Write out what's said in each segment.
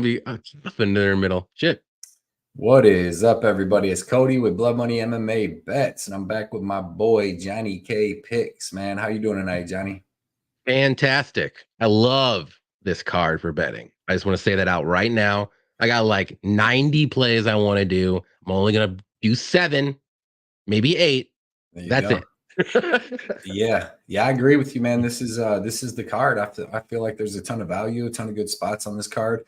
Be up in their middle. Shit. What is up, everybody? It's Cody with Blood Money MMA Bets, and I'm back with my boy JohnnyKpicks. Man, how you doing tonight, Johnny? Fantastic. I love this card for betting. I just want to say that out right now. I got like 90 plays I want to do. I'm only gonna do 7, maybe 8. There you That's go. it. Yeah, I agree with you, man. This is the card. I feel like there's a ton of value, a ton of good spots on this card.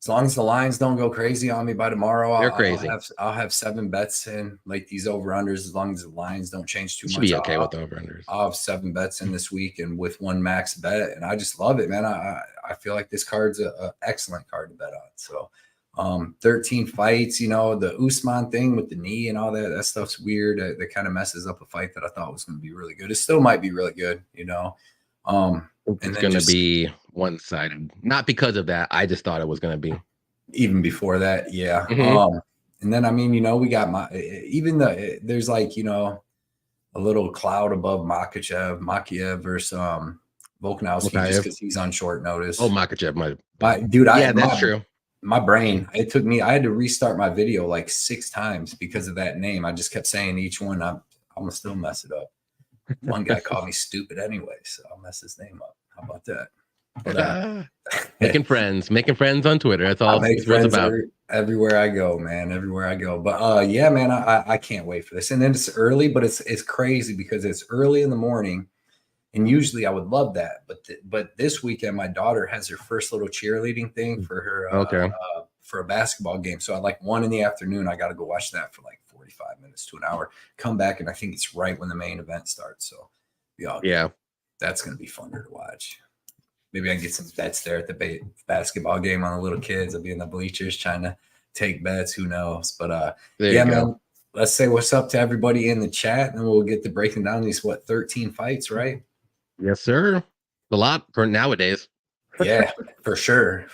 As long as the lines don't go crazy on me by tomorrow, They're crazy. I'll have 7 bets in, like these over-unders. As long as the lines don't change too You should much, be okay with the over-unders. I'll have 7 bets in this week, and with one max bet, and I just love it, man. I feel like this card's a excellent card to bet on. So 13 fights, you know, the Usman thing with the knee and all that stuff's weird. That kind of messes up a fight that I thought was going to be really good. It still might be really good, you know. It's going to be one-sided. Not because of that. I just thought it was going to be. Even before that, yeah. And then, I mean, you know, we got there's like, you know, a little cloud above Makhachev versus Volkanovski just because he's on short notice. Oh, Makhachev, that's true. My brain, I had to restart my video like 6 times because of that name. I just kept saying each one. I'm gonna still mess it up. One guy called me stupid anyway, so I'll mess his name up. How about that? But, making friends on Twitter. That's all it's about. Everywhere I go, man. Everywhere I go. But yeah, man, I can't wait for this. And then it's early, but it's crazy because it's early in the morning. And usually I would love that. But this weekend, my daughter has her first little cheerleading thing for her for a basketball game. So at like 1 in the afternoon, I got to go watch that for like 45 minutes to an hour. Come back, and I think it's right when the main event starts. So yeah, that's going to be fun to watch. Maybe I can get some bets there at the basketball game on the little kids. I'll be in the bleachers trying to take bets. Who knows? But yeah, man, let's say what's up to everybody in the chat, and we'll get to breaking down these 13 fights, right? Yes, sir. A lot for nowadays. Yeah, for sure.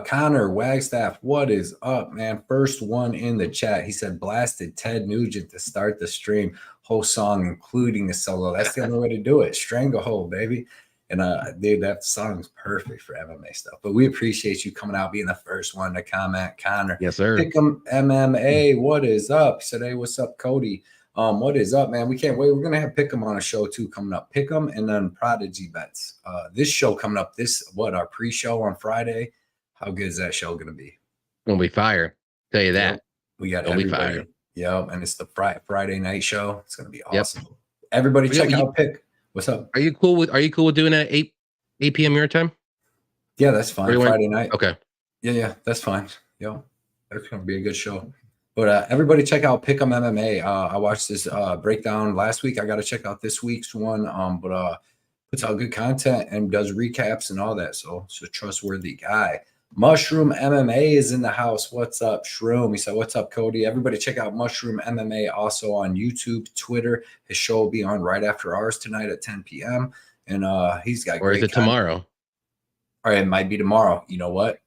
Connor Wagstaff, what is up, man? First one in the chat. He said blasted Ted Nugent to start the stream. Whole song, including the solo. That's the only way to do it. Stranglehold, baby. And dude, that song is perfect for MMA stuff. But we appreciate you coming out, being the first one to comment, Connor. Yes, sir. Pick'em MMA, what is up? He said, hey, what's up, Cody? What is up, man? We can't wait. We're gonna have Pick'em on a show too coming up. Pick'em and then Prodigy bets. This show coming up. Our pre-show on Friday. How good is that show gonna be? Gonna be fire. Tell you that. Yep. We got everybody. Yeah, and it's the Friday night show. It's gonna be awesome. Yep. Everybody, check out Pick. What's up? Are you cool with doing it at 8 p.m. your time? Yeah, that's fine. Friday night. Okay. Yeah, that's fine. Yo, that's gonna be a good show. But everybody check out Pick'em MMA. I watched this breakdown last week. I got to check out this week's one. But puts out good content and does recaps and all that. So it's a trustworthy guy. Mushroom MMA is in the house. What's up, Shroom? He said, what's up, Cody? Everybody check out Mushroom MMA also on YouTube, Twitter. His show will be on right after ours tonight at 10 p.m. And he's got Or is it tomorrow? All right, it might be tomorrow. You know what?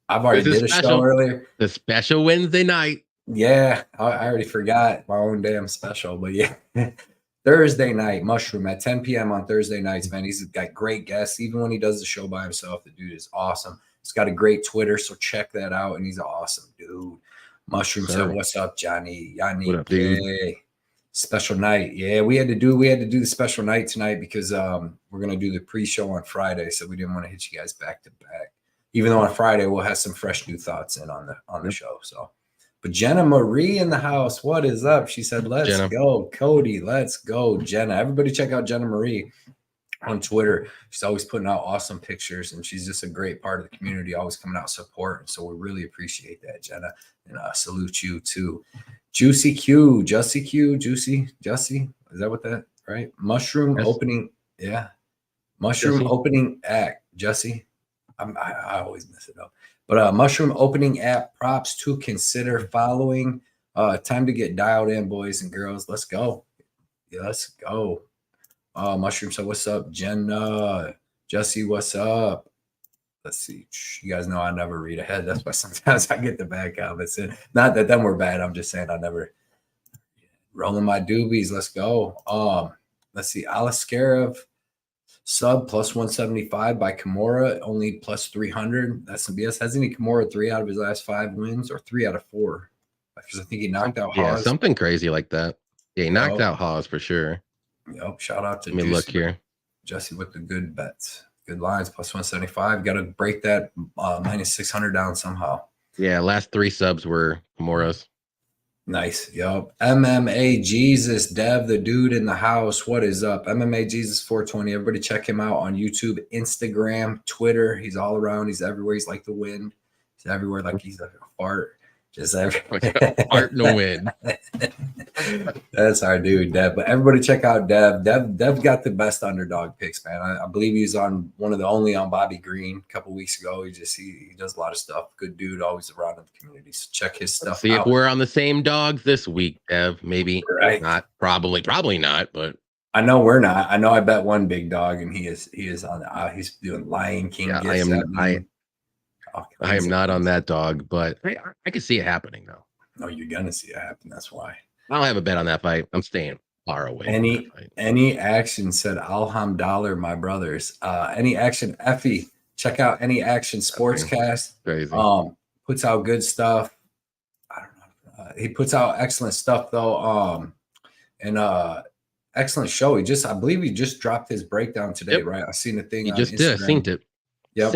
I've already did a show earlier. The special Wednesday night. Yeah, I already forgot my own damn special. But yeah, Thursday night, Mushroom at 10 p.m. on Thursday nights, man. He's got great guests. Even when he does the show by himself, the dude is awesome. He's got a great Twitter, so check that out. And he's an awesome dude. Mushroom said, what's up, Johnny? What up, dude? Special night. Yeah, we had to do the special night tonight because we're gonna do the pre-show on Friday, so we didn't want to hit you guys back to back. Even though on Friday we'll have some fresh new thoughts in on the show. So, but Jenna Marie in the house, what is up? She said, "Let's go, Cody. Let's go, Jenna." Everybody, check out Jenna Marie on Twitter. She's always putting out awesome pictures, and she's just a great part of the community, always coming out support. So we really appreciate that, Jenna, and salute you too. Jussie Q. Is that what that, right? Mushroom opening. Yeah. Mushroom opening act. Jussie. I always mess it up. But Mushroom opening app props to consider following. Time to get dialed in, boys and girls. Let's go. Yeah, let's go. Mushroom, so what's up? Jenna. Jussie, what's up? Let's see. You guys know I never read ahead. That's why sometimes I get the bad comments in. Not that them were bad. I'm just saying I never. Rolling my doobies. Let's go. Let's see. Aliskarev. Sub plus 175 by Kimura, only plus 300. That's some BS. Hasn't he Kimura 3 out of his last 5 wins or 3 out of 4? Because I think he knocked out Hawes. Something crazy like that. Yeah, he knocked out Hawes for sure. Yep. Shout out to Let me look here. Jesse with the good bets. Good lines, plus 175. Got to break that minus 600 down somehow. Yeah, last 3 subs were Kimura's. Nice. Yep. MMA Jesus, Dev, the dude in the house. What is up? MMA Jesus 420. Everybody check him out on YouTube, Instagram, Twitter. He's all around. He's everywhere. He's like the wind. He's everywhere like he's like a fart. Just everywhere. Fart in the wind. That's our dude, Dev. But everybody check out Dev. Dev got the best underdog picks, man. I believe he's on one of the only on Bobby Green a couple weeks ago. He does a lot of stuff. Good dude, always around in the community. So check his stuff See out. if we're on the same dogs this week, Dev. Maybe not. Probably not. But I know we're not. I know I bet one big dog, and he is on. He's doing Lion King. Yeah, I am not on that dog, but I can see it happening though. No, you're gonna see it happen. That's why. I don't have a bet on that fight. I'm staying far away. Any action, said Alhamdulillah, my brothers. Any action, Effie. Check out Any Action Sportscast. Crazy. Puts out good stuff. I don't know. He puts out excellent stuff though. And excellent show. I believe he just dropped his breakdown today, right? I seen the thing. You just did. Seen it. Yeah,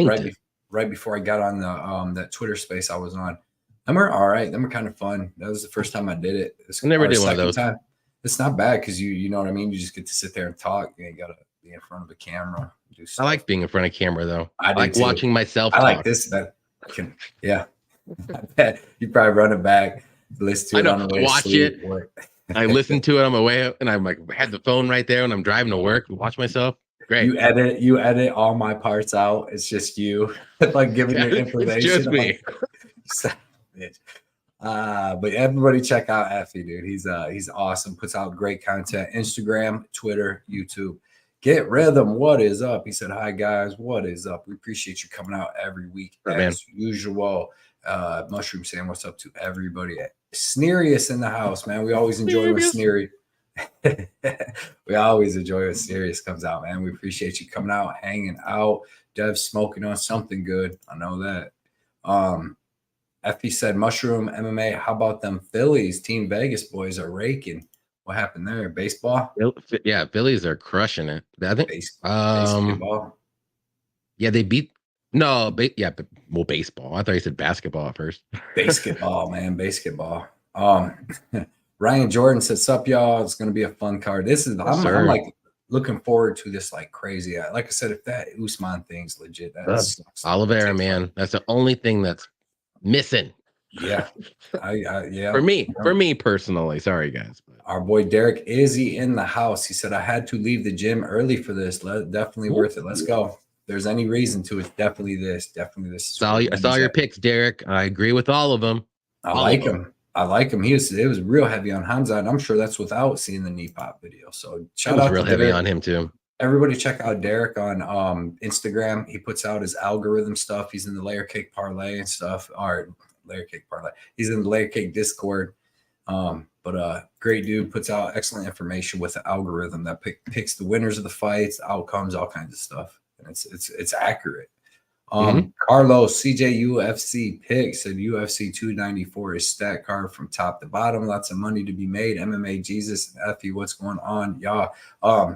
right before I got on the that Twitter space I was on. Them are all right. Them are kind of fun. That was the first time I did it. I never did one of those. Time. It's not bad because you know what I mean. You just get to sit there and talk. You ain't gotta be in front of a camera. Do stuff. I like being in front of camera though. I like too. Watching myself. I like this. Yeah. You probably run it back, listen to it on the way watch to sleep, it. work. I listen to it on my way up, and I'm like, I had the phone right there when I'm driving to work. Watch myself. Great. You edit all my parts out. It's just you, like giving your information. It's just me. But everybody check out Effie, dude. He's awesome. Puts out great content. Instagram, Twitter, YouTube. Get Rhythm. What is up? He said, "Hi guys, what is up? We appreciate you coming out every week as usual." Mushroom saying, "What's up to everybody?" Sneerius in the house, man. We always enjoy when Sneery. We always enjoy when Sirius comes out, man. We appreciate you coming out, hanging out. Dev smoking on something good. I know that. FP said, Mushroom MMA. How about them Phillies? Team Vegas boys are raking. What happened there? Baseball? Yeah, Phillies are crushing it. I think. Basketball. Yeah, they beat. No, baseball. I thought you said basketball at first. Basketball, man. Basketball. Ryan Jordan said, "Sup, y'all? It's gonna be a fun card. I'm like looking forward to this like crazy. Like I said, if that Usman thing's legit, that sucks. Oliveira, man, that's the only thing that's missing. Yeah, yeah. For me personally. Sorry, guys. Our boy Derek Izzy in the house. He said, I had to leave the gym early for this. Definitely worth it. Let's go. If there's any reason to it, definitely this. Definitely this. I saw your picks, Derek. I agree with all of them. I like him. It was real heavy on Hamza, and I'm sure that's without seeing the knee pop video. So shout out real to heavy Derek. On him too. Everybody check out Derek on Instagram. He puts out his algorithm stuff. He's in the Layer Cake Parlay and stuff. Or Layer Cake Parlay. He's in the Layer Cake Discord. But great dude, puts out excellent information with the algorithm that picks the winners of the fights, outcomes, all kinds of stuff. And it's accurate. Carlos CJ UFC pick said UFC 294 is stat card from top to bottom. Lots of money to be made. MMA Jesus and Effie, what's going on, y'all?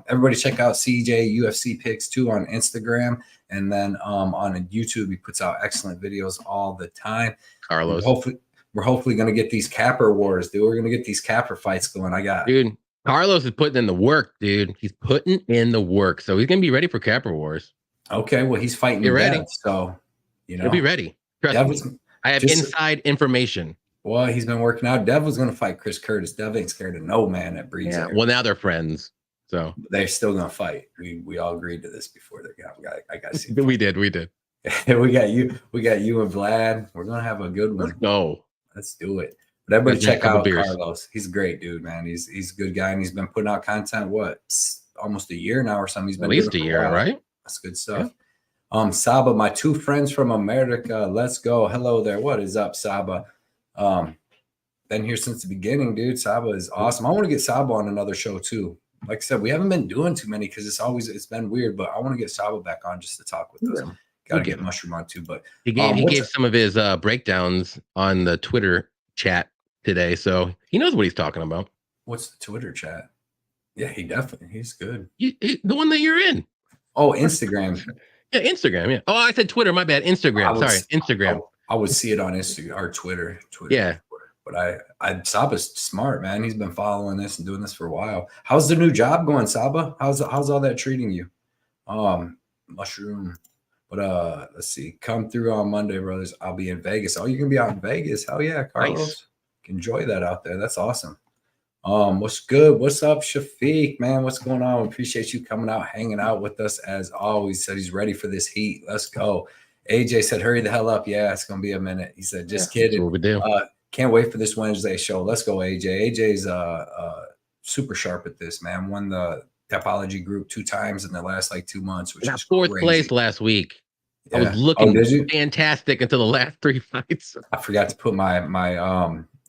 Everybody check out CJ UFC picks too on Instagram, and then on YouTube he puts out excellent videos all the time. Carlos, we're hopefully gonna get these capper wars, dude. We're gonna get these capper fights going. Dude, Carlos is putting in the work, dude. He's putting in the work, so he's gonna be ready for capper wars. Okay, well, he's fighting. You're ready, so he'll be ready. Trust me. I have inside information. Well, he's been working out. Dev was going to fight Chris Curtis. Dev ain't scared of no man that breathes air. Well, now they're friends, so they're still going to fight. We all agreed to this before they got. I got to see. We did. we got you and Vlad. We're going to have a good one. Let's do it. But everybody check out Carlos. He's a great dude, man. He's a good guy, and he's been putting out content. Almost a year now or something. He's been at least a year, right? That's good stuff. Yeah. Saba, my two friends from America. Let's go. Hello there. What is up, Saba? Been here since the beginning, dude. Saba is awesome. I want to get Saba on another show too. like I said, we haven't been doing too many because it's been weird. But I want to get Saba back on just to talk with us. Got to get Mushroom on too. But he gave some of his breakdowns on the Twitter chat today, so he knows what he's talking about. What's the Twitter chat? Yeah, he's good. The one that you're in. Oh, Instagram. Yeah, Instagram. Yeah. Oh, I said Twitter. My bad. Instagram. Sorry, Instagram. I would see it on Instagram or Twitter. Yeah. But Saba's smart, man. He's been following this and doing this for a while. How's the new job going, Saba? How's all that treating you? Mushroom. But let's see. Come through on Monday, brothers. I'll be in Vegas. Oh, you can be out in Vegas. Hell yeah, Carlos. Nice. Enjoy that out there. That's awesome. What's good? What's up, Shafiq? Man, what's going on? We appreciate you coming out, hanging out with us as always. Said he's ready for this heat. Let's go. AJ said, hurry the hell up. Yeah, it's gonna be a minute. He said, just kidding. That's what we do. Can't wait for this Wednesday show. Let's go, AJ. AJ's super sharp at this, man. Won the Topology group 2 times in the last like 2 months, which is 4th place last week. Yeah. I was looking fantastic until the last 3 fights. I forgot to put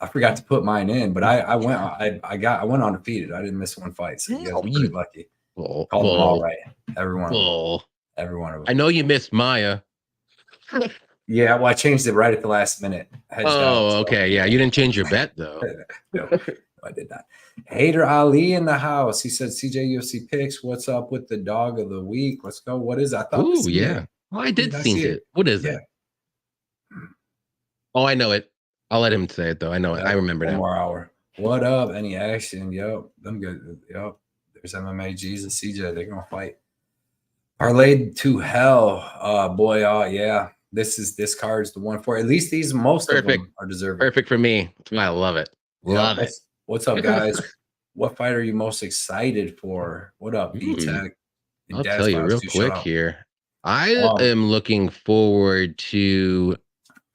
I forgot to put mine in, but I went undefeated. I didn't miss one fight. So you guys are pretty lucky. Called them all right. Every one of them. I know you missed Maya. Yeah, well, I changed it right at the last minute. Okay. Yeah, you didn't change your bet though. No, I did not. Hater Ali in the house. He said, CJ UFC picks. What's up with the dog of the week? Let's go. What is it? I thought. Oh yeah. Well, I did see it. What is it? Oh, I know it. I'll let him say it though. I know it. I remember now. 1 more hour. What up? Any action? Yep. Them good. Yep. There's MMA Jesus, CJ. They're gonna fight. Parlayed to hell. Boy, yeah. This card's the one for at least these most of them are deserving. Perfect for me. That's why I love it. Love it. What's up, guys? What fight are you most excited for? What up, B-Tech? I'll tell you real quick here. I am looking forward to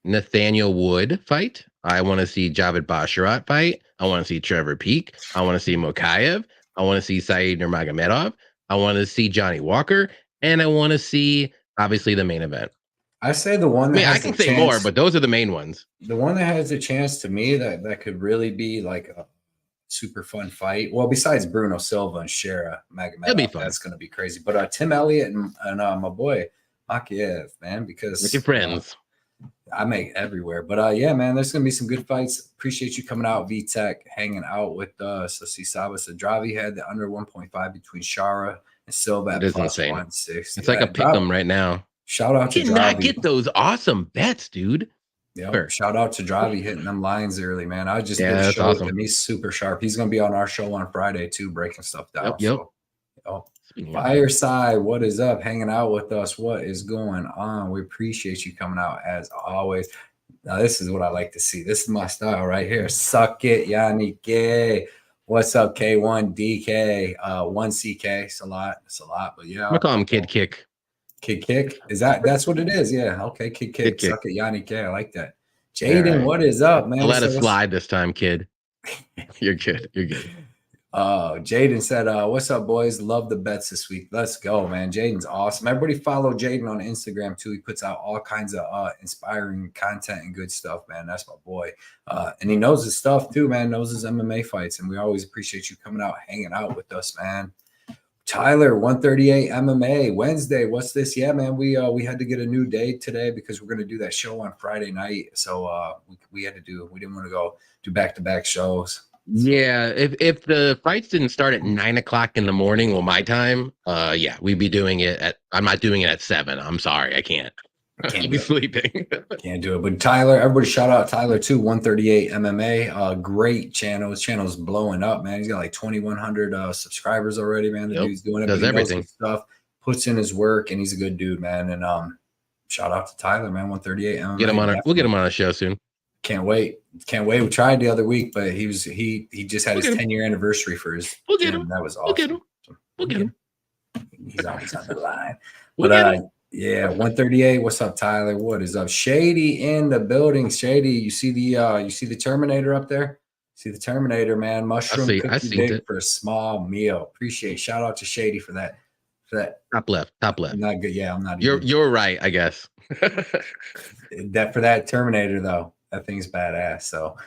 Nathaniel Wood fight. I want to see Javid Basharat fight. I want to see Trevor Peek. I want to see Makhachev. I want to see Said Nurmagomedov. I want to see Johnny Walker. And I want to see, obviously, the main event. I say the one that I can say more, but those are the main ones. The one that has a chance to me that could really be like a super fun fight. Well, besides Bruno Silva and Shera Magomedov, that's going to be crazy. But Tim Elliott and my boy Makhachev, man, because make your friends. I make everywhere. But yeah, man, there's going to be some good fights. Appreciate you coming out, VTech, hanging out with us. Let's see, Saba Sadravi had the under 1.5 between Shara and Silva at plus 160. It's like a pick 'em right now. Shout out to Dravi. Not get those awesome bets, dude. Yeah, sure. Shout out to Dravi hitting them lines early, man. I just did a show with him. He's super sharp. He's going to be on our show on Friday too, breaking stuff down. Yep. So, Fireside, what is up? Hanging out with us. What is going on? We appreciate you coming out as always. Now, this is what I like to see. This is my style right here. Suck it, Yannick. What's up, K1DK? 1CK. It's a lot. But yeah. I'm going to call him Kid Kick. Kid Kick? That's what it is? Yeah. Okay, Kid Kick. Suck it, Yannick. I like that. Jaden, what is up, man? I'll let it slide this time, kid. You're good. Jaden said, what's up, boys? Love the bets this week. Let's go, man. Jaden's awesome. Everybody follow Jaden on Instagram too. He puts out all kinds of inspiring content and good stuff, man. That's my boy. And he knows his stuff too, man. Knows his MMA fights. And we always appreciate you coming out, hanging out with us, man. Tyler, 138 MMA Wednesday. What's this? Yeah, man. We had to get a new date today because we're going to do that show on Friday night. So we had to we didn't want to go do back-to-back shows. Yeah, if the fights didn't start at 9 o'clock in the morning, well, my time, yeah, we'd be doing it I'm not doing it at 7. I'm sorry, I can't. I'll be sleeping. Can't do it. But Tyler, everybody shout out Tyler too, 138 MMA. Great channel. His channel's blowing up, man. He's got like 2,100 subscribers already, man. The dude's doing it. Does everything. Stuff, puts in his work, and he's a good dude, man. And shout out to Tyler, man, 138 MMA. We'll get him on a show soon. Can't wait. We tried the other week, but he just had his 10-year anniversary for his gym. That was awesome. We'll get him. He's always on the line. But yeah, 138. What's up, Tyler? What is up? Shady in the building. Shady, you see the Terminator up there? See the Terminator, man. Mushroom cookie big for a small meal. Appreciate. Shout out to Shady for that. Top left. I'm not good. Yeah, I'm not. You're right, I guess. That for that Terminator though. That thing's badass. So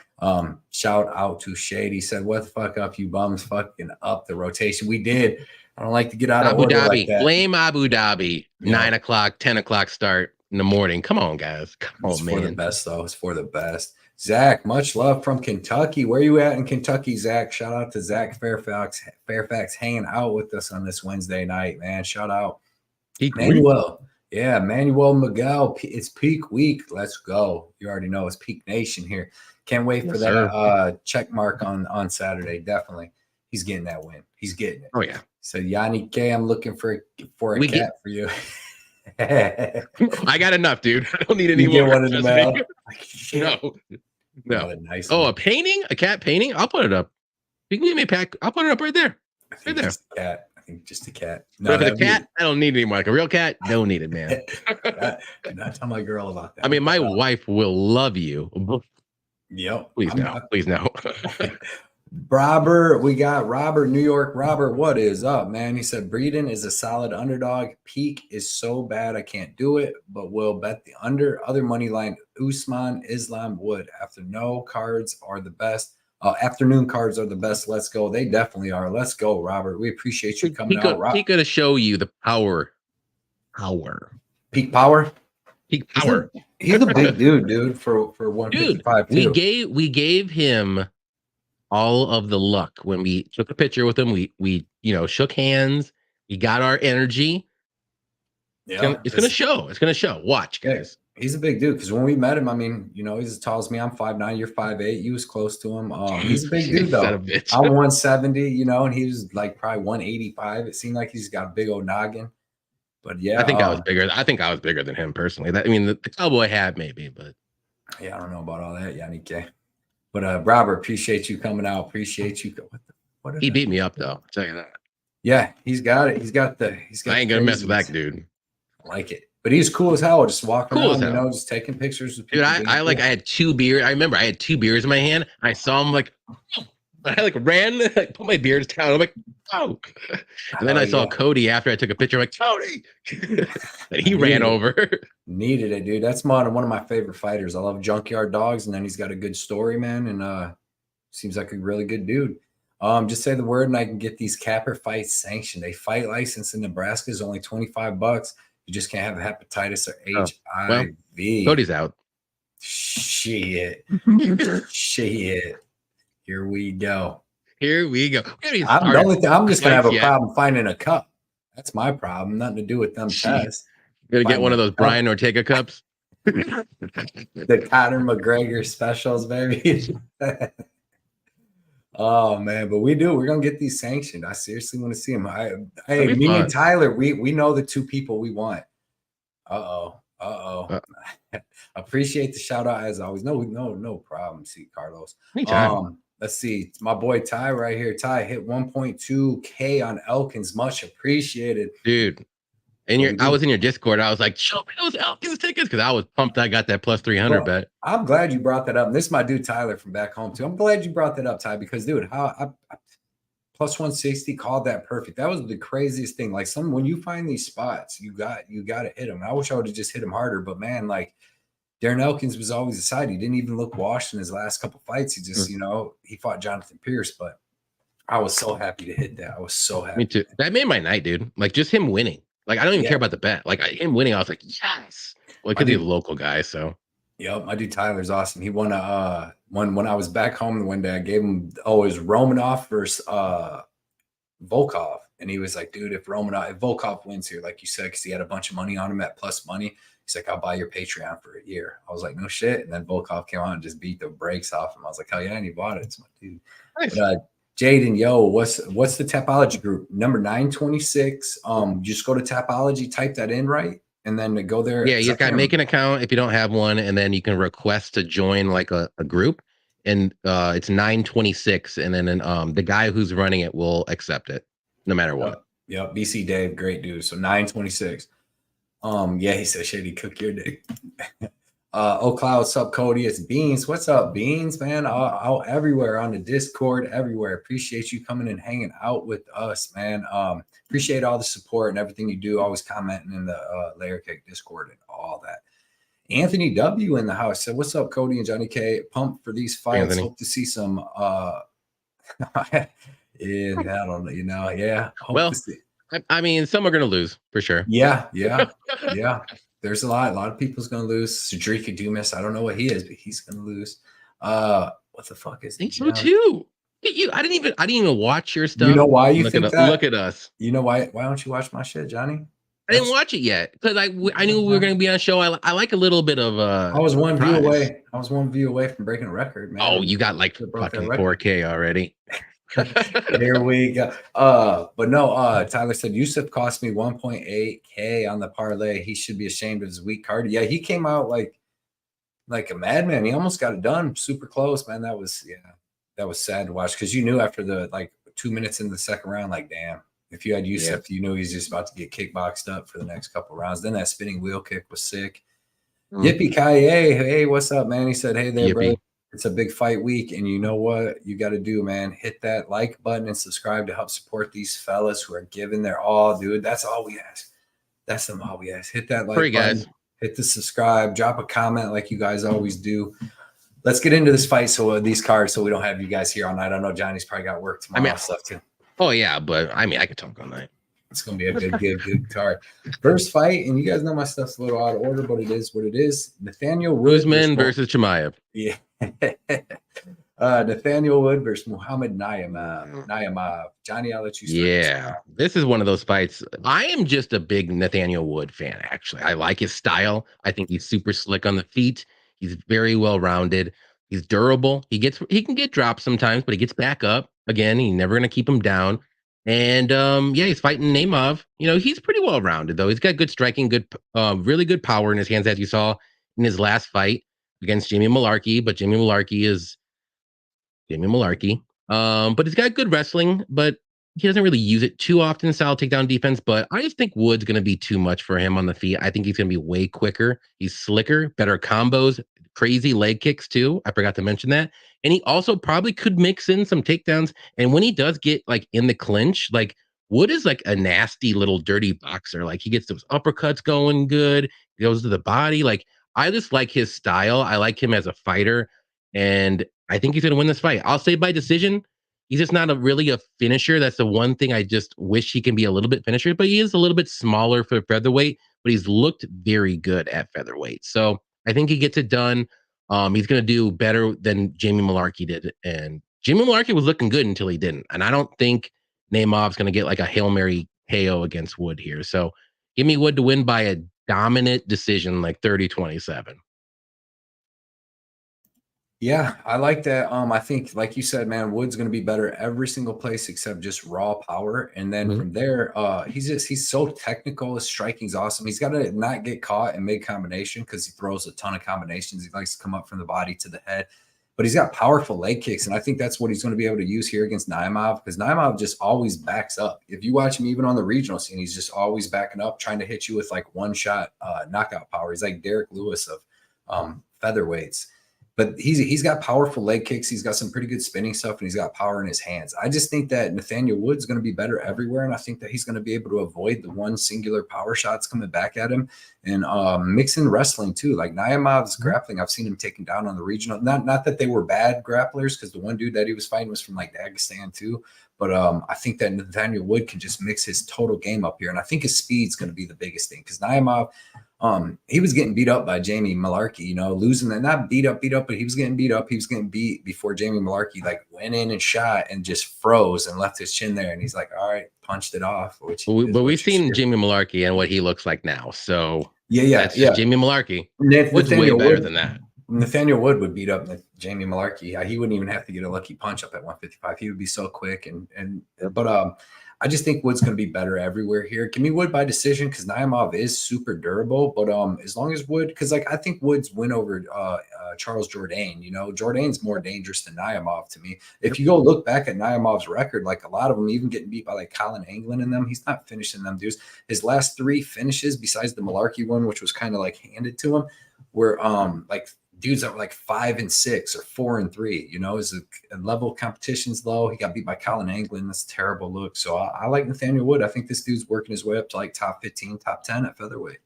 shout out to Shady. Said, what the fuck up, you bums, fucking up the rotation. We did. I don't like to get out of Abu order Dhabi, like that. blame Abu Dhabi. Yeah. 9 o'clock, 10 o'clock start in the morning. Come on, guys. Come It's on, for the man. best, though. It's for the best. Zach, much love from Kentucky. Where you at in Kentucky, Zach? Shout out to Zach Fairfax hanging out with us on this Wednesday night, man. Shout out. Manuel. Yeah, Manuel Miguel. It's peak week. Let's go. You already know it's peak nation here. Can't wait for that check mark on Saturday. Definitely. He's getting that win. He's getting it. Oh, yeah. So Johnny K, I'm looking for a cat for you. I got enough, dude. I don't need any more. Get one in the mail. No. Nice one. A painting? A cat painting? I'll put it up. You can give me a pack. I'll put it up right there. Right there. Just a cat. I think just a cat. No, but if it's a cat, I don't need it anymore. Like a real cat, don't need it, man. Not tell my girl about that. I mean, my wife will love you. Yep. Please no. Please no. Robert, we got Robert, New York. Robert, what is up, man? He said Breeden is a solid underdog. Peak is so bad I can't do it, but will bet the under. Other money line, Usman, Islam, Wood. Afternoon cards are the best. Afternoon cards are the best. Let's go. They definitely are. Let's go, Robert. We appreciate you coming out. He's going to show you the power. Peak power. Peak power. He's a big dude, for 155 dude, too. We gave him all of the luck when we took a picture with him. We shook hands. We got our energy. Yeah, it's gonna show. It's gonna show. Watch, guys. He's a big dude because when we met him, I mean, he's as tall as me. I'm 5'9", you're 5'8". You was close to him. He's a big dude though. I'm 170, and he was like probably 185. It seemed like he's got a big old noggin. But yeah, I think I was bigger. I think I was bigger than him personally. The cowboy hat maybe, but yeah, I don't know about all that, Yannick K. But Robert, appreciate you coming out. Appreciate you. He beat me up though. I'll tell you that. Yeah, he's got it. He's got. I ain't gonna mess with that dude. I like it. But he's cool as hell. Just walking around, just taking pictures of people. Dude, I had 2 beers. I remember I had 2 beers in my hand. I saw him like, I ran, put my beers down. I'm like, oh. And then I saw Cody after I took a picture. I'm like, Cody. And he ran over. Needed it, dude. That's one of my favorite fighters. I love Junkyard Dogs, and then he's got a good story, man. And seems like a really good dude. Just say the word and I can get these capper fights sanctioned. A fight license in Nebraska is only $25. You just can't have hepatitis or HIV. Well, Cody's out. Shit. Here we go. I'm just gonna have a problem finding a cup. That's my problem. Nothing to do with them tests. Gonna get one of those Brian Ortega cups. The Conor McGregor specials, baby. Oh man, but we're gonna get these sanctioned. I seriously want to see them. Me and Tyler, we know the 2 people we want. Appreciate the shout out as always. No problem. See Carlos. Let's see. It's my boy Ty right here. Ty hit 1.2K on Elkins. Much appreciated, dude. And I was in your Discord. I was like, show me those Elkins tickets because I was pumped. I got that plus 300 bet. I'm glad you brought that up. And this is my dude Tyler from back home too. I'm glad you brought that up, Ty, because dude, I plus 160 called that perfect. That was the craziest thing. Like when you find these spots, you got to hit them. I wish I would have just hit him harder, but man, like Darren Elkins was always a side. He didn't even look washed in his last couple fights. He just, he fought Jonathan Pierce, but I was so happy to hit that. I was so happy. Me too. That made my night, dude. Like just him winning. Like I don't even care about the bet. Like him winning, I was like, yes. Well, because he's a local guy, so. Yep, my dude Tyler's awesome. He won when I was back home one day. I gave him it was Romanov versus Volkov, and he was like, dude, if Volkov wins here, like you said, because he had a bunch of money on him at plus money, he's like, I'll buy your Patreon for a year. I was like, no shit. And then Volkov came on and just beat the brakes off him. I was like, hell yeah, and he bought it. It's my dude. Nice. But, Jaden, what's the Tapology group? Number 926. Just go to Tapology, type that in, right? And then to go there. Yeah, you got make an account if you don't have one, and then you can request to join like a group. And it's 926. And then the guy who's running it will accept it no matter what. Yep. BC Dave, great dude. So 926. Yeah, he said, Shady, cook your dick. Cloud, what's up, Cody? It's Beans. What's up, Beans, man? Out everywhere on the Discord, everywhere. Appreciate you coming and hanging out with us, man. Appreciate all the support and everything you do. Always commenting in the Layer Cake Discord and all that. Anthony W in the house said, "What's up, Cody and Johnny K? Pumped for these fights. Anthony. Hope to see some." Yeah, I don't know. Yeah. Hope to Well, see. I mean, some are going to lose for sure. Yeah. There's a lot of people's going to lose. Cedric Dumas, I don't know what he is, but he's going to lose. What the fuck is I think it? so too. I didn't even watch your stuff. You know why you look think at that? Look at us. You know why? Why don't you watch my shit, Johnny? I didn't watch it yet because I knew we were going to be on a show. I like a little bit of I was one surprise. view away. I was one view away from breaking a record, man. Oh, you got like fucking 4K already. Here we go. But no, Tyler said Yusuf cost me 1.8K on the parlay. He should be ashamed of his weak card. Yeah, he came out like a madman. He almost got it done. Super close, man. That was sad to watch because you knew after the 2 minutes in the second round, like, damn, if you had Yusuf, you knew he's just about to get kickboxed up for the next couple rounds. Then that spinning wheel kick was sick. Yippee Kaye, hey, what's up, man? He said, hey there, bro. It's a big fight week, and you know what you got to do, man? Hit that like button and subscribe to help support these fellas who are giving their all, dude. That's all we ask. That's all we ask. Hit that like button, guys. Hit the subscribe, drop a comment like you guys always do. Let's get into this fight, these cards, so we don't have you guys here all night. I know Johnny's probably got work tomorrow stuff too. Oh yeah, but I mean I could talk all night. It's gonna be a good card. First fight, and you guys know my stuff's a little out of order, but it is what it is. Nathaniel Wood versus Chimaev. Yeah. Nathaniel Wood versus Muhammad Nayamov. Johnny, I'll let you start. Yeah, this is one of those fights. I am just a big Nathaniel Wood fan, actually. I like his style. I think he's super slick on the feet. He's very well-rounded. He's durable. He can get dropped sometimes, but he gets back up. Again, he's never going to keep him down. And he's fighting Naimov. He's pretty well-rounded, though. He's got good striking, really good power in his hands, as you saw in his last fight against Jamie Mullarkey. But Jamie Mullarkey is Jamie Mullarkey. But he's got good wrestling, but he doesn't really use it too often, style takedown defense. But I just think Wood's going to be too much for him on the feet. I think he's going to be way quicker. He's slicker, better combos, crazy leg kicks too. I forgot to mention that. And he also probably could mix in some takedowns. And when he does get in the clinch, Wood is a nasty little dirty boxer. He gets those uppercuts going good. He goes to the body. I just like his style. I like him as a fighter. And I think he's going to win this fight. I'll say by decision. He's just not really a finisher. That's the one thing I just wish he can be a little bit finisher. But he is a little bit smaller for featherweight. But he's looked very good at featherweight. So I think he gets it done. He's going to do better than Jamie Mullarkey did. And Jamie Mullarkey was looking good until he didn't. And I don't think Naimov's going to get a Hail Mary KO against Wood here. So give me Wood to win by a dominant decision, 30-27. Yeah, I like that. I think, like you said, man, Wood's going to be better every single place except just raw power. And then from there, he's so technical. His striking's awesome. He's got to not get caught in mid combination because he throws a ton of combinations. He likes to come up from the body to the head, but he's got powerful leg kicks. And I think that's what he's going to be able to use here against Naimov, because Naimov just always backs up. If you watch him even on the regional scene, he's just always backing up, trying to hit you with one shot knockout power. He's like Derek Lewis of featherweights. But he's got powerful leg kicks. He's got some pretty good spinning stuff, and he's got power in his hands. I just think that Nathaniel Wood's going to be better everywhere, and I think that he's going to be able to avoid the one singular power shots coming back at him, and mix in wrestling too. Like Naimov's grappling, I've seen him taken down on the regional. Not that they were bad grapplers, because the one dude that he was fighting was from Dagestan too. But I think that Nathaniel Wood can just mix his total game up here, and I think his speed's going to be the biggest thing, because Naimov, he was getting beat up by Jamie Mullarkey, losing that, not beat up, but he was getting beat up. He was getting beat before Jamie Mullarkey went in and shot and just froze and left his chin there. And he's like, all right, punched it off. But we've seen Jamie Mullarkey and what he looks like now. So that's Jamie Mullarkey. What's way better than that? Nathaniel Wood would beat up Jamie Mullarkey. He wouldn't even have to get a lucky punch up at 155. He would be so quick. But I just think Wood's going to be better everywhere here. Give me Wood by decision, because Naimov is super durable. But as long as Wood, because I think Wood's win over Charles Jourdain, Jourdain's more dangerous than Naimov to me. If you go look back at Naimov's record, a lot of them even getting beat by Colin Anglin and them, he's not finishing them dudes. His last 3 finishes, besides the Mullarkey one, which was kind of handed to him, were dudes that were 5 and 6 or 4 and 3. His level of competition's low. He got beat by Colin Anglin. That's a terrible look. So I like Nathaniel Wood. I think this dude's working his way up to top 15, top 10 at featherweight.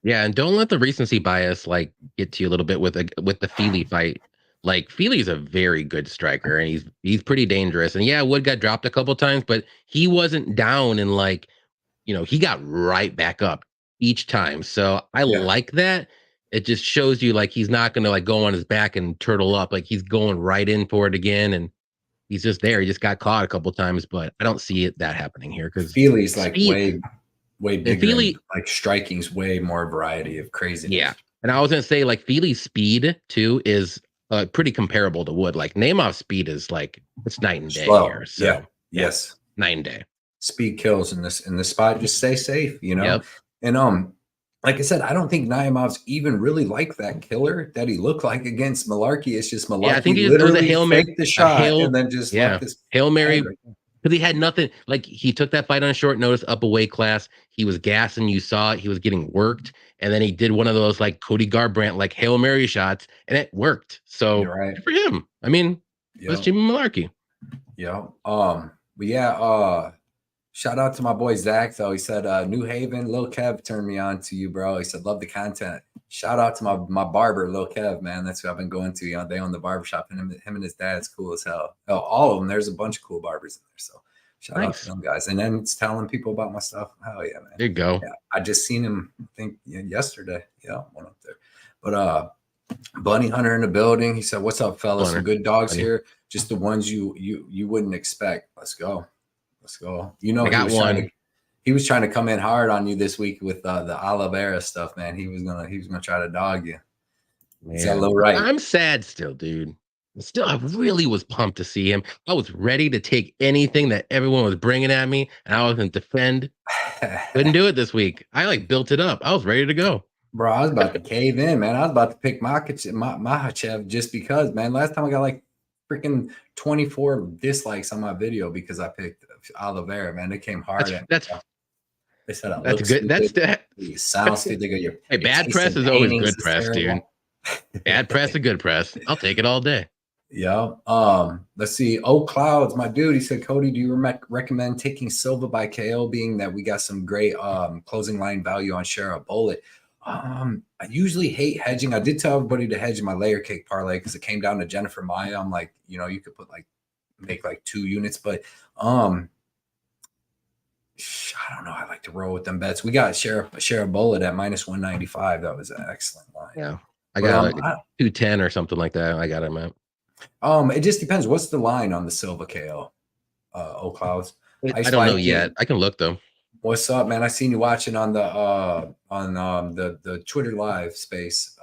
Yeah, and don't let the recency bias like get to you a little bit with the Feely fight. Like Feely's a very good striker, and he's pretty dangerous. And yeah, Wood got dropped a couple times, but he wasn't down, and like he got right back up each time. So I Yeah. like that. It just shows you like he's not gonna like go on his back and turtle up. Like he's going right in for it again, and he's just there. He just got caught a couple times, but I don't see that happening here because Feely's like speed way and bigger and Feely. like striking's way more variety of Yeah. craziness. And I was gonna say like Feely's speed too is pretty comparable to Wood. Like Nemav's speed is like it's night and day Slow. here. Yeah. So yeah, Yes. night and day. Speed kills in this spot. Just stay safe, Yep. And like I said, I don't think Naimov's even really like that killer that he looked like against Malarkey. It's just Yeah, I think Malarkey it was a literally Hail Mary, faked the shot and then just left his Hail Mary, head right there. because he had nothing. Like he took that fight on short notice, up a weight class. He was gassing. You saw it. He was getting worked, and then he did one of those like Cody Garbrandt like Hail Mary shots, and it worked. So You're right. good for him. I mean, let's Jimmy Malarkey. Yeah. But yeah, shout out to my boy Zach though. He said New Haven, Lil Kev turned me on to you, bro. He said love the content. Shout out to my barber, Lil Kev, man. That's who I've been going to. They own the barbershop, and him and his dad's cool as hell. Oh, all of them. There's a bunch of cool barbers in there. So shout out to them guys. And then it's telling people about my stuff. Hell yeah, man. There you go. Yeah, I just seen him, I think yesterday. Yeah, went up there. But Bunny Hunter in the building. He said, "What's up, fellas? Some good dogs here. Just the ones you wouldn't expect. Let's go. Let's go. I got one. He was trying to come in hard on you this week with the Oliveira stuff, man. He was gonna try to dog you. Is that a little right? I'm sad still, dude. Still, I really was pumped to see him. I was ready to take anything that everyone was bringing at me, and I was going to defend. Couldn't do it this week. I like built it up. I was ready to go. Bro, I was about to cave in, man. I was about to pick Makhachev just because, man. Last time I got like freaking 24 dislikes on my video because I picked Oliveira, man. They came hard. They said I that's good. Stupid. That's you sound stupid. Hey, bad press is always good press, dude. Bad press is good press. I'll take it all day. Yeah. Let's see. Oh, Clouds, my dude. He said, Cody, do you recommend taking Silva by KO, being that we got some great closing line value on Shara Bullet? I usually hate hedging. I did tell everybody to hedge my layer cake parlay because it came down to Jennifer Maya. I'm like, you could make like 2 units, but I don't know. I like to roll with them bets. We got Shara Bullet at -195. That was an excellent line. Yeah. I got like 210 or something like that. I got him at. It just depends. What's the line on the Silva KO? Oh, Clouds. I don't know yet. I can look though. What's up, man? I seen you watching on the Twitter live space.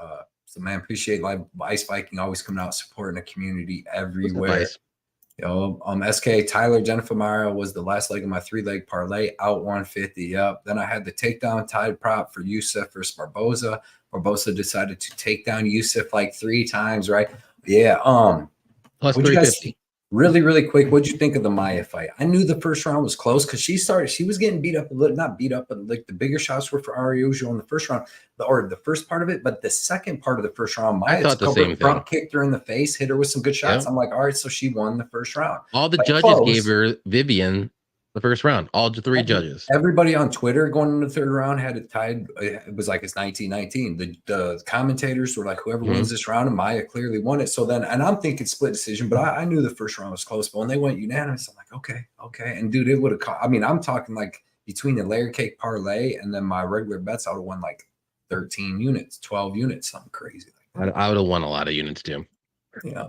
So man, appreciate live Ice Viking always coming out supporting the community everywhere. SK Tyler Jennifer Mara was the last leg of my 3-leg parlay, out 150. Yep. Then I had the takedown tied prop for Yusuf versus Barboza. Barboza decided to take down Yusuf like 3 times, right? Yeah. Plus 350. Really, really quick, what'd you think of the Maya fight? I knew the first round was close because she was getting beat up a little, not beat up, but like the bigger shots were for Ariujo in the first round, or the first part of it. But the second part of the first round, Maya front kicked her in the face, hit her with some good shots. Yeah. I'm like, all right, so she won the first round. All the judges gave her Vivian the first round. All 3 judges. Everybody on Twitter going into the third round had it tied. It was like it's 19-19. The commentators were like, whoever wins this round, and Maya clearly won it. So then, and I'm thinking split decision, but I knew the first round was close. But when they went unanimous, I'm like, okay. And dude, it would have. I mean, I'm talking like between the layer cake parlay and then my regular bets, I would have won like 13 units, 12 units, something crazy. I would have won a lot of units too. Yeah.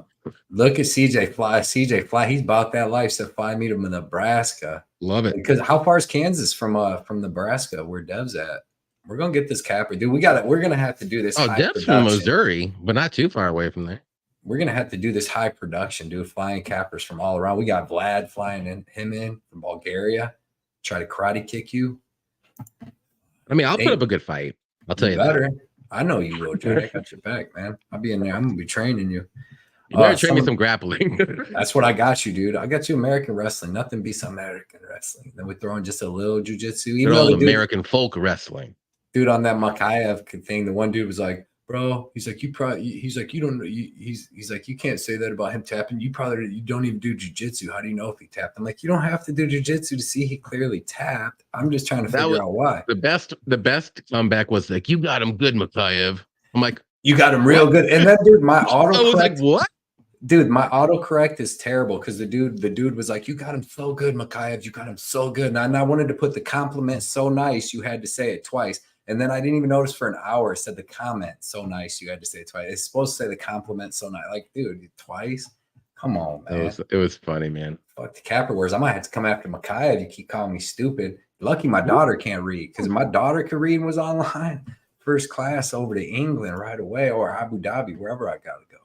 Look at CJ Fly. CJ Fly, he's about that life. So Fly meet him in Nebraska. Love it. Because how far is Kansas from Nebraska, where Dev's at? We're gonna get this capper, dude. We're gonna have to do this. Oh, Dev's from Missouri, but not too far away from there. We're gonna have to do this high production, dude. Flying cappers from all around. We got Vlad flying him in from Bulgaria. Try to karate kick you. I mean, I'll put up a good fight. I'll tell you better. I know you will, Johnny. I got your back, man. I'll be in there. I'm gonna be training you. You better train me some grappling. That's what I got you, dude. I got you American wrestling. Nothing beats American wrestling. Then we throw in just a little jujitsu. Even though American folk wrestling. Dude, on that Makhachev thing, the one dude was like, bro, he's like, he's like, you don't, he's like, you can't say that about him tapping. You don't even do jujitsu. How do you know if he tapped? I'm like, you don't have to do jujitsu to see he clearly tapped. I'm just trying to figure out why. The best comeback was like, you got him good, Makhachev. I'm like, you got him real good. And then, dude, my autocorrect. I was like, what? Dude, my autocorrect is terrible because the dude was like, you got him so good, Makhachev. You got him so good. And I wanted to put the compliment so nice. You had to say it twice. And then I didn't even notice for an hour. It said the comment so nice. You had to say it twice. It's supposed to say the compliment so nice. Like, dude, twice? Come on, man. It was funny, man. Fuck the capper words. I might have to come after Makhachev. You keep calling me stupid. Lucky my daughter can't read because my daughter could read and was online. First class over to England right away or Abu Dhabi, wherever I got to go.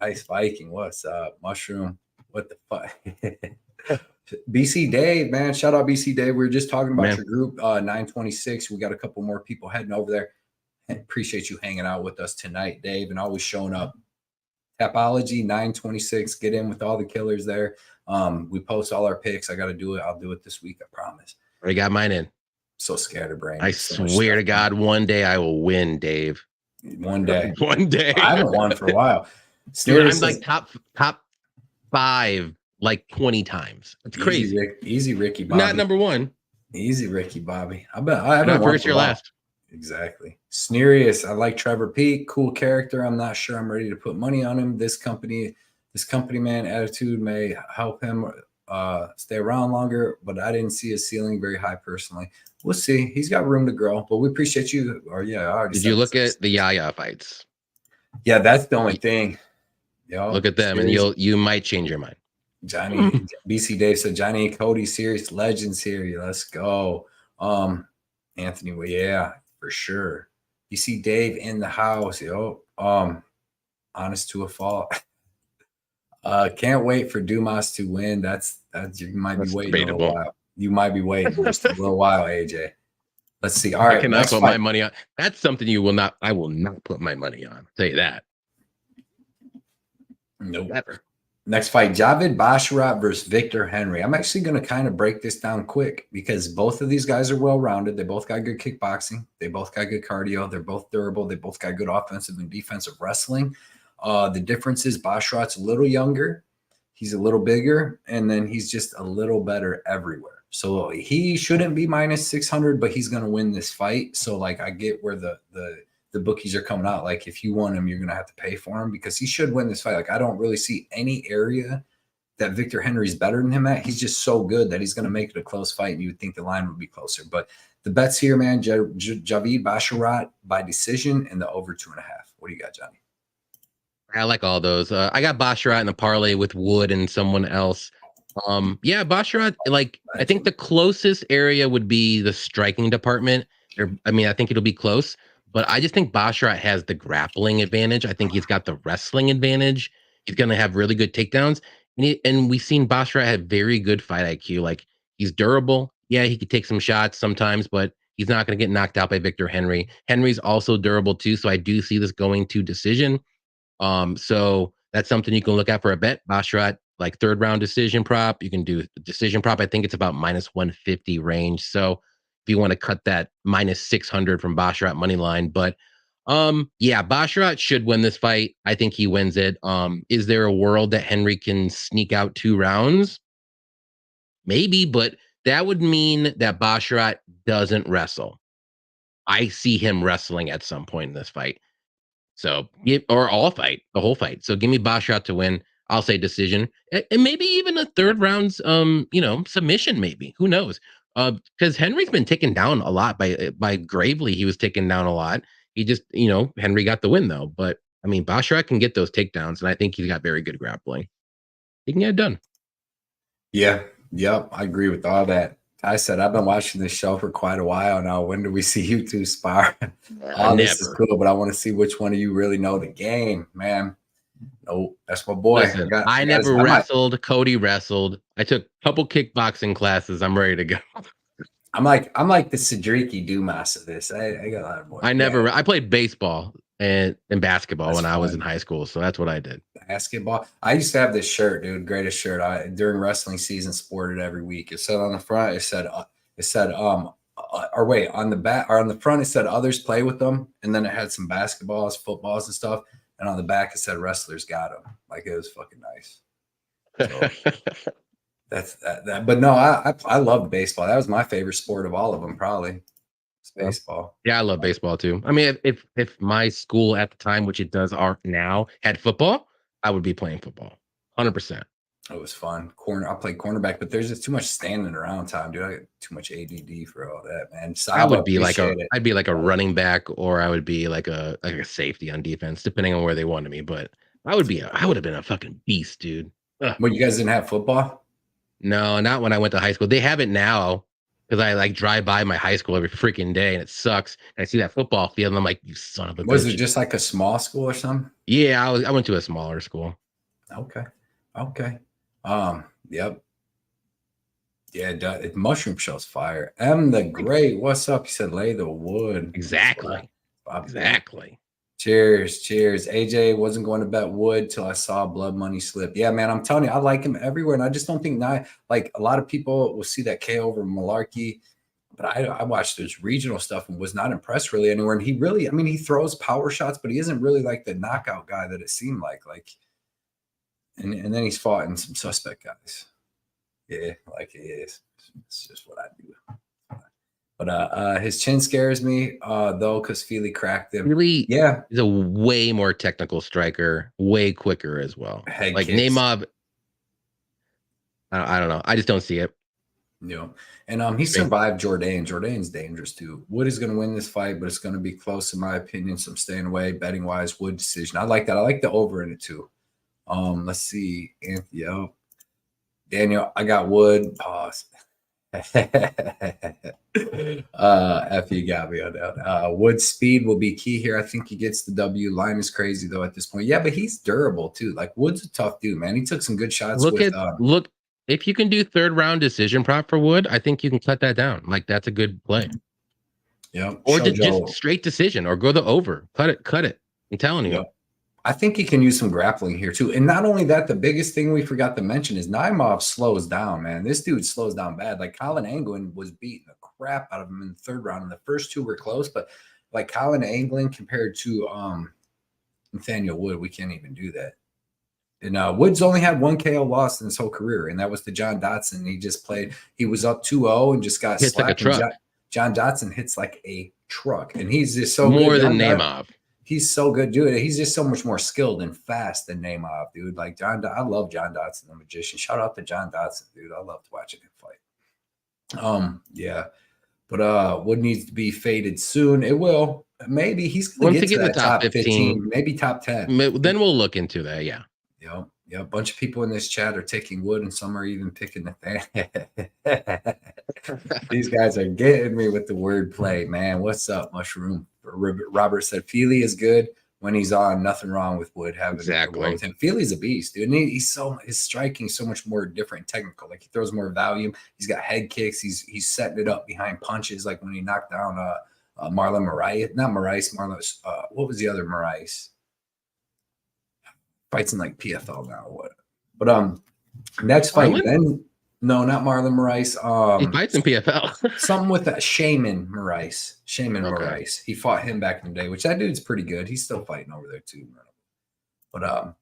Ice Viking, what's up? Mushroom, what the fuck? BC Dave, man. Shout out BC Dave. We were just talking about your group, 926. We got a couple more people heading over there. Appreciate you hanging out with us tonight, Dave, and always showing up. Tapology 926. Get in with all the killers there. We post all our picks. I got to do it. I'll do it this week. I promise. I got mine in. So scatterbrained. I swear to God, one day I will win, Dave. One day. One day. I haven't won for a while. Dude, I'm like top 5 like 20 times. It's crazy. Easy Ricky Bobby. Not number 1. Easy Ricky Bobby. I bet I haven't won first, your last. Exactly. Sneerius. I like Trevor Peak. Cool character. I'm not sure I'm ready to put money on him. This company man attitude may help him stay around longer, but I didn't see his ceiling very high personally. We'll see. He's got room to grow, but we appreciate you. Or I already did you look at the Yaya fights? Yeah, that's the only thing. Yo, look at them, and you might change your mind. Johnny BC Dave said Johnny Cody serious legends here. Let's go. Anthony, well, yeah, for sure. You see Dave in the house. Yo, honest to a fault. Can't wait for Dumas to win. That's you might be waiting debatable. A little while. You might be waiting just a little while, AJ. Let's see. All right, I cannot put my money on. That's something you will not. I will not put my money on. I'll tell you that. Nope. Never. Next fight, Javid Basharat versus Victor Henry. I'm actually going to kind of break this down quick because both of these guys are well-rounded. They both got good kickboxing. They both got good cardio. They're both durable. They both got good offensive and defensive wrestling. The difference is Basharat's a little younger. He's a little bigger, and then he's just a little better everywhere. So he shouldn't be minus 600, but he's going to win this fight. So, like, I get where the bookies are coming out. Like, if you want him, you're going to have to pay for him because he should win this fight. Like, I don't really see any area that Victor Henry's better than him at. He's just so good that he's going to make it a close fight, and you would think the line would be closer. But the bets here, man, Javid Basharat by decision and the over 2.5. What do you got, Johnny? I like all those. I got Basharat in the parlay with Wood and someone else. Yeah, Basharat, like, I think the closest area would be the striking department. I think it'll be close. But I just think Basharat has the grappling advantage. I think he's got the wrestling advantage. He's going to have really good takedowns. And we've seen Basharat have very good fight IQ. Like, he's durable. Yeah, he could take some shots sometimes, but he's not going to get knocked out by Victor Henry. Henry's also durable too, so I do see this going to decision. So that's something you can look at for a bet. Basharat, like, 3rd round decision prop. You can do decision prop. I think it's about minus 150 range. So if you want to cut that minus 600 from Basharat money line. But yeah, Basharat should win this fight. I think he wins it. Is there a world that Henry can sneak out 2 rounds? Maybe, but that would mean that Basharat doesn't wrestle. I see him wrestling at some point in this fight. So, or all fight, the whole fight. So give me Basharat to win. I'll say decision, and maybe even a 3rd round's submission. Maybe, who knows? Because Henry's been taken down a lot by Gravely. He was taken down a lot. He just, Henry got the win though. But I mean, Basharat can get those takedowns, and I think he's got very good grappling. He can get it done. Yeah, yep, I agree with all that. I said I've been watching this show for quite a while now. When do we see you two spar? All this is cool, but I want to see which one of you really know the game, man. Nope, that's my boy. Listen, I never wrestled. Cody wrestled. I took a couple kickboxing classes. I'm ready to go. I'm like the Cedric Dumas of this. I got a lot of more. I played baseball and basketball when I was in high school, so that's what I did. Basketball. I used to have this shirt, dude, greatest shirt. During wrestling season, sported every week. It said on the front, it said or wait, on the back or on the front it said others play with them, and then it had some basketballs, footballs, and stuff. And on the back it said wrestlers got them. Like, it was fucking nice. So that's that. But no, I loved baseball. That was my favorite sport of all of them, probably. It's baseball. Yeah, I love baseball too. I mean, if my school at the time, which it does are now, had football, I would be playing football, 100%. It was fun. I played cornerback, but there's just too much standing around time, dude. I got too much ADD for all that, man. So I would be like I'd be like a running back, or I would be like a safety on defense, depending on where they wanted me. But I would have been a fucking beast, dude. Ugh. Well, you guys didn't have football? No, not when I went to high school. They have it now because I like drive by my high school every freaking day, and it sucks. And I see that football field, and I'm like, you son of a bitch. Was it just like a small school or something? Yeah, I went to a smaller school. Okay. Yep. Yeah, Mushroom Shell's fire. The Great. What's up? He said, lay the wood. Exactly. Exactly. Cheers. AJ wasn't going to bet wood till I saw blood money slip. Yeah, man, I'm telling you, I like him everywhere. And I just don't think like a lot of people will see that KO over Malarkey. But I watched his regional stuff and was not impressed really anywhere. And he throws power shots, but he isn't really like the knockout guy that it seemed like. And then he's fought in some suspect guys. Yeah, like he is. It's just what I do. But his chin scares me, though, because Feely cracked him. Feely, yeah, he's a way more technical striker, way quicker as well. Head like kicks. Naimov, I don't know. I just don't see it. No, and he survived Jourdain. Jourdain's dangerous too. Wood is going to win this fight, but it's going to be close in my opinion. So I'm staying away. Betting wise, Wood decision. I like that. I like the over in it too. Let's see, Anthony. Oh, Daniel, I got Wood. Pause. F, you got me on that. Wood's speed will be key here. I think he gets the W. Line is crazy though at this point. Yeah, but he's durable too. Like, Wood's a tough dude, man. He took some good shots. Look. If you can do third round decision prop for Wood, I think you can cut that down. Like, that's a good play. Yeah. Or just straight decision, or go the over. Cut it. I'm telling you. Yep. I think he can use some grappling here too. And not only that, the biggest thing we forgot to mention is Naimov slows down, man. This dude slows down bad. Like, Colin Anglin was beating the crap out of him in the third round. And the first two were close, but like Colin Anglin compared to Nathaniel Wood, we can't even do that. And Woods only had one KO loss in his whole career, and that was to John Dotson. He just played. He was up 2-0 and just got slapped. Like a truck. John Dotson hits like a truck, and he's just so more good. than Naimov. He's so good, dude. He's just so much more skilled and fast than Naimov, dude. Like, I love John Dotson, the magician. Shout out to John Dotson, dude. I loved watching him fight. Yeah. But Wood needs to be faded soon. It will. Maybe he's going to get to that top 15, maybe top 10. Then we'll look into that, yeah. Yeah, a bunch of people in this chat are taking Wood, and some are even picking the These guys are getting me with the wordplay, man. What's up, Mushroom? Robert said Feely is good when he's on. Nothing wrong with Wood having exactly. With him. Feely's a beast, dude. And his striking so much more different, technical. Like, he throws more volume. He's got head kicks. He's setting it up behind punches. Like when he knocked down Marlon Moraes, not Moraes, Marlon. What was the other Moraes? Fights in like PFL now, what? But next fight, then no, not Marlon Moraes. He fights in PFL. Something with that Shaman Moraes. Okay. Moraes. He fought him back in the day, which that dude's pretty good. He's still fighting over there too. But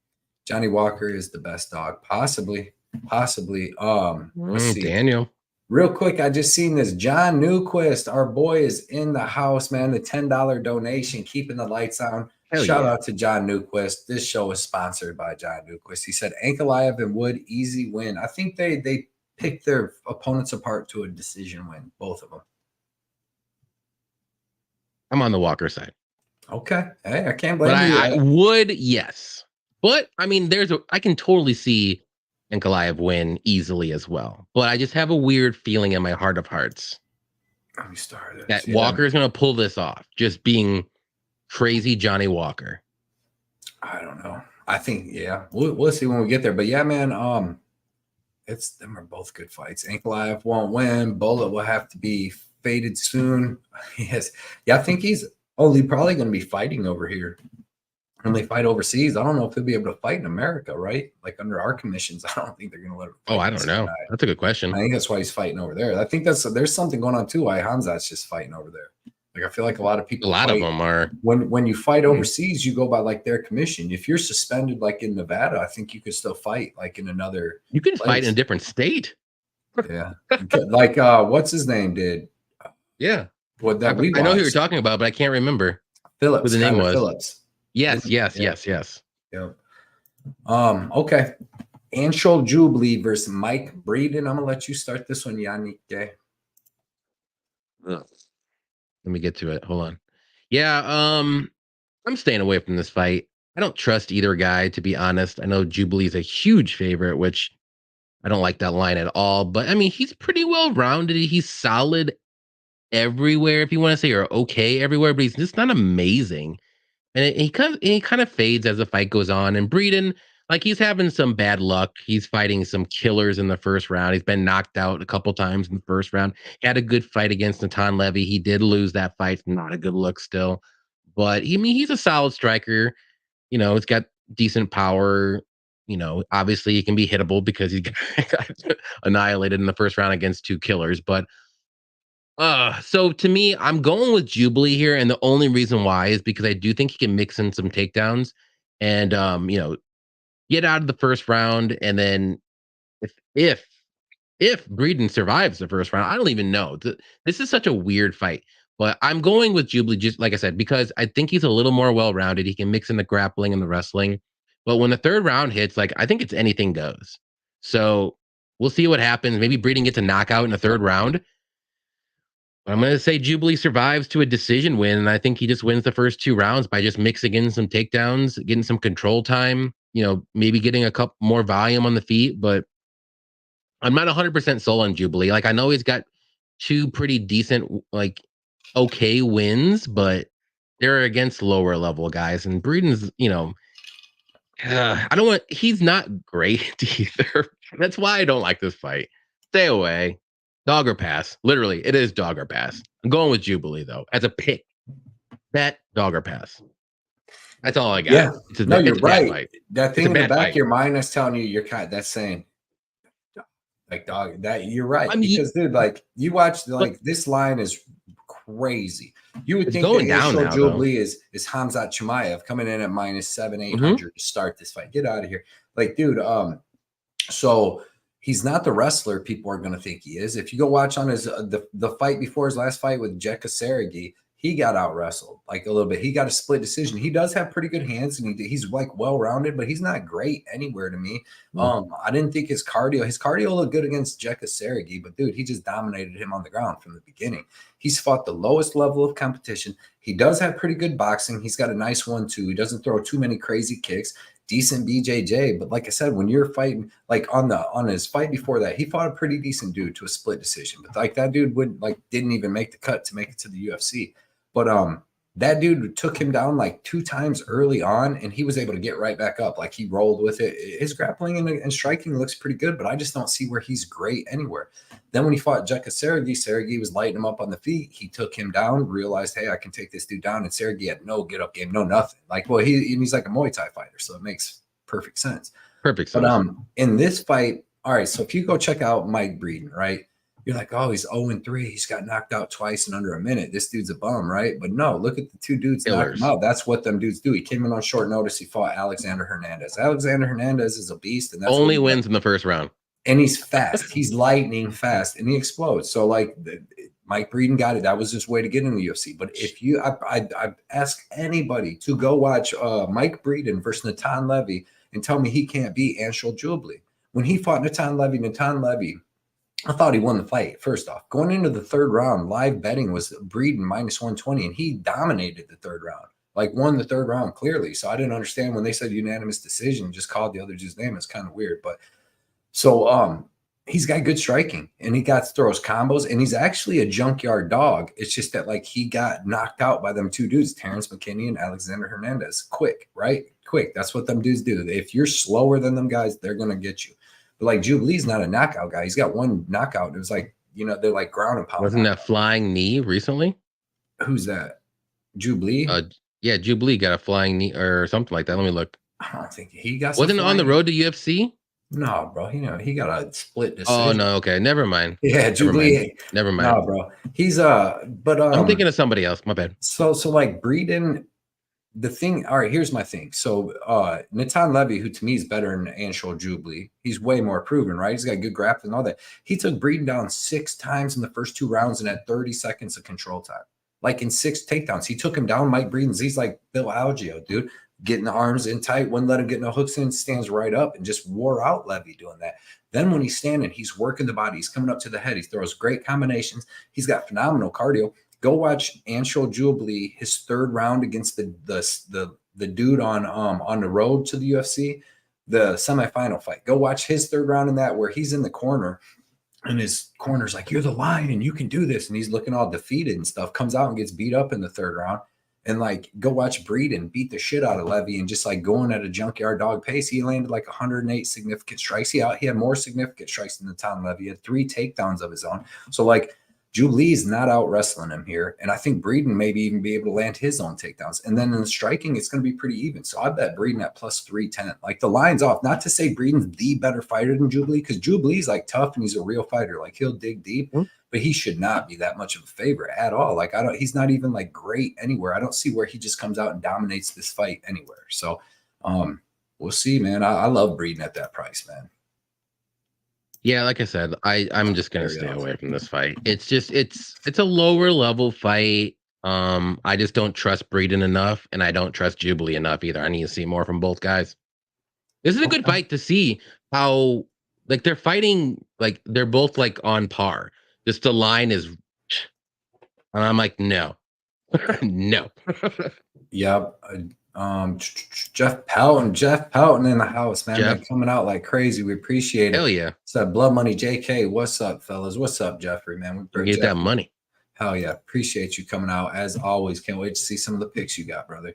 Johnny Walker is the best dog, possibly. Let's see. Daniel. Real quick, I just seen this. John Newquist, our boy, is in the house, man. The $10 donation, keeping the lights on. Shout out to John Newquist. This show is sponsored by John Newquist. He said Ankalaev and Wood, easy win. I think they picked their opponents apart to a decision win, both of them. I'm on the Walker side. Okay. Hey, I can't blame you. I would, yes. But, I mean, I can totally see Ankalaev win easily as well. But I just have a weird feeling in my heart of hearts Let me start it. that Walker's going to pull this off, just being crazy Johnny Walker. I don't know. I think, yeah, we'll see when we get there. But yeah, man, them are both good fights. Ankalaev won't win. Bullet will have to be faded soon. Yes. Yeah, I think he's only probably going to be fighting over here. when they fight overseas, I don't know if he'll be able to fight in America, right? Like under our conditions, I don't think they're going to let him fight. Oh, I don't know. That's a good question. I think that's why he's fighting over there. I think there's something going on too. Why Hamzat's just fighting over there. Like I feel like a lot of people. A lot of them are. When you fight overseas, you go by like their commission. If you're suspended, like in Nevada, I think you could still fight like in another. You can fight in a different state. Yeah, like what's his name did. Yeah. What that I know who you're talking about, but I can't remember Phillips. Who the name was Phillips. Yes. Yeah. Okay. Anshul Jubilee versus Mike Breeden. I'm gonna let you start this one, Yannick. Okay. Let me get to it. Hold on. Yeah, I'm staying away from this fight. I don't trust either guy, to be honest. I know Jubilee's a huge favorite, which I don't like that line at all. But I mean, he's pretty well rounded. He's solid everywhere, if you want to say, or okay everywhere, but he's just not amazing. And he kind of fades as the fight goes on. And Breeden, like he's having some bad luck. He's fighting some killers in the first round. He's been knocked out a couple times in the first round. He had a good fight against Natan Levy. He did lose that fight. Not a good look still. But I mean, he's a solid striker. You know, it's got decent power. You know, obviously he can be hittable because he got annihilated in the first round against two killers. But so to me, I'm going with Jubilee here, and the only reason why is because I do think he can mix in some takedowns and you know, get out of the first round, and then if if Breeden survives the first round, I don't even know. This is such a weird fight, but I'm going with Jubilee just like I said because I think he's a little more well-rounded. He can mix in the grappling and the wrestling, but when the third round hits, like I think it's anything goes. So we'll see what happens. Maybe Breeden gets a knockout in the third round. I'm going to say Jubilee survives to a decision win, and I think he just wins the first two rounds by just mixing in some takedowns, getting some control time, you know, maybe getting a couple more volume on the feet. But I'm not 100% sold on Jubilee. Like, I know he's got two pretty decent, like, okay wins, but they're against lower level guys. And Breeden's, you know, he's not great either. That's why I don't like this fight. Stay away. Dog or pass. Literally, it is dog or pass. I'm going with Jubilee, though, as a pick. Bet, dog or pass. That's all I got. Yeah. You're right. That thing in the back of your mind that's telling you that's saying, like, dog, that you're right. I mean, because, dude, like, you watch, like, this line is crazy. You would think going down now, Jubilee is Hamzat Chimaev coming in at minus 700-800 to start this fight. Get out of here. Like, dude, so he's not the wrestler people are going to think he is. If you go watch on his the fight before his last fight with Jekka Sergey, he got out wrestled like a little bit. He got a split decision. He does have pretty good hands, and he's like well rounded, but he's not great anywhere to me. I didn't think his cardio looked good against Jekka Sergey, but dude, he just dominated him on the ground from the beginning. He's fought the lowest level of competition. He does have pretty good boxing. He's got a nice 1-2. He doesn't throw too many crazy kicks. Decent BJJ, but like I said, when you're fighting, like on his fight before that, he fought a pretty decent dude to a split decision. But like that dude didn't even make the cut to make it to the UFC. But that dude took him down like 2 times early on, and he was able to get right back up. Like he rolled with it. His grappling and striking looks pretty good, but I just don't see where he's great anywhere. Then when he fought Jekka Sergey was lighting him up on the feet. He took him down, realized, hey, I can take this dude down. And Sergey had no get up game, no nothing. Like, well, he's like a Muay Thai fighter, so it makes perfect sense. Perfect sense. But in this fight, all right, so if you go check out Mike Breeden, right? You're like, oh, he's 0-3. He's got knocked out twice in under a minute. This dude's a bum, right? But no, look at the two dudes knock him out. That's what them dudes do. He came in on short notice. He fought Alexander Hernandez. Alexander Hernandez is a beast. And that's only wins in the first round. And he's fast. He's lightning fast, and he explodes. So, like, Mike Breeden got it. That was his way to get in the UFC. But if you, I ask anybody to go watch Mike Breeden versus Natan Levy and tell me he can't beat Anshul Jubilee. When he fought Natan Levy, I thought he won the fight, first off. Going into the third round, live betting was Breeden minus 120, and he dominated the third round, like won the third round clearly. So I didn't understand when they said unanimous decision, just called the other dude's name. It's kind of weird. But so he's got good striking, and he throws combos, and he's actually a junkyard dog. It's just that, like, he got knocked out by them two dudes, Terrence McKinney and Alexander Hernandez. Quick, right? Quick. That's what them dudes do. If you're slower than them guys, they're going to get you. But like Jubilee's not a knockout guy. He's got one knockout. It was like, you know, they're like ground and pound. Wasn't that flying knee recently? Who's that? Jubilee? Yeah, Jubilee got a flying knee or something like that. Let me look. I don't think he got some Wasn't it on the flying. road to UFC? No, bro. He got a split Oh decision. no, okay, never mind. Yeah, Never mind. Jubilee. Never mind. No, bro. He's but I'm thinking of somebody else. My bad. so like Breeden, the thing, all right, here's my thing. So Natan Levy, who to me is better than Anshul Jubilee, he's way more proven, right? He's got good grappling and all that. He took Breeden down 6 times in the first 2 rounds and had 30 seconds of control time. Like in 6 takedowns. He took him down. Mike Breeden's, he's like Bill Algeo, dude. Getting the arms in tight, wouldn't let him get no hooks in, stands right up and just wore out Levy doing that. Then when he's standing, he's working the body. He's coming up to the head. He throws great combinations. He's got phenomenal cardio. Go watch Anshul Jubilee, his 3rd round against the dude on the road to the UFC, the semifinal fight. Go watch his 3rd round in that where he's in the corner and his corner's like, "You're the lion, you can do this." And he's looking all defeated and stuff. Comes out and gets beat up in the 3rd round. And like, go watch Breeden beat the shit out of Levy and just like going at a junkyard dog pace. He landed like 108 significant strikes. He had more significant strikes than Natan Levy. He had 3 takedowns of his own. So like, Jubilee's not out wrestling him here. And I think Breeden maybe even be able to land his own takedowns. And then in the striking, it's going to be pretty even. So I bet Breeden at plus 310. Like the line's off. Not to say Breeden's the better fighter than Jubilee, because Jubilee's like tough and he's a real fighter. Like he'll dig deep, but he should not be that much of a favorite at all. Like he's not even like great anywhere. I don't see where he just comes out and dominates this fight anywhere. So we'll see, man. I love Breeden at that price, man. Yeah, like I said, I'm just gonna stay away from this fight. It's just it's a lower level fight. I just don't trust Breeden enough, and I don't trust Jubilee enough either. I need to see more from both guys. This is a good fight to see how like they're fighting, like they're both like on par. Just the line is, and I'm like, no, no. Yep. Jeff Pelton in the house, man. They're coming out like crazy. We appreciate it. Hell yeah. So Blood Money JK, what's up, fellas? What's up, Jeffrey, man? We get that money. Hell yeah. Appreciate you coming out as always. Can't wait to see some of the picks you got, brother.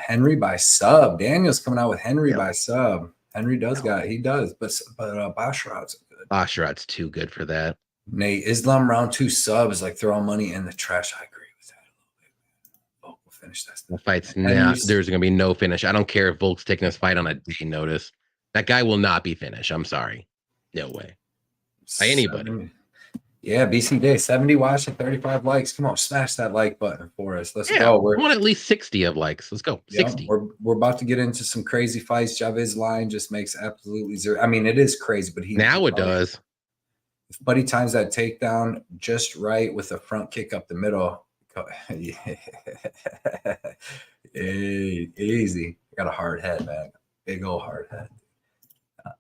Henry by sub. Daniel's coming out with Henry by sub. Henry does he does, but Basharat's good. Basharat's too good for that. Nate, Islam round 2 sub is like throwing money in the trash. I agree with that a little bit. Volk will finish that. The fight's now. There's gonna be no finish. I don't care if Volk's taking this fight on a day notice. That guy will not be finished. I'm sorry. No way. By anybody. Yeah, BC Day, 70 watching, 35 likes. Come on, smash that like button for us. Let's go. We want at least 60 of likes. Let's go. 60. We're about to get into some crazy fights. Javiz's line just makes absolutely zero. I mean, it is crazy, but now it does. If Buddy times that takedown just right with a front kick up the middle. Yeah. Easy. Got a hard head, man. Big old hard head.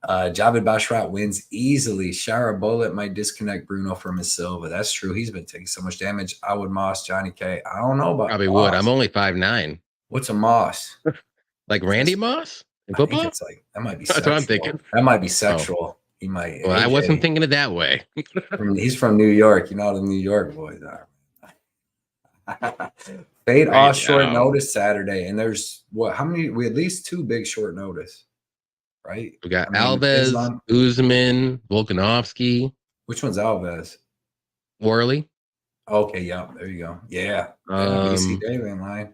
Javid Basharat wins easily. Shara Bullet might disconnect Bruno from his Silva. That's true. He's been taking so much damage. I would Moss, Johnny K. I don't know about probably Moss. would. I'm only 5'9". What's a Moss? Like Randy Moss in football? It's like that might be That's sexual. what I'm thinking. That might be sexual. He might. Well, I wasn't thinking it that way. He's from New York. You know how the New York boys are. Fade off short notice Saturday, and there's how many? We at least 2 big short notice, right? We got Alves, Usman, Volkanovski. Which one's Alves? Worley. Okay, yeah, there you go. Yeah, BC Dave in line.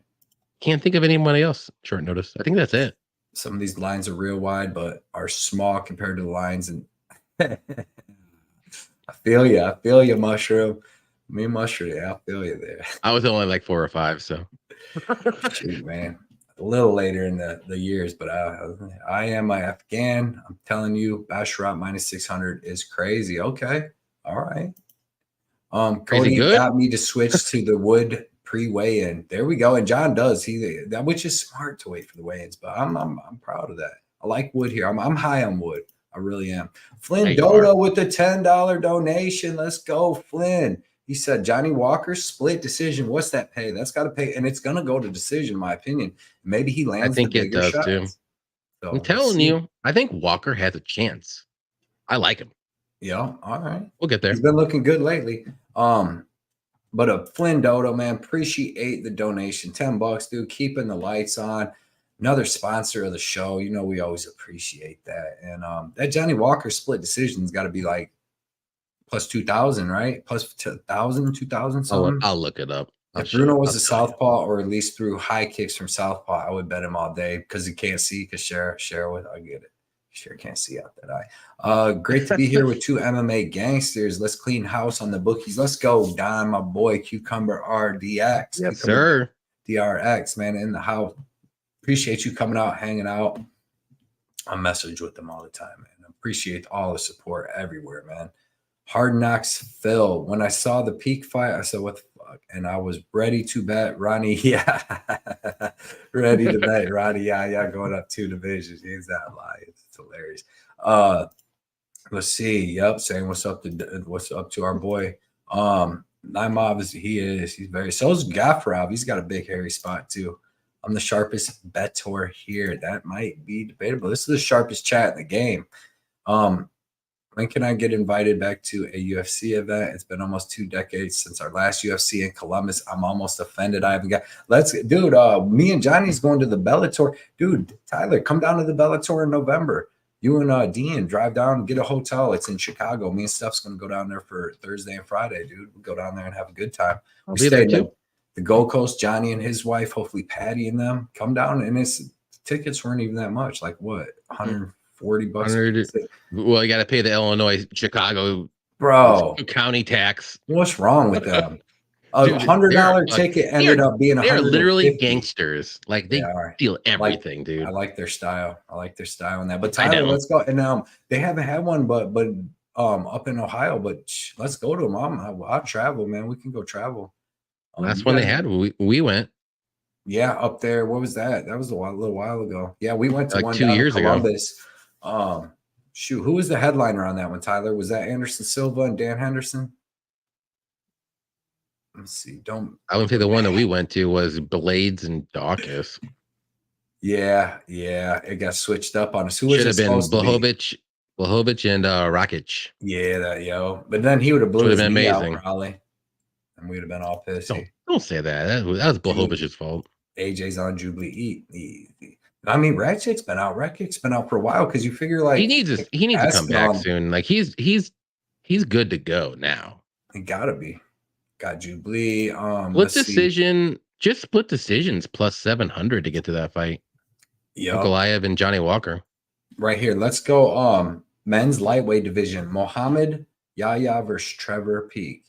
Can't think of anybody else short notice. I think that's it. Some of these lines are real wide, but are small compared to the lines. And I feel you, Mushroom. Me, Mushroom, yeah, I feel you there. I was only like 4 or 5, so. Shoot, man. A little later in the years, but I am my Afghan. I'm telling you, Basharat minus 600 is crazy. Okay. All right. Cody got me to switch to the Wood pre-weigh-in. There we go. And John does. Which is smart to wait for the weigh-ins, but I'm proud of that. I like Wood here. I'm high on Wood. I really am. Flynn Dodo with the $10 donation. Let's go, Flynn. He said, Johnny Walker split decision. What's that pay? That's got to pay, and it's going to go to decision, in my opinion. Maybe he lands. I think it does shots. Too. So, I'm telling you, I think Walker has a chance. I like him. Yeah, all right. We'll get there. He's been looking good lately. But a Flynn Dodo, man, appreciate the donation. $10, dude. Keeping the lights on. Another sponsor of the show. You know, we always appreciate that. And that Johnny Walker split decision's got to be like plus 2,000, right? Plus 1,000, 2,000 something. I'll look it up. If Bruno was a southpaw or at least threw high kicks from southpaw, I would bet him all day because he can't see. Because share with I get it. Sure can't see out that eye. Great to be here with two MMA gangsters. Let's clean house on the bookies. Let's go, Don, my boy, Cucumber RDX. Yes, Cucumber sir. DRX, man, in the house. Appreciate you coming out, hanging out. I message with them all the time, man. Appreciate all the support everywhere, man. Hard Knocks Phil. When I saw the Peak fight, I said, what the fuck? And I was ready to bet Ronnie. Yeah. Ready to bet Ronnie. Yeah. Going up 2 divisions. He's that lying. It's hilarious. Let's see. Yep. Saying what's up to our boy. Naimov he's very, so's Gafrov. He's got a big hairy spot too. I'm the sharpest bettor here. That might be debatable. This is the sharpest chat in the game. When can I get invited back to a UFC event? It's been almost 2 decades since our last UFC in Columbus. I'm almost offended. I haven't got. Dude. Me and Johnny's going to the Bellator. Dude, Tyler, come down to the Bellator in November. You and Dean drive down, get a hotel. It's in Chicago. Me and Steph's going to go down there for Thursday and Friday, dude. We'll go down there and have a good time. I'll be there too. The Gold Coast, Johnny and his wife, hopefully Patty and them, come down. And tickets weren't even that much. Like what? 140 bucks. Well, you got to pay the Illinois, Chicago, county tax. What's wrong with them? A $100 ticket ended up being $150. They're literally gangsters. Like they steal everything, dude. I like their style. In that. But Tyler, let's go. And they haven't had one, but up in Ohio. But let's go to them. I'll travel, man. We can go travel. Last one they had, we went. Yeah, up there. What was that? That was a little while ago. Yeah, we went to like one 2 years ago. Who was the headliner on that one, Tyler? Was that Anderson Silva and Dan Henderson? Let's see. I would say the one that we went to was Blades and Dawkins. Yeah. It got switched up on us. Who should have been Blachowicz and Rakic. Yeah, But then he would have blew his knee out probably. And we'd have been all pissed. Don't say that. That was Blachowicz's fault. AJ's on Jubilee. I mean, Rakic's been out for a while because you figure like he needs to come back soon. Like he's good to go now. He gotta be. Got Jubilee. Just split decisions plus 700 to get to that fight. Yeah, Goliath and Johnny Walker. Right here. Let's go. Men's lightweight division. Mohamed Yahya versus Trevor Peak.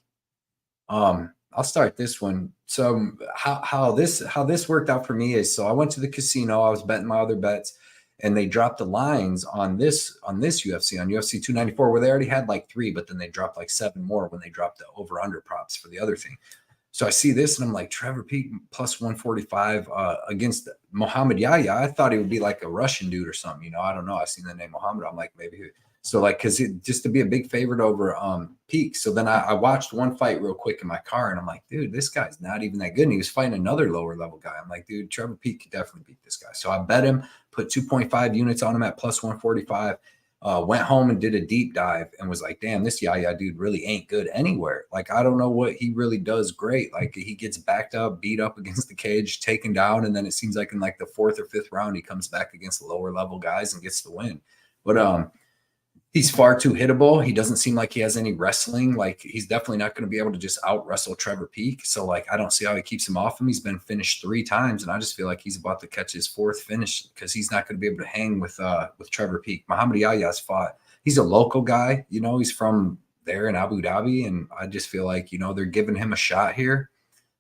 I'll start this one. So how this worked out for me is, so I went to the casino. I was betting my other bets, and they dropped the lines on this UFC, on UFC 294, where they already had like 3, but then they dropped like 7 more when they dropped the over-under props for the other thing. So I see this, and I'm like, Trevor Peak plus 145 against Mohamed Yahya. I thought he would be like a Russian dude or something. I don't know. I seen the name Mohamed. I'm like, maybe he. So like, because just to be a big favorite over Peak. So then I watched one fight real quick in my car, and I'm like, dude, this guy's not even that good. And he was fighting another lower level guy. I'm like, dude, Trevor Peak could definitely beat this guy. So I bet him, put 2.5 units on him at plus 145. Went home and did a deep dive and was like, damn, this Yahya dude really ain't good anywhere. Like, I don't know what he really does great. Like, he gets backed up, beat up against the cage, taken down, and then it seems like in like the 4th or 5th round, he comes back against the lower level guys and gets the win. But he's far too hittable. He doesn't seem like he has any wrestling. Like, he's definitely not going to be able to just out wrestle Trevor Peak. So like, I don't see how he keeps him off him. He's been finished 3 times, and I just feel like he's about to catch his 4th finish because he's not going to be able to hang with Trevor Peak. Mohamed Yahya's fought. He's a local guy. He's from there in Abu Dhabi, and I just feel like they're giving him a shot here,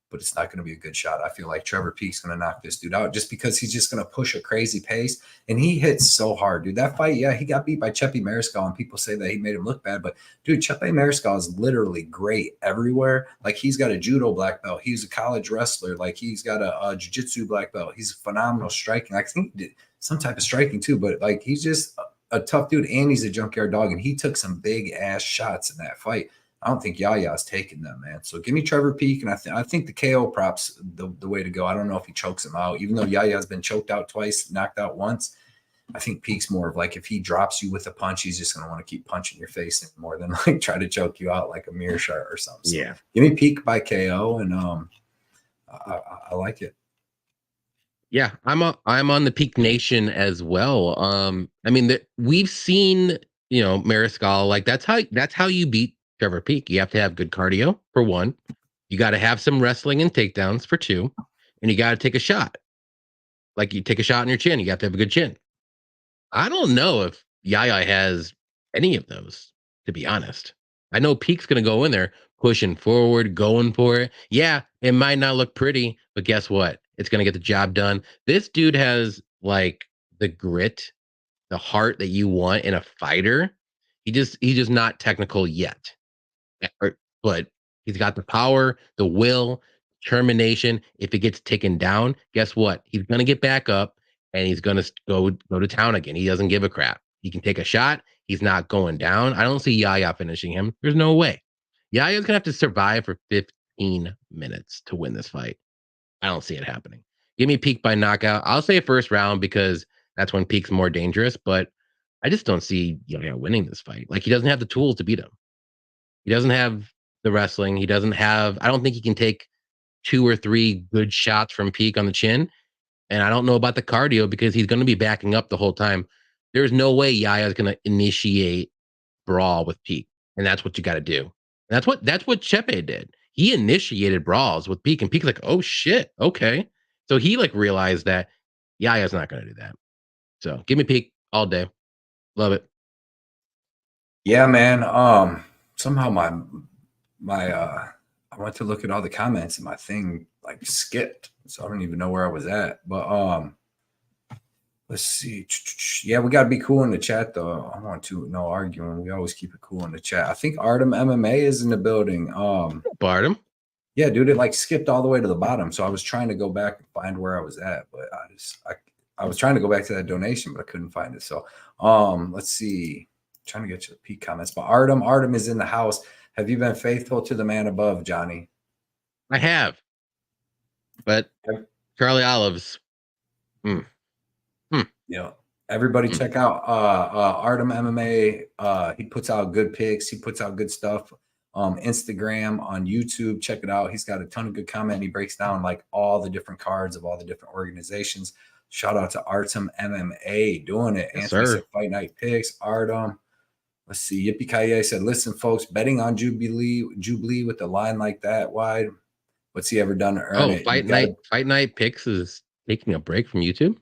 but it's not going to be a good shot. I feel like Trevor Peak's going to knock this dude out just because he's just going to push a crazy pace. And he hits so hard, dude. That fight, yeah, he got beat by Chepi Mariscal, and people say that he made him look bad. But, dude, Chepi Mariscal is literally great everywhere. Like, he's got a judo black belt. He's a college wrestler. Like, he's got a jiu-jitsu black belt. He's phenomenal striking. I think he did some type of striking too, but, like, he's just a tough dude, and he's a junkyard dog, and he took some big-ass shots in that fight. I don't think Yahya's taking them, man. So give me Trevor Peak, and I think the KO props the way to go. I don't know if he chokes him out, even though Yahya's been choked out twice, knocked out once. I think Peak's more of like, if he drops you with a punch, he's just going to want to keep punching your face more than like try to choke you out like a Mearshart or something. So yeah, give me Peak by KO, and I like it. Yeah, I'm on the Peak Nation as well. I mean, we've seen Mariscal, like that's how you beat Trevor Peak. You have to have good cardio for one. You got to have some wrestling and takedowns for 2, and you got to take a shot. Like you take a shot on your chin, you have to have a good chin. I don't know if Yaya has any of those, to be honest. I know Peak's going to go in there pushing forward, going for it. Yeah, it might not look pretty, but guess what? It's going to get the job done. This dude has like the grit, the heart that you want in a fighter. He's just not technical yet. But he's got the power, the will, determination. If it gets taken down, guess what? He's gonna get back up and he's gonna go to town again. He doesn't give a crap. He can take a shot. He's not going down. I don't see Yaya finishing him. There's no way. Yaya's gonna have to survive for 15 minutes to win this fight. I don't see it happening. Give me Peak by knockout. I'll say first round because that's when Peak's more dangerous, but I just don't see Yaya winning this fight. Like he doesn't have the tools to beat him. He doesn't have the wrestling. He doesn't have. I don't think he can take 2 or 3 good shots from Peak on the chin. And I don't know about the cardio because he's going to be backing up the whole time. There's no way Yaya is going to initiate brawl with Peak, and that's what you got to do. And that's what Chepe did. He initiated brawls with Peak, and Peak's like, oh shit, okay. So he like realized that Yaya's not going to do that. So give me Peak all day. Love it. Yeah, man. Somehow I went to look at all the comments and my thing like skipped, so I don't even know where I was at. But let's see. Yeah, we gotta be cool in the chat though. I want to no arguing. We always keep it cool in the chat. I think Artem MMA is in the building. Artem. Yeah, dude, it like skipped all the way to the bottom. So I was trying to go back and find where I was at, but I was trying to go back to that donation, but I couldn't find it. So let's see. Trying to get you the peak comments, but Artem is in the house. Have you been faithful to the man above, Johnny? I have, but Charlie Olives. Yeah, everybody check out Artem MMA. He puts out good picks. He puts out good stuff. Instagram, on YouTube, check it out. He's got a ton of good comment. He breaks down like all the different cards of all the different organizations. Shout out to Artem MMA doing it. Yes, Anthony sir. said Fight Night Picks. Artem. Let's see. Yippee Kaye said, listen, folks, betting on Jubilee with a line like that wide. What's he ever done to earn it? Fight Night Picks is taking a break from YouTube.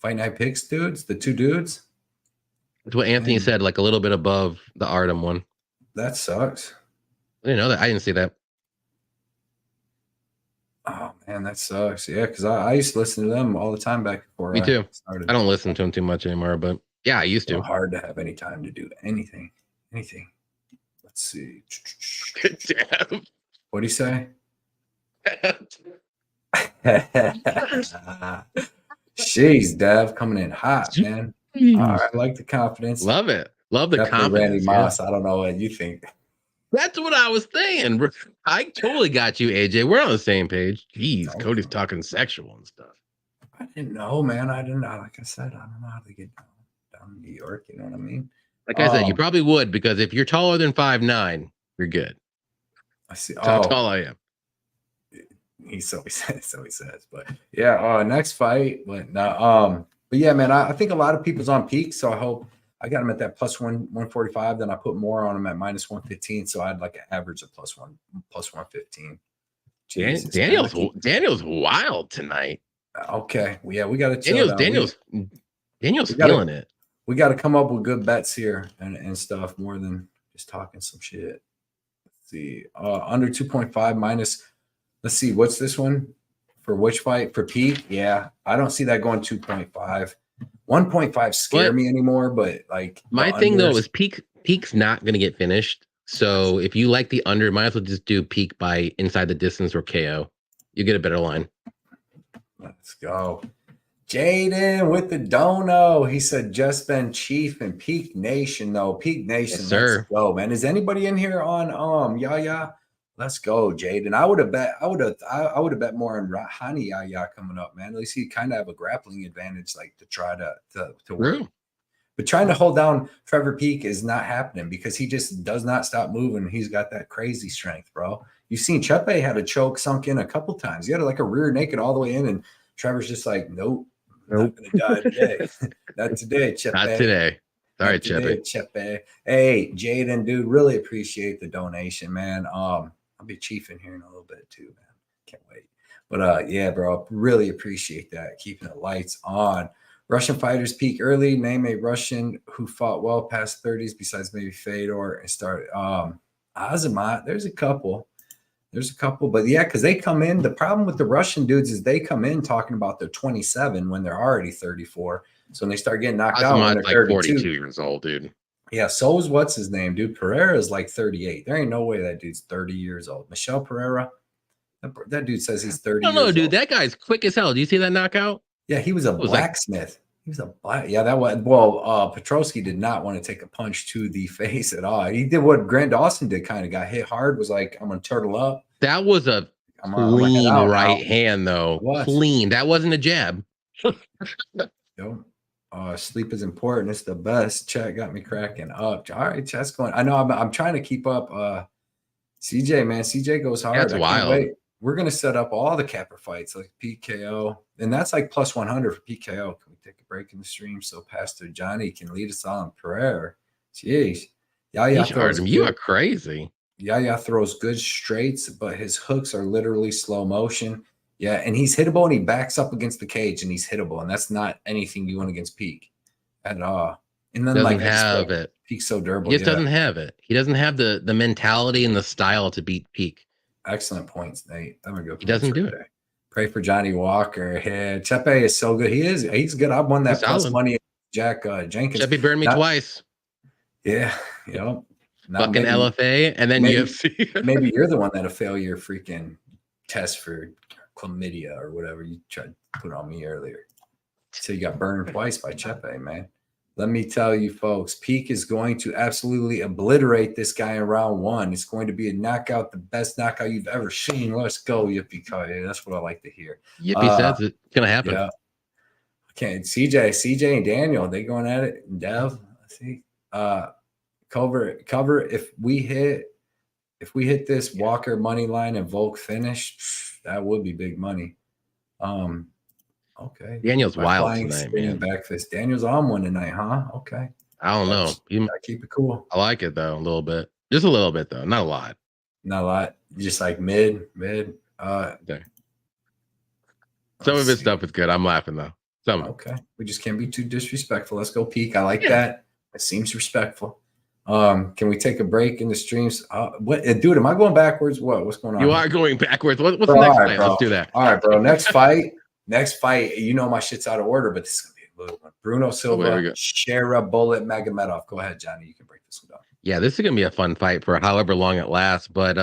Fight Night Picks, dudes, the 2 dudes. That's what Anthony said, like a little bit above the Artem one. That sucks. I didn't know that. I didn't see that. Oh man, that sucks. Yeah, because I used to listen to them all the time back before. Me too. I don't listen to them too much anymore, but yeah, I used to. It's hard to have any time to do anything. Let's see. Damn. What'd he say? Jeez, Dev, coming in hot, man. All right, I like the confidence. Love it. Love the Definitely confidence. Randy Moss. I don't know what you think. That's what I was saying. I totally got you, AJ. We're on the same page. Jeez, Okay. Cody's talking sexual and stuff. I didn't know, man. I didn't know. Like I said, I don't know how to get down in New York. You know what I mean? Like I said, you probably would, because if you're taller than 5'9", you're good. I see. That's how tall I am. So he says. But yeah, next fight. But no, but yeah, man, I think a lot of people's on Peak, so I hope I got him at that plus 145. Then I put more on him at minus 115. So I'd like an average of plus 115. Jesus, Daniel's wild tonight. Okay. Well, yeah, we got to chill. Daniel's feeling it. We got to come up with good bets here and stuff more than just talking some shit. Let's see. Under 2.5 minus. Let's see. What's this one for which fight? For Peak? Yeah. I don't see that going 2.5. 1.5 scare me anymore, but like my thing though is Peak's not going to get finished. So if you like the under, might as well just do Peak by inside the distance or KO. You get a better line. Let's go. Jaden with the dono. He said just been Chief and Peak Nation though. Peak Nation. Yes, sir. Let's go, man. Is anybody in here on Yaya? Let's go, Jaden. I would have bet more on Hani Yaya coming up, man. At least he kind of have a grappling advantage, like to try to work. But trying to hold down Trevor Peak is not happening because he just does not stop moving. He's got that crazy strength, bro. You've seen Chepe had a choke sunk in a couple times. He had like a rear naked all the way in, and Trevor's just like, nope. Not gonna die today. Not today, Chepe. Not today. All right, Chepe. Hey, Jaden, dude, really appreciate the donation, man. I'll be chiefing here in a little bit too, man. Can't wait. But yeah, bro, really appreciate that. Keeping the lights on. Russian fighters peak early. Name a Russian who fought well past 30s besides maybe Fedor and started. Azamat, there's a couple. But yeah, because they come in. The problem with the Russian dudes is they come in talking about they're 27 when they're already 34. So when they start getting knocked out when they're like 42 years old, dude. Yeah, so is what's his name, dude? Pereira is like 38. There ain't no way that dude's 30 years old. Michelle Pereira, that dude says he's 30 I don't know, dude. old. That guy's quick as hell. Do you see that knockout? Yeah, he was a blacksmith. He was a black. Yeah, that was Petrosky did not want to take a punch to the face at all. He did what Grant Dawson did, kind of got hit hard, was like, I'm gonna turtle up. That was a clean right hand, though. Clean. That wasn't a jab. Sleep is important. It's the best. Chat got me cracking up. All right, chat's going. I know I'm trying to keep up. CJ, man, CJ goes hard. That's wild. Wait. We're gonna set up all the capper fights like PKO, and that's like plus 100 for PKO. Can we take a break in the stream so Pastor Johnny can lead us all in prayer? Jeez, you are crazy. Yaya throws good straights, but his hooks are literally slow motion. Yeah, and he's hittable, and he backs up against the cage, and he's hittable, and that's not anything you want against Peak at all. And then doesn't have it. Peak's so durable. He just doesn't have it. He doesn't have the mentality and the style to beat Peak. Excellent points, Nate. There we go. He doesn't do it. Pray for Johnny Walker. Yeah, Chepe is so good. He's good. I've won that plus money. Jack Jenkins. Chepe burned me twice. Yeah, Fucking LFA and then UFC. Maybe you're the one that'll fail your freaking test for chlamydia or whatever you tried to put on me earlier. So you got burned twice by Chepe, man. Let me tell you, folks, Peak is going to absolutely obliterate this guy in round one. It's going to be a knockout, the best knockout you've ever seen. Let's go, Yippee-ki-yay. That's what I like to hear. Yippee says it's going to happen. Yeah. Okay, CJ and Daniel, they going at it. Dev, let's see. Cover. If we hit this Walker money line and Volk finish, that would be big money. Okay. Daniel's wild tonight, man. Back fist. Daniel's on one tonight, huh? Okay. I don't know. Keep it cool. I like it though, a little bit. Just a little bit though, not a lot. Not a lot. Just like mid. Okay. Some of his stuff is good. I'm laughing though. Okay. We just can't be too disrespectful. Let's go Peak. I like that. It seems respectful. Can we take a break in the streams? What, dude? Am I going backwards? What's going on? You are going backwards. What's the next fight? Let's do that. All right, bro. Next fight. You know my shit's out of order, but this is gonna be a little one. Bruno Silva, Shara Bullet Magomedov. Go ahead, Johnny. You can break this one down. Yeah, this is gonna be a fun fight for however long it lasts. But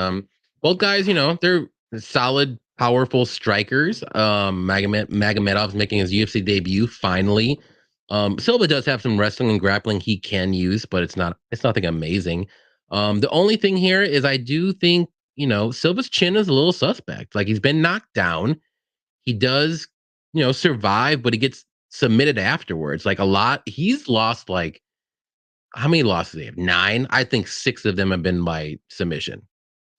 both guys, they're solid, powerful strikers. Magomedov's making his UFC debut finally. Silva does have some wrestling and grappling he can use, but it's nothing amazing. The only thing here is I do think, Silva's chin is a little suspect. Like he's been knocked down. He does, survive, but he gets submitted afterwards. Like he's lost like, how many losses do they have? 9. I think 6 of them have been by submission.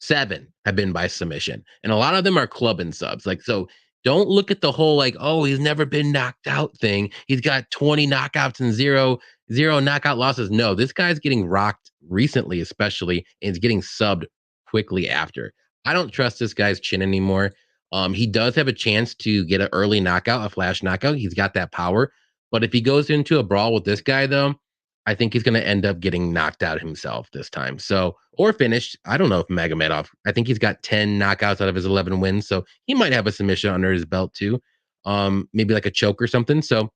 7 have been by submission. And a lot of them are club and subs. Like, so don't look at the whole like, oh, he's never been knocked out thing. He's got 20 knockouts and zero knockout losses. No, this guy's getting rocked recently, especially, and he's getting subbed quickly after. I don't trust this guy's chin anymore. He does have a chance to get an early knockout, a flash knockout. He's got that power. But if he goes into a brawl with this guy, though, I think he's going to end up getting knocked out himself this time. So, or finished. I don't know if Magomedov, I think he's got 10 knockouts out of his 11 wins. So he might have a submission under his belt too. Maybe like a choke or something. So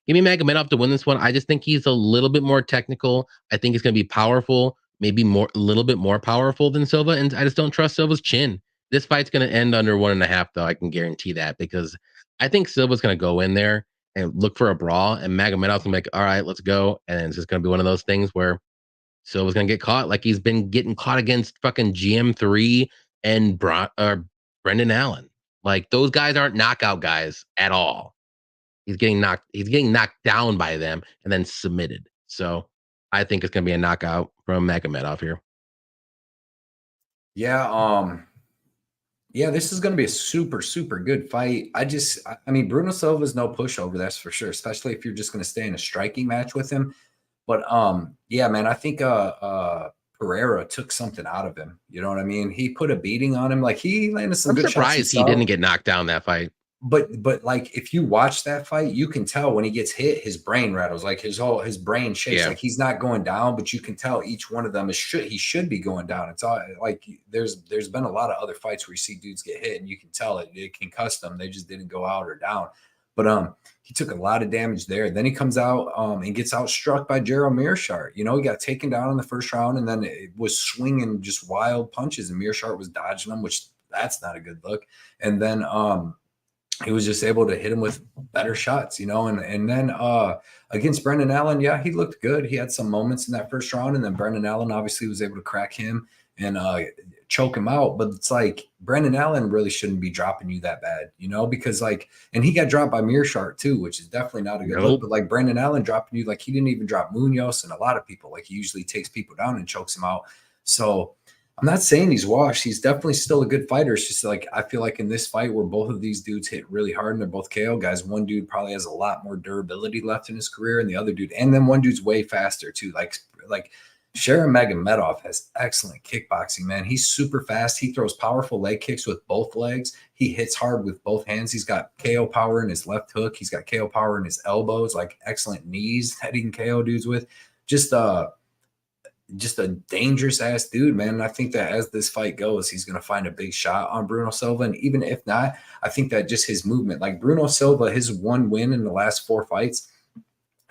give me Magomedov to win this one. I just think he's a little bit more technical. I think he's going to be powerful, maybe a little bit more powerful than Silva. And I just don't trust Silva's chin. This fight's going to end under 1.5, though. I can guarantee that, because I think Silva's going to go in there and look for a brawl, and Magomedov's going to be like, all right, let's go. And it's just going to be one of those things where Silva's going to get caught like he's been getting caught against fucking GM3 and Brendan Allen. Like, those guys aren't knockout guys at all. He's getting knocked down by them and then submitted. So I think it's going to be a knockout from Magomedov here. Yeah, this is going to be a super, super good fight. I mean, Bruno Silva's no pushover, that's for sure, especially if you're just going to stay in a striking match with him. But yeah, man, I think Pereira took something out of him. You know what I mean? He put a beating on him. Like he landed some I'm good shots surprised he himself. didn't get knocked down that fight. But like if you watch that fight, you can tell when he gets hit, his brain rattles, like his brain shakes. Yeah. Like he's not going down, but you can tell each one of them he should be going down. It's all like there's been a lot of other fights where you see dudes get hit and you can tell it concussed them. They just didn't go out or down. But he took a lot of damage there. Then he comes out and gets outstruck by Gerald Mearshart. You know, he got taken down in the first round and then it was swinging just wild punches and Mearshart was dodging them, which that's not a good look. And then he was just able to hit him with better shots, you know, and then against Brendan Allen, yeah, he looked good. He had some moments in that first round, and then Brendan Allen obviously was able to crack him and choke him out. But it's like Brendan Allen really shouldn't be dropping you that bad, you know, because like, and he got dropped by Mearshart too, which is definitely not a good look. But like Brendan Allen dropping you, like he didn't even drop Munoz and a lot of people. Like he usually takes people down and chokes them out. So I'm not saying he's washed. He's definitely still a good fighter. It's just like I feel like in this fight where both of these dudes hit really hard and they're both KO guys, one dude probably has a lot more durability left in his career, and the other dude, and then one dude's way faster too. Like Sharon Magomedov has excellent kickboxing, man. He's super fast. He throws powerful leg kicks with both legs. He hits hard with both hands. He's got KO power in his left hook. He's got KO power in his elbows, like excellent knees that he can KO dudes with. Just a dangerous ass dude, man. And I think that as this fight goes, he's going to find a big shot on Bruno Silva. And even if not, I think that just his movement, like Bruno Silva, his one win in the last 4 fights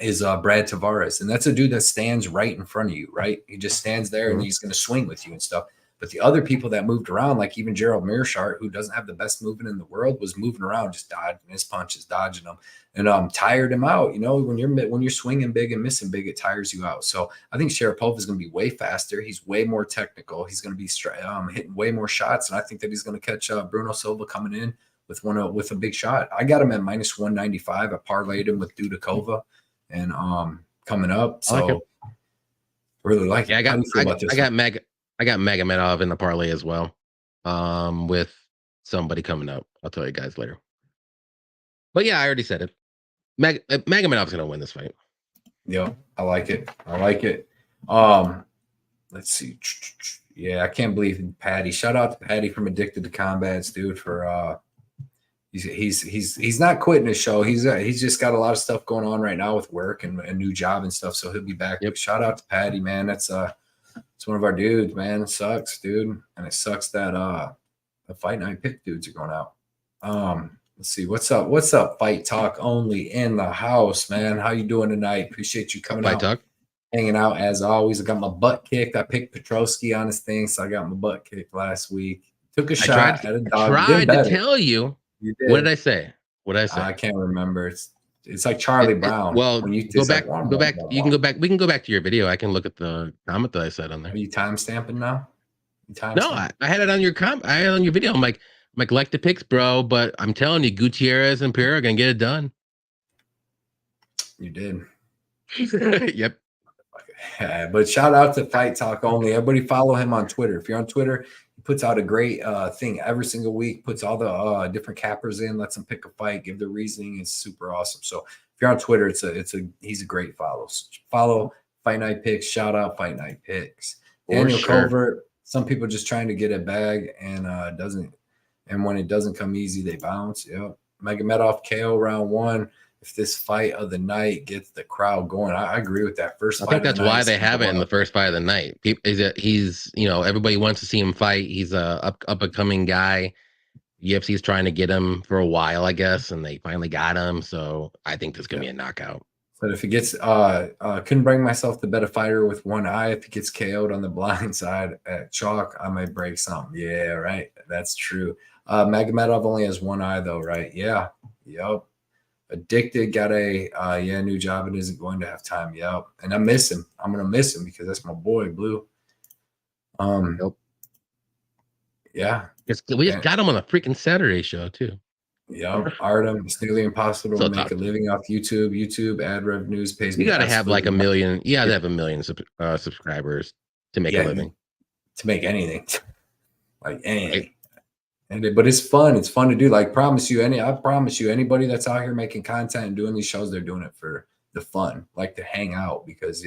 is Brad Tavares. And that's a dude that stands right in front of you, right? He just stands there and he's going to swing with you and stuff. But the other people that moved around, like even Gerald Mearshart, who doesn't have the best movement in the world, was moving around, just dodging his punches, dodging them, and tired him out. You know, when you're swinging big and missing big, it tires you out. So I think Sharapova is going to be way faster. He's way more technical. He's going to be hitting way more shots, and I think that he's going to catch Bruno Silva coming in with a big shot. I got him at -195. I parlayed him with Dudakova, and coming up. So I like really like. Yeah, it. I got Magomedov in the parlay as well, with somebody coming up. I'll tell you guys later. But yeah, I already said it. Magomedov's gonna win this fight. Yeah, I like it. Let's see. Yeah, I can't believe Patty. Shout out to Patty from Addicted to Combats, dude. For he's not quitting his show. He's just got a lot of stuff going on right now with work and a new job and stuff. So he'll be back. Yep. Shout out to Patty, man. It's one of our dudes, man. It sucks, dude. And it sucks that the Fight Night Pick dudes are going out. Let's see. What's up? Fight Talk only in the house, man. How you doing tonight? Appreciate you coming out. Talk. Hanging out as always. I got my butt kicked. I picked Petrosky on his thing, so I got my butt kicked last week. Took a shot at a dog. I tried to tell you. What did I say? I can't remember. It's like Charlie Brown. Well, when you go back. You can go back. We can go back to your video. I can look at the comment that I said on there. Are you time stamping now? No, I had it on your I had it on your video. I'm like the picks, bro. But I'm telling you, Gutierrez and Pereira are gonna get it done. You did. Yep. But shout out to Fight Talk only. Everybody follow him on Twitter. If you're on Twitter, he puts out a great thing every single week. Puts all the different cappers in, lets them pick a fight, give their reasoning. It's super awesome. So if you're on Twitter, he's a great follow. So follow Fight Night Picks. Shout out Fight Night Picks. Daniel Covert. Some people just trying to get a bag and doesn't. And when it doesn't come easy, they bounce. Yep. Magomedov KO round 1. If this fight of the night gets the crowd going, I agree with that. I think that's why they have it in the first fight of the night. He's everybody wants to see him fight. He's a up and coming guy. UFC is trying to get him for a while, I guess, and they finally got him. So I think this is gonna be a knockout. But if he gets, couldn't bring myself to bet a fighter with one eye. If he gets KO'd on the blind side at chalk, I might break something. Yeah, right. That's true. Magomedov only has one eye though, right? Yeah. Yep. Addicted, got a new job and isn't going to have time. Yep. And I miss him. I'm gonna miss him because that's my boy, Blue. Nope. Yeah. We just got him on a freaking Saturday show too. Yeah, Artem. It's nearly impossible to make a living off YouTube. YouTube ad revenues pays me. You got to have like 1 million. You got to have 1 million subscribers to make a living. To make anything, like anything. But it's fun. It's fun to do. Like, I promise you, anybody that's out here making content and doing these shows, they're doing it for the fun, like to hang out. Because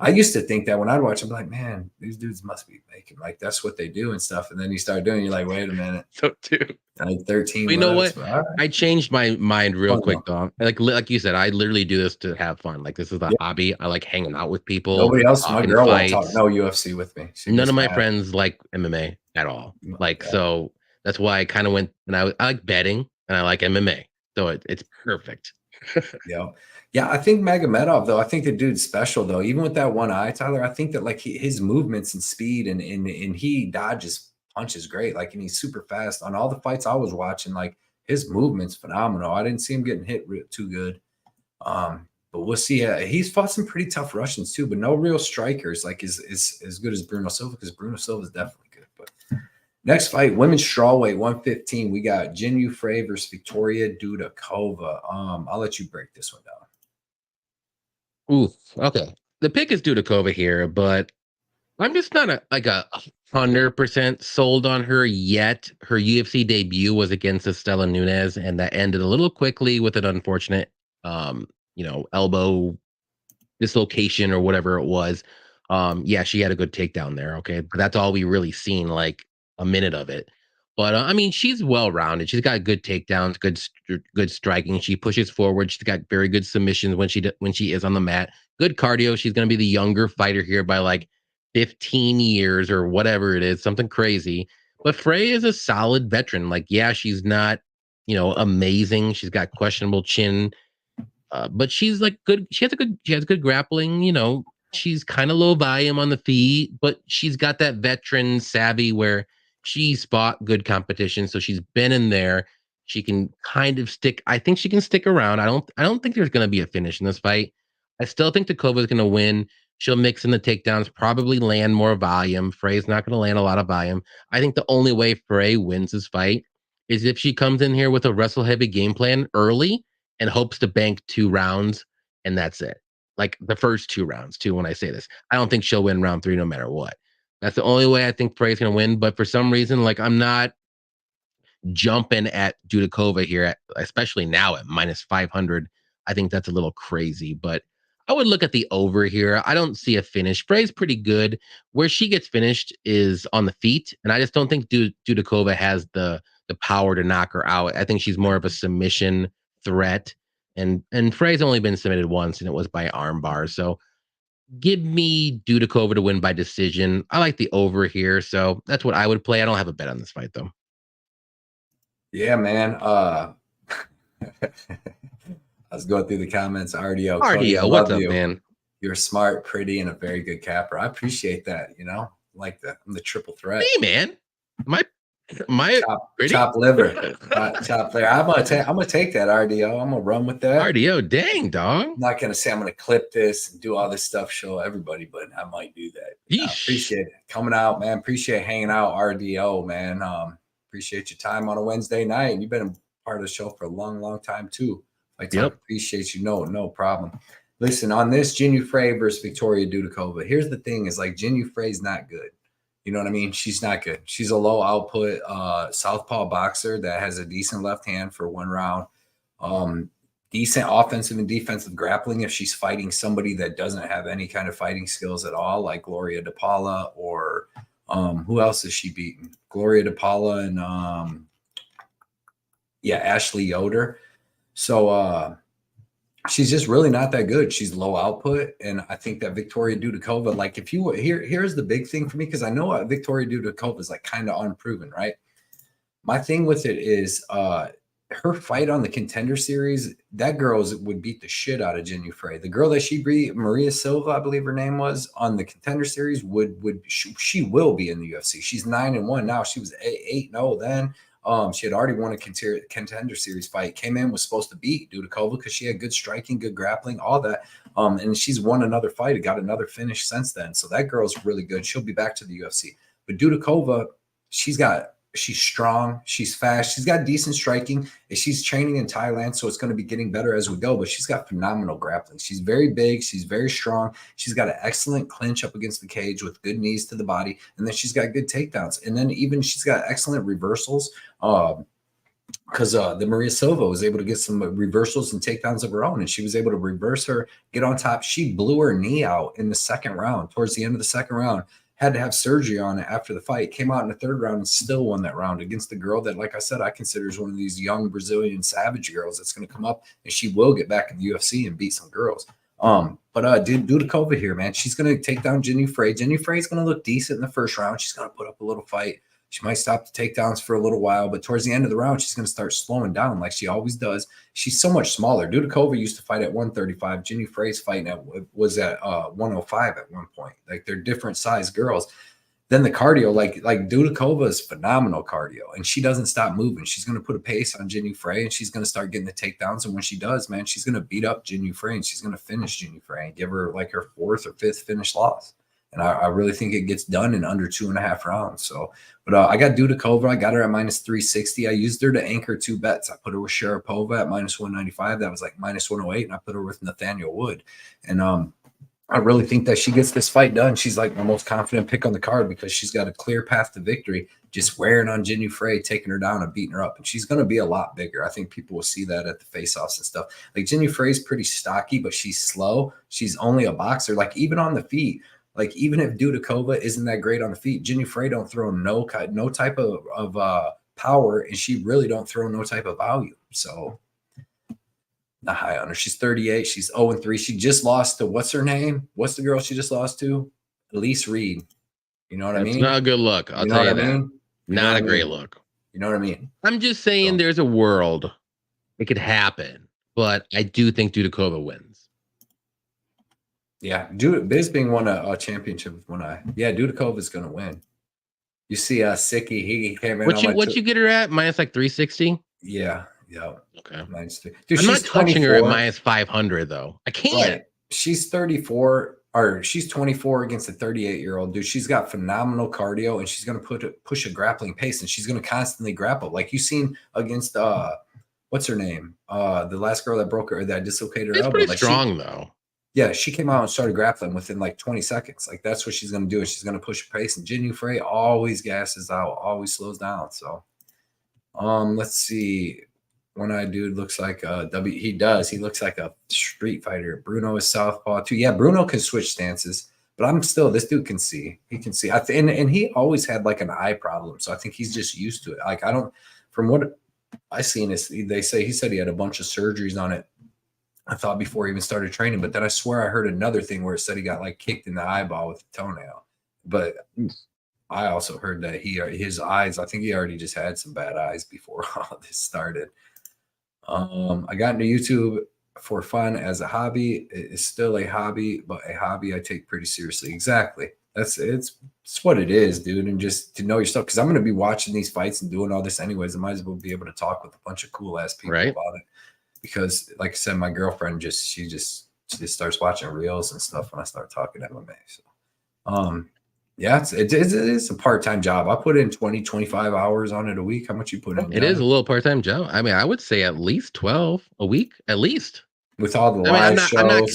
I used to think that when I'd watch, I'm like, man, these dudes must be making like that's what they do and stuff. And then you start doing, you're like, wait a minute, So too. like 13 You know left. what? But all right. I changed my mind real Fun quick, though. though. Like you said, I literally do this to have fun. Like this is a Yeah. hobby. I like hanging out with people, Nobody else. My talking girl won't talk fights. no UFC with me. She None gets of my mad. friends like MMA at all. Like Yeah. so that's why I kind of went and I like betting and I like MMA. So it's perfect. Yeah. Yeah. I think Magomedov, though, I think the dude's special, though. Even with that one eye, Tyler, I think that like his movements and speed and he dodges punches great. Like, and he's super fast on all the fights I was watching. Like, his movement's phenomenal. I didn't see him getting hit too good. But we'll see. He's fought some pretty tough Russians too, but no real strikers like is as good as Bruno Silva, because Bruno Silva is definitely good. But next fight, women's strawweight 115. We got Jin Frey versus Victoria Dudakova. I'll let you break this one down. Oof. Okay. The pick is Dudakova here, but I'm just not a 100% sold on her yet. Her UFC debut was against Estela Nunez, and that ended a little quickly with an unfortunate, elbow dislocation or whatever it was. Yeah, she had a good takedown there. Okay, but that's all we really seen, like a minute of it. But I mean, she's well rounded. She's got good takedowns, good striking. She pushes forward. She's got very good submissions when she is on the mat. Good cardio. She's going to be the younger fighter here by like 15 years or whatever it is, something crazy. But Frey is a solid veteran. Like, yeah, she's not, amazing. She's got questionable chin, but she's like good. She has good grappling. She's kind of low volume on the feet, but she's got that veteran savvy where she's fought good competition, so she's been in there. She can kind of stick. I think she can stick around. I don't think there's going to be a finish in this fight. I still think Takova is going to win. She'll mix in the takedowns, probably land more volume. Frey's not going to land a lot of volume. I think the only way Frey wins this fight is if she comes in here with a wrestle heavy game plan early and hopes to bank 2 rounds, and that's it. Like the first 2 rounds, too, when I say this. I don't think she'll win round 3 no matter what. That's the only way I think Frey's going to win. But for some reason, like I'm not jumping at Dudakova here, especially now at minus 500. I think that's a little crazy, but I would look at the over here. I don't see a finish. Frey's pretty good. Where she gets finished is on the feet, and I just don't think Dudakova has the power to knock her out. I think she's more of a submission threat, and Frey's only been submitted once, and it was by armbar. So give me Dudakova to win by decision. I like the over here, so that's what I would play. I don't have a bet on this fight though. Yeah, man. I was going through the comments. RDO, Cody, I RDO, what's love up, you. man? You're smart, pretty, and a very good capper. I appreciate that. Like I'm the triple threat. Hey, man, my chop liver, chop liver. I'm gonna take that RDO. I'm gonna run with that. RDO, dang dog. I'm not gonna say I'm gonna clip this and do all this stuff, show everybody, but I might do that. I appreciate it coming out, man. Appreciate hanging out, RDO, man. Appreciate your time on a Wednesday night, and you've been a part of the show for a long, long time too. Appreciate you. No problem. Listen, on this Jin Frey versus Victoria Dudakova, here's the thing: is like Jin Frey's not good. You know what I mean? She's not good. She's a low output southpaw boxer that has a decent left hand for one round. Decent offensive and defensive grappling if she's fighting somebody that doesn't have any kind of fighting skills at all, like Gloria DePaula or who else is she beating? Gloria DePaula and Ashley Yoder. So she's just really not that good. She's low output. And I think that Victoria Dudakova, like if you here's the big thing for me, because I know Victoria Dudakova is like kind of unproven, right? My thing with it is her fight on the Contender Series, that girl would beat the shit out of Jin Frey. The girl that she beat, Maria Silva, I believe her name was, on the Contender Series, she will be in the UFC. She's 9-1 now. She was 8-0 then. She had already won a Contender Series fight, came in, was supposed to beat Dudakova because she had good striking, good grappling, all that. And she's won another fight and got another finish since then. So that girl's really good. She'll be back to the UFC. But Dudakova, she's strong, she's fast, she's got decent striking, and she's training in Thailand, so it's going to be getting better as we go, but she's got phenomenal grappling. She's very big, she's very strong, she's got an excellent clinch up against the cage with good knees to the body, and then she's got good takedowns, and then even she's got excellent reversals. because the Maria Silva was able to get some reversals and takedowns of her own, and she was able to reverse her, get on top. She blew her knee out in the second round, towards the end of the second round, had to have surgery on it after the fight, came out in the third round and still won that round against the girl that, like I said, I consider is one of these young Brazilian savage girls that's going to come up, and she will get back in the UFC and beat some girls. But Dudakova here, man, she's going to take down Jenny Frey. Jenny Frey's going to look decent in the first round. She's going to put up a little fight. She might stop the takedowns for a little while, but towards the end of the round, she's going to start slowing down like she always does. She's so much smaller. Dudakova used to fight at 135. Jenny Frey's fighting was at 105 at one point. Like, they're different size girls. Then the cardio, like Dudakova is phenomenal cardio, and she doesn't stop moving. She's going to put a pace on Jenny Frey, and she's going to start getting the takedowns. And when she does, man, she's going to beat up Jenny Frey, and she's going to finish Jenny Frey and give her like her fourth or fifth finish loss. And I really think it gets done in under 2.5 rounds. So, but I got Dudakova. I got her at minus 360. I used her to anchor 2 bets. I put her with Sharapova at minus 195. That was like minus 108. And I put her with Nathaniel Wood. And I really think that she gets this fight done. She's like my most confident pick on the card because she's got a clear path to victory, just wearing on Jenny Frey, taking her down and beating her up. And she's going to be a lot bigger. I think people will see that at the face-offs and stuff. Like, Jenny Frey's pretty stocky, but she's slow. She's only a boxer. Like, even on the feet, like, even if Dudakova isn't that great on the feet, Jenny Frey don't throw no type of power, and she really don't throw no type of volume. So, not high on her. She's 38. She's 0-3. She just lost to, what's her name? What's the girl she just lost to? Elise Reed. You know what I mean? It's not a good look. I'll tell you that. Not a great look. You know what I mean? I'm just saying there's a world it could happen, but I do think Dudakova wins. Yeah, Bisping won a championship when Dudakova is going to win. You see, Sicky, he came in. What you get her at? Minus like 360? Yeah. Okay. Minus 3. Dude, I'm not touching her at minus 500 though. I can't. Right. She's 34, or she's 24 against a 38-year-old dude. She's got phenomenal cardio, and she's going to push a grappling pace, and she's going to constantly grapple. Like you seen against what's her name? The last girl that broke her, that dislocated her elbow. Pretty strong though. Yeah, she came out and started grappling within like 20 seconds. Like, that's what she's going to do. She's going to push a pace. And Jenny Frey always gasses out, always slows down. So, let's see. One-eyed dude looks like he does. He looks like a street fighter. Bruno is southpaw too. Yeah, Bruno can switch stances, but this dude can see. He can see. And he always had like an eye problem. So I think he's just used to it. Like, from what I seen is he said he had a bunch of surgeries on it. I thought before he even started training, but then I swear I heard another thing where it said he got like kicked in the eyeball with a toenail. But I also heard that his eyes, I think he already just had some bad eyes before all this started. I got into YouTube for fun as a hobby. It's still a hobby, but a hobby I take pretty seriously. Exactly. It's what it is, dude. And just to know your stuff, because I'm going to be watching these fights and doing all this anyways. I might as well be able to talk with a bunch of cool ass people about it. Because, like I said, my girlfriend she just starts watching reels and stuff when I start talking MMA. So, yeah, it is a part-time job. I put in 20-25 hours on it a week. How much you put in? It is a little part-time job. I mean, I would say at least 12 a week, at least. With all the live shows. I'm not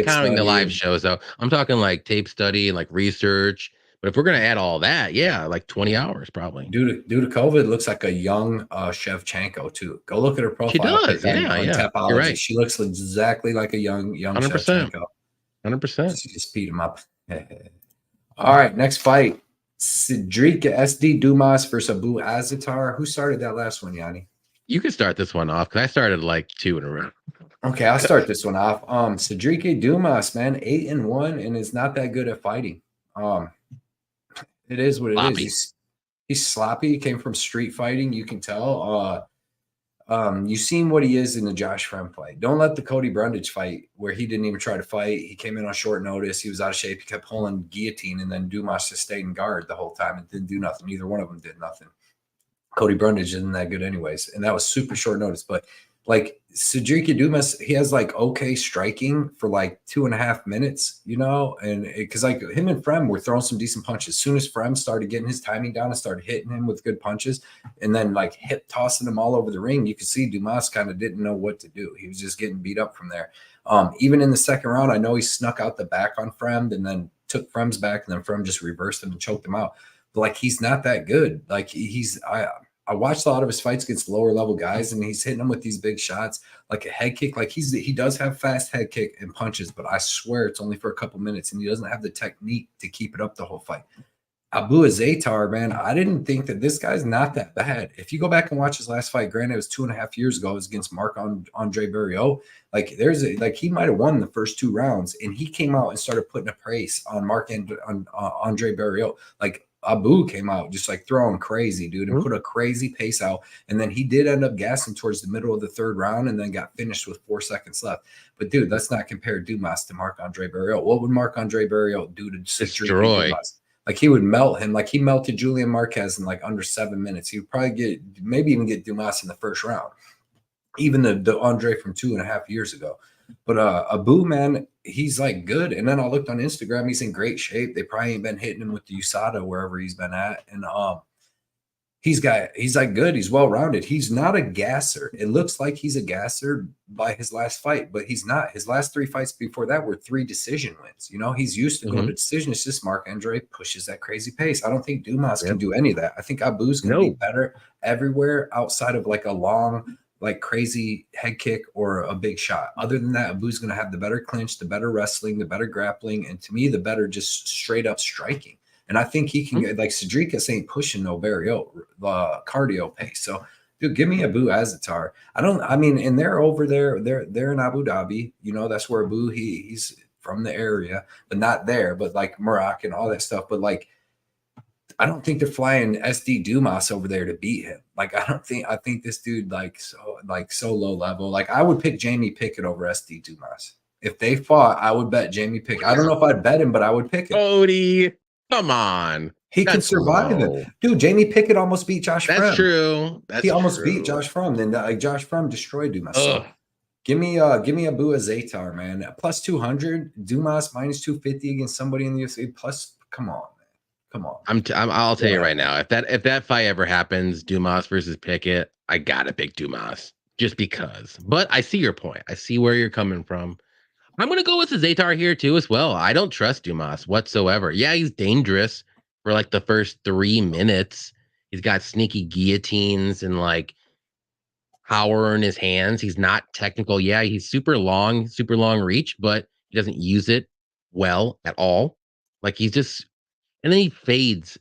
counting the live shows though. I'm talking like tape study and like research. But if we're gonna add all that, yeah, like 20 hours probably. Due to COVID, looks like a young Shevchenko too. Go look at her profile. She does, yeah. You're right. She looks exactly like a young 100%. Shevchenko. 100%. She just beat him up. All right, next fight: Cedric SD Dumas versus Abu Azatar. Who started that last one, Yanni? You can start this one off because I started like 2 in a row. Okay, I'll start this one off. Cedric Dumas, man, 8-1, and is not that good at fighting. It is what it is. He's sloppy. He came from street fighting. You can tell. You've seen what he is in the Josh Fremd fight. Don't let the Cody Brundage fight where he didn't even try to fight. He came in on short notice. He was out of shape. He kept pulling guillotine, and then Dumas just stayed in guard the whole time and didn't do nothing. Neither one of them did nothing. Cody Brundage isn't that good anyways, and that was super short notice. But like Cedric Dumas, he has like okay striking for like 2.5 minutes, you know, and because like him and Fremd were throwing some decent punches. As soon as Fremd started getting his timing down and started hitting him with good punches, and then like hip tossing him all over the ring, you could see Dumas kind of didn't know what to do. He was just getting beat up from there. Even in the second round, I know he snuck out the back on Fremd and then took Fremd's back, and then Fremd just reversed him and choked him out. But like he's not that good. Like I I watched a lot of his fights against lower level guys, and he's hitting them with these big shots, like a head kick. Like he does have fast head kick and punches, but I swear it's only for a couple minutes, and he doesn't have the technique to keep it up the whole fight. Abu Azaitar, man, I didn't think that this guy's not that bad. If you go back and watch his last fight, granted it was 2.5 years ago, it was against Andre Barriault. Like he might have won the first 2 rounds, and he came out and started putting a pace on Andre Barriault. Like Abu came out just like throwing crazy, dude, and put a crazy pace out. And then he did end up gassing towards the middle of the 3rd round, and then got finished with 4 seconds left. But dude, let's not compare Dumas to Marc-Andre Barriault. What would Marc-Andre Barriault do to destroy Dumas? Like he would melt him. Like he melted Julian Marquez in like under 7 minutes. He would probably maybe even get Dumas in the 1st round, even the Andre from 2.5 years ago. But Abu, man, he's like good. And then I looked on Instagram, he's in great shape. They probably ain't been hitting him with the USADA wherever he's been at. And he's like good. He's well-rounded. He's not a gasser. It looks like he's a gasser by his last fight, but he's not. His last 3 fights before that were 3 decision wins. You know, he's used to going to decision. It's just Marc-Andre pushes that crazy pace. I don't think Dumas can do any of that. I think Abu's going to be better everywhere outside of like a long, like crazy head kick or a big shot. Other than that, Abu's going to have the better clinch, the better wrestling, the better grappling, and to me, the better just straight up striking. And I think he can get like Cedricus ain't pushing no Barriault cardio pace. So, dude, give me Abu Azaitar. And they're over there. They're in Abu Dhabi. You know, that's where Abu he's from the area, but not there. But like Morocco and all that stuff. But like, I don't think they're flying SD Dumas over there to beat him. Like, I think this dude so low level. Like, I would pick Jamie Pickett over SD Dumas. If they fought, I would bet Jamie Pickett. I don't know if I'd bet him, but I would pick him. Cody, come on. He could survive it. Dude, Jamie Pickett almost beat Josh Fromm. That's true. He almost beat Josh Fromm. Then Josh Fromm destroyed Dumas. So give me Abu Azaitar, man. Plus 200. Dumas minus 250 against somebody in the UFC. Plus, come on, man. Come on. I'll tell you right now. If that fight ever happens, Dumas versus Pickett, I gotta pick Dumas just because. But I see your point. I see where you're coming from. I'm gonna go with Azaitar here too as well. I don't trust Dumas whatsoever. Yeah, he's dangerous for like the first 3 minutes. He's got sneaky guillotines and like power in his hands. He's not technical. Yeah, he's super long reach, but he doesn't use it well at all. Like he's just, and then he fades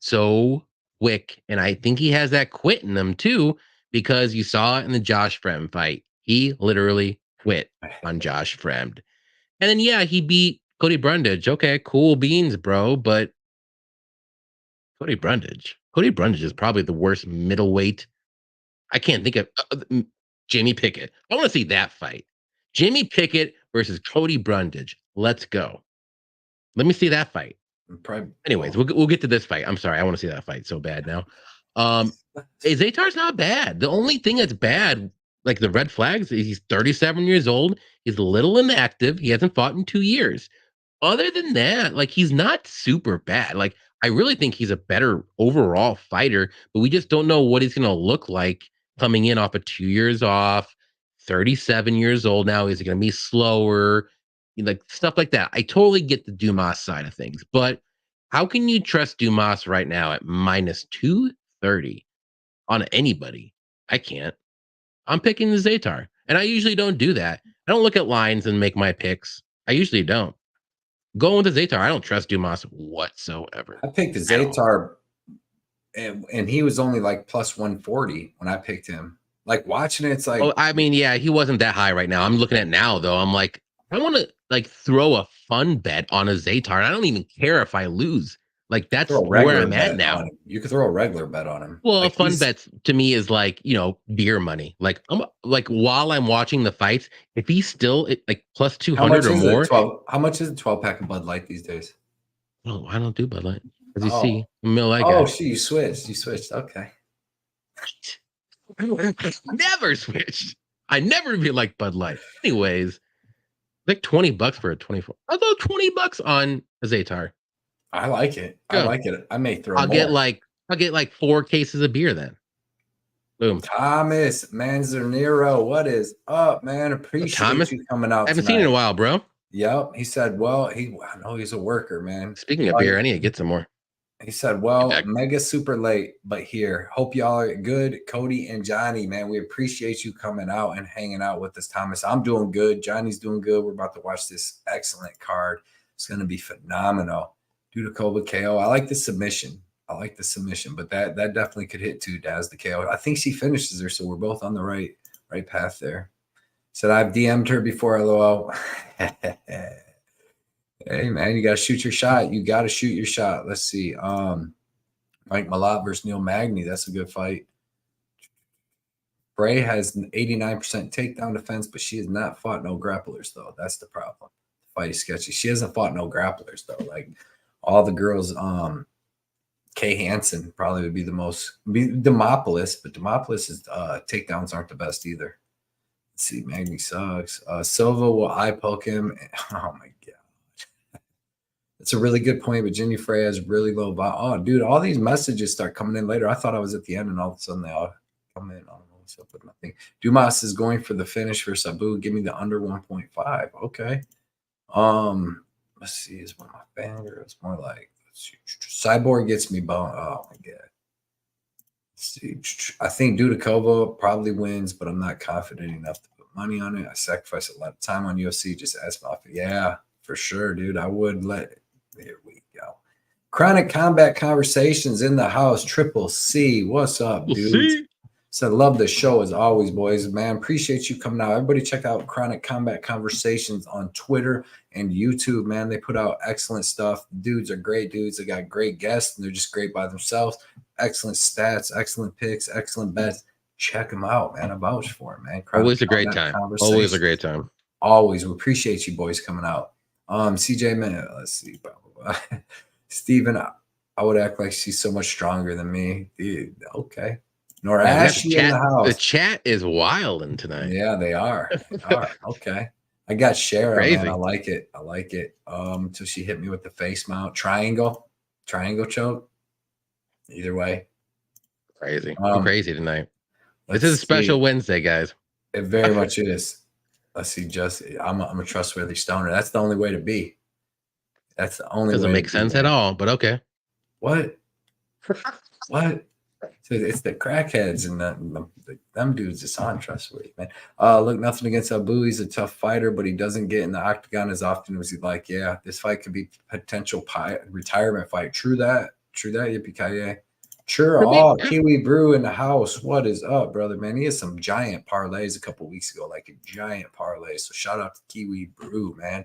so quick. And I think he has that quit in him too, because you saw it in the Josh Fremd fight. He literally quit on Josh Fremd. And then, yeah, he beat Cody Brundage. Okay, cool beans, bro. But Cody Brundage is probably the worst middleweight. I can't think of Jamie Pickett. I want to see that fight. Jamie Pickett versus Cody Brundage. Let's go. Let me see that fight. Anyways, we'll get to this fight. I'm sorry. I want to see that fight so bad now. Azaitar's not bad. The only thing that's bad, like the red flags, is he's 37 years old. He's a little inactive. He hasn't fought in 2 years. Other than that, like he's not super bad. Like I really think he's a better overall fighter, but we just don't know what he's going to look like coming in off of 2 years off, 37 years old now. Is it going to be slower? Like stuff like that. I totally get the Dumas side of things, but how can you trust Dumas right now at minus 230 on anybody? I can't. I'm picking the Azaitar, and I usually don't do that. I don't look at lines and make my picks. I usually don't. Going with the Azaitar, I don't trust Dumas whatsoever. I picked the Azaitar, and he was only like plus 140 when I picked him. Like watching it, it's like, oh, I mean, yeah, he wasn't that high right now. I'm looking at now though. I'm like, I want to like throw a fun bet on a Azaitar, and I don't even care if I lose. Like that's where I'm at now. You could throw a regular bet on him. Well, like a fun bet to me is like, you know, beer money. Like I'm like while I'm watching the fights, if he's still like plus 200 or more. How much is a 12-pack of Bud Light these days? Oh, I don't do Bud Light. As you see, you switched. Okay. Never switched. I never be like Bud Light. Anyways, like $20 for a 24. I'll throw $20 on Azaitar. I like it. Good. I like it. I may throw. I'll get like 4 cases of beer then. Boom. Thomas Manzanero, what is up, man? Appreciate you coming out. I haven't seen it in a while, bro. Yep. He said, well, I know he's a worker, man. Speaking of beer, I need to get some more. He said, well, mega super late, but here. Hope y'all are good. Cody and Johnny, man, we appreciate you coming out and hanging out with us, Thomas. I'm doing good. Johnny's doing good. We're about to watch this excellent card. It's going to be phenomenal. Dudakova KO. I like the submission. But that definitely could hit too, Daz, the KO. I think she finishes her, so we're both on the right path there. Said I've DM'd her before, LOL. Hey, man, you got to shoot your shot. You got to shoot your shot. Let's see. Mike Malott versus Neil Magny. That's a good fight. Bray has an 89% takedown defense, but she has not fought no grapplers, though. That's the problem. The fight is sketchy. She hasn't fought no grapplers, though. Like, all the girls, Kay Hansen probably would be the most. Demopoulos, but Demopoulos' takedowns aren't the best either. Let's see. Magny sucks. Silva will eye poke him. Oh, my God. It's a really good point, but Jenny Frey has really low volume. Oh, dude, all these messages start coming in later. I thought I was at the end, and all of a sudden they all come in. I don't know what's up with my thing. Dumas is going for the finish for Sabu. Give me the under 1.5. Okay. Let's see. Is one of my bangers. It's more like Cyborg gets me bone. Oh my God. Let's see. I think Dudakova probably wins, but I'm not confident enough to put money on it. I sacrifice a lot of time on UFC. Just ask me off. Yeah, for sure, dude. I would let it. There we go. Chronic Combat Conversations in the house. Triple C. What's up, dude? So love the show as always, boys. Man, appreciate you coming out. Everybody check out Chronic Combat Conversations on Twitter and YouTube, man. They put out excellent stuff. Dudes are great dudes. They got great guests, and they're just great by themselves. Excellent stats, excellent picks, excellent bets. Check them out, man. I vouch for them, man. Always a great time. Always a great time. Always. We appreciate you boys coming out. CJ, man, let's see. Blah, blah, blah. Steven, I would act like she's so much stronger than me. Dude, okay. Nor Ashley in the house. The chat is wilding tonight. Yeah, they are. Okay. I got Shara, man. I like it. Until she hit me with the face mount. Triangle choke. Either way. Crazy. I'm crazy tonight. This is a special Wednesday, guys. It very much is. Let's see, I'm a trustworthy stoner. That's the only way to be. That's the only way. Doesn't make sense at all, but okay. What? What? It's the crackheads and them dudes just untrustworthy, man. Look, nothing against Abu. He's a tough fighter, but he doesn't get in the octagon as often as he'd like. Yeah, this fight could be potential retirement fight. True that. Yippee-ki-yay. Sure. Oh, Kiwi Brew in the house. What is up, brother, man? He has some giant parlays a couple weeks ago, like a giant parlay. So shout out to Kiwi Brew, man.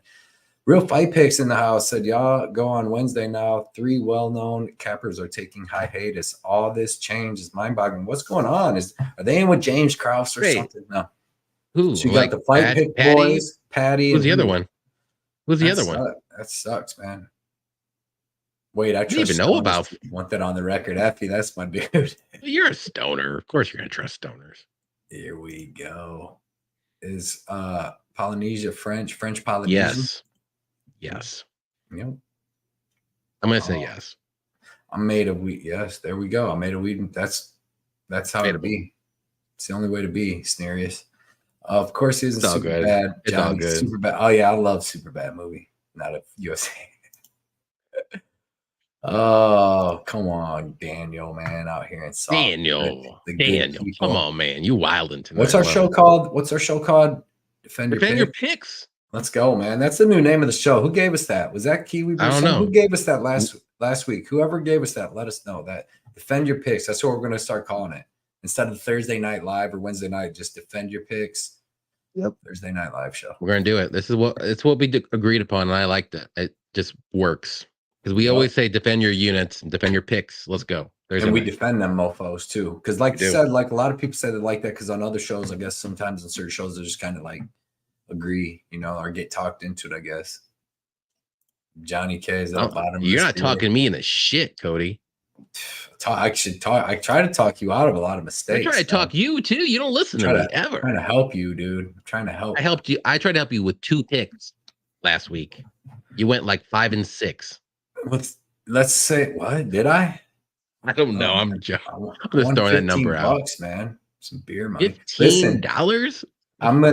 Real Fight Picks in the house said, y'all go on Wednesday now. 3 well-known cappers are taking hiatus. All this change is mind-boggling. What's going on? Are they in with James Krause or something? No. Who? So you got the Fight Pick boys, Patty. Who's the other one? Who's the other one? That sucks, man. Wait, I didn't even know about. Want that on the record, Effie. That's my dude. You're a stoner. Of course, you're gonna trust stoners. Here we go. Is Polynesia French Polynesian? Yes. Yep. I'm gonna say yes. I'm made of wheat. Yes, there we go. I'm made of wheat. That's how it be. It's the only way to be. Snarius. Of course, he isn't super bad. It's all good. Super bad. Oh yeah, I love super bad movie. Not a USA. Oh, come on, Daniel, man, out here in South. Daniel, come on, man, you wilding tonight. What's our show called? Defend your picks. Let's go, man. That's the new name of the show. Who gave us that? Was that Kiwi? I don't know. Who gave us that last week? Whoever gave us that, let us know that. Defend your picks. That's what we're going to start calling it. Instead of Thursday Night Live or Wednesday night, just defend your picks. Yep. Thursday Night Live show. We're going to do it. It's what we agreed upon, and I like that. It just works. Because we always say defend your units and defend your picks. Let's go. And we defend them mofos too. Because like I said, like a lot of people say they like that because on other shows, I guess sometimes in certain shows they just kind of like agree, or get talked into it, I guess. Johnny K is at the bottom. You're not talking me in the shit, Cody. I try to talk you out of a lot of mistakes. I try to talk you too. You don't listen to me ever. I'm trying to help you, dude. I'm trying to help. I helped you. I tried to help you with 2 picks last week. You went like 5 and 6. Let's say what did I? I don't know. I'm just throwing that number out. $15, man. Some beer money. $15?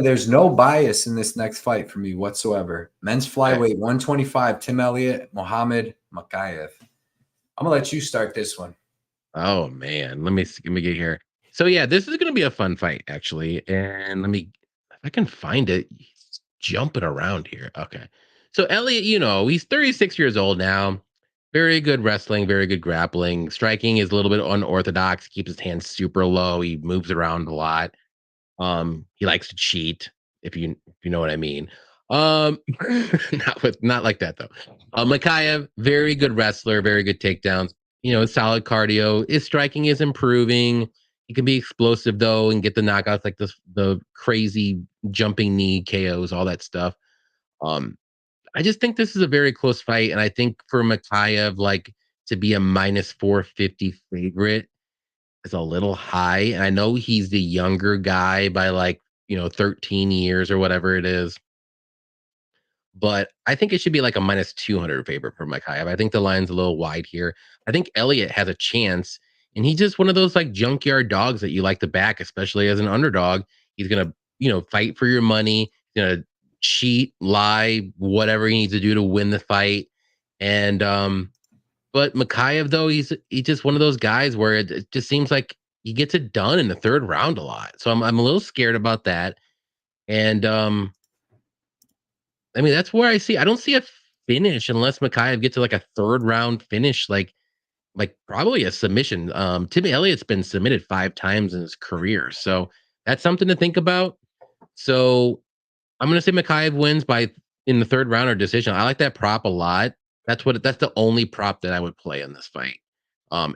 There's no bias in this next fight for me whatsoever. Men's flyweight 125. Tim Elliott, Mohammed Makhachev. I'm gonna let you start this one. Oh man, let me get here. So yeah, this is gonna be a fun fight actually, and let me if I can find it. He's jumping around here. Okay, so Elliot, he's 36 years old now. Very good wrestling, very good grappling. Striking is a little bit unorthodox. Keeps his hands super low. He moves around a lot. He likes to cheat, if you know what I mean. Um, not like that though. Makhachev, very good wrestler, very good takedowns. Solid cardio. His striking is improving. He can be explosive though and get the knockouts like the crazy jumping knee KOs, all that stuff. Um, I just think this is a very close fight, and I think for Makhachev, like to be a minus 450 favorite is a little high. And I know he's the younger guy by like, 13 years or whatever it is. But I think it should be like a minus 200 favorite for Makhachev. I think the line's a little wide here. I think Elliott has a chance, and he's just one of those like junkyard dogs that you like to back, especially as an underdog. He's gonna, fight for your money. He's gonna cheat, lie, whatever he needs to do to win the fight. And but Makhachev, though, he's just one of those guys where it just seems like he gets it done in the third round a lot. So I'm a little scared about that. And I mean, that's where I don't see a finish unless Makhachev gets to like a third round finish, like probably a submission. Tim Elliott's been submitted 5 times in his career, so that's something to think about. So I'm gonna say Makhachev wins in the third round or decision. I like that prop a lot. That's the only prop that I would play in this fight.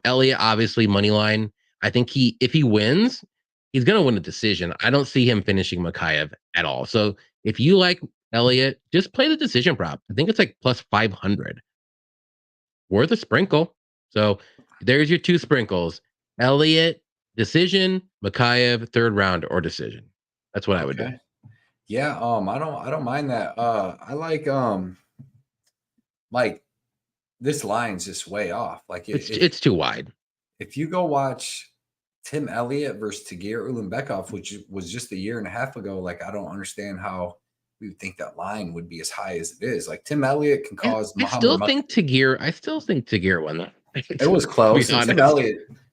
Elliott, obviously, money line. I think if he wins, he's gonna win a decision. I don't see him finishing Makhachev at all. So if you like Elliott, just play the decision prop. I think it's like plus 500. Worth a sprinkle. So there's your 2 sprinkles. Elliott, decision, Makhachev, third round or decision. That's what I would do. Yeah, I don't mind that. I like this line's just way off. Like It's too wide. If you go watch Tim Elliott versus Tagir Ulanbekov, which was just a year and a half ago, like I don't understand how we would think that line would be as high as it is. Like Tim Elliott can cause I still think Tagir won that. It was close.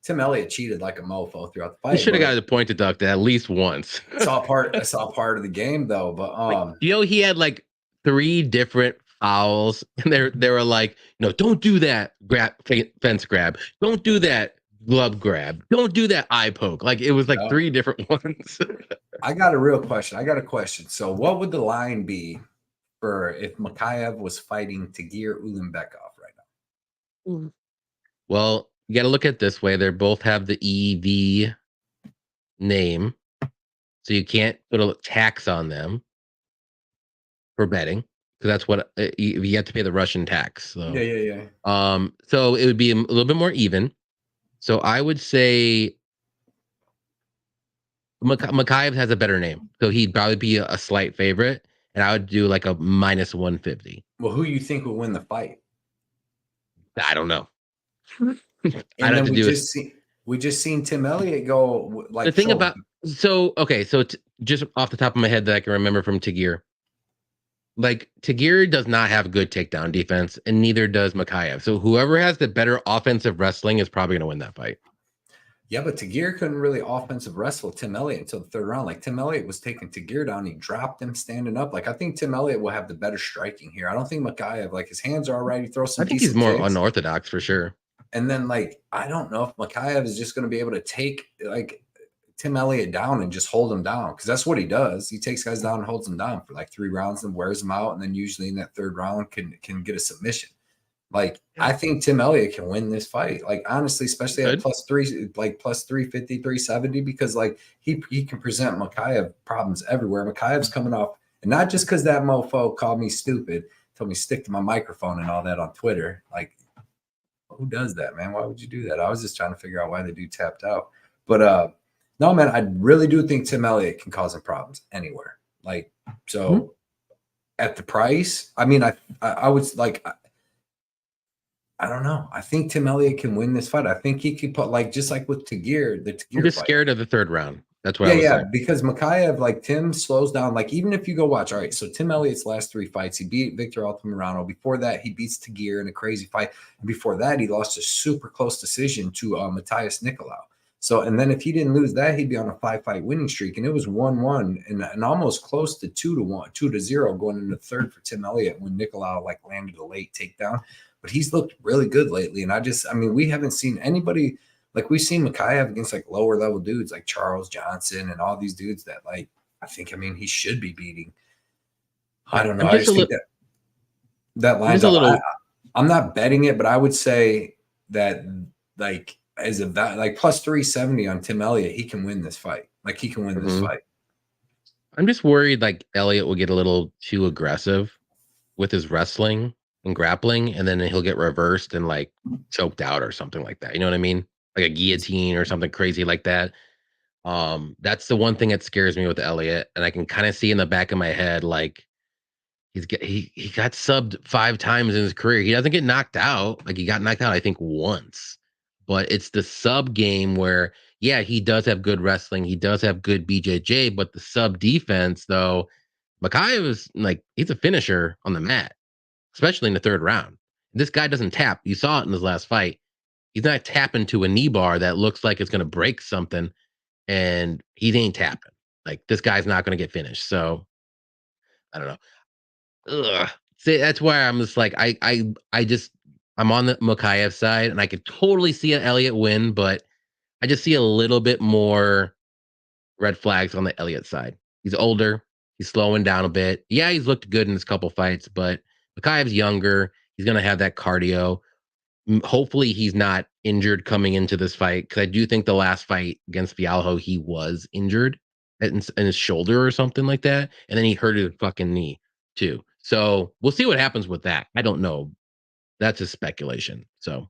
Tim Elliott cheated like a mofo throughout the fight. He should have got a point deducted at least once. I saw part of the game though, but he had like 3 different fouls, and they were like, no, don't do that fence grab, don't do that glove grab, don't do that eye poke. Like it was like 3 different ones. I got a question. So what would the line be for if Makhachev was fighting Tagir Ulanbekov right now? Well, you got to look at it this way. They both have the EV name, so you can't put a tax on them for betting, because that's what you have to pay the Russian tax. So. Yeah. So it would be a little bit more even. So I would say Makhachev has a better name, so he'd probably be a slight favorite, and I would do like a minus 150. Well, who you think will win the fight? I don't know. And then we just seen Tim Elliott go like the thing about so just off the top of my head that I can remember from Tagir. Like Tagir does not have good takedown defense, and neither does Makhachev. So whoever has the better offensive wrestling is probably going to win that fight. Yeah, but Tagir couldn't really offensive wrestle Tim Elliott until the third round. Like Tim Elliott was taking Tagir down, he dropped him standing up. Like I think Tim Elliott will have the better striking here. I don't think Makhachev, like his hands are all right. He throws some. I think he's more unorthodox for sure. And then like I don't know if Makhachev is just going to be able to take like Tim Elliott down and just hold him down, because that's what he does. He takes guys down and holds them down for like 3 rounds and wears them out, and then usually in that third round can get a submission. Like I think Tim Elliott can win this fight. Like honestly, especially at plus 350, 370, because like he can present Makhachev problems everywhere. Makhachev's coming off, and not just because that mofo called me stupid, told me stick to my microphone and all that on Twitter. Like who does that, man? Why would you do that? I was just trying to figure out why the dude tapped out. But no, man, I really do think Tim Elliott can cause him problems anywhere. Like so, at the price, I mean, I would like. I don't know. I think Tim Elliott can win this fight. I think he could put just like with Tagir, I'm just scared of the third round. That's what I was saying. because Makhachev, like Tim slows down. Like even if you go watch, all right, so Tim Elliott's last 3 fights, he beat Victor Altamirano. Before that, he beats Tagir in a crazy fight. And before that, he lost a super close decision to Matthias Nicolau. So, and then if he didn't lose that, he'd be on a 5-fight winning streak. And it was 1-1 and almost close to 2-1, 2-0 going into the third for Tim Elliott when Nicolau like landed a late takedown. But he's looked really good lately. And I mean, we haven't seen anybody like we've seen Makhachev against like lower level dudes like Charles Johnson and all these dudes that like, I mean, he should be beating. I don't know. I just think that lines up. I'm not betting it, but I would say that like, as a like plus 370 on Tim Elliott, he can win this fight. Like he can win this fight. I'm just worried like Elliott will get a little too aggressive with his wrestling and grappling, and then he'll get reversed and like choked out or something like that. You know what I mean? Like a guillotine or something crazy like that. That's the one thing that scares me with Elliott, and I can kind of see in the back of my head like he got subbed 5 times in his career. He doesn't get knocked out. Like he got knocked out, I think, once. But it's the sub game where, yeah, he does have good wrestling. He does have good BJJ, but the sub defense, though, Makhachev is like, he's a finisher on the mat, especially in the 3rd round. This guy doesn't tap. You saw it in his last fight. He's not tapping to a knee bar that looks like it's going to break something, and he ain't tapping. Like, this guy's not going to get finished. So, I don't know. Ugh. See, that's why I'm just like, I'm on the Makhachev side, and I could totally see an Elliott win, but I just see a little bit more red flags on the Elliott side. He's older. He's slowing down a bit. Yeah, he's looked good in his couple fights, but Makhachev's younger. He's going to have that cardio. Hopefully, he's not injured coming into this fight, because I do think the last fight against Fialho, he was injured in his shoulder or something like that, and then he hurt his fucking knee too. So we'll see what happens with that. I don't know. That's just speculation. So,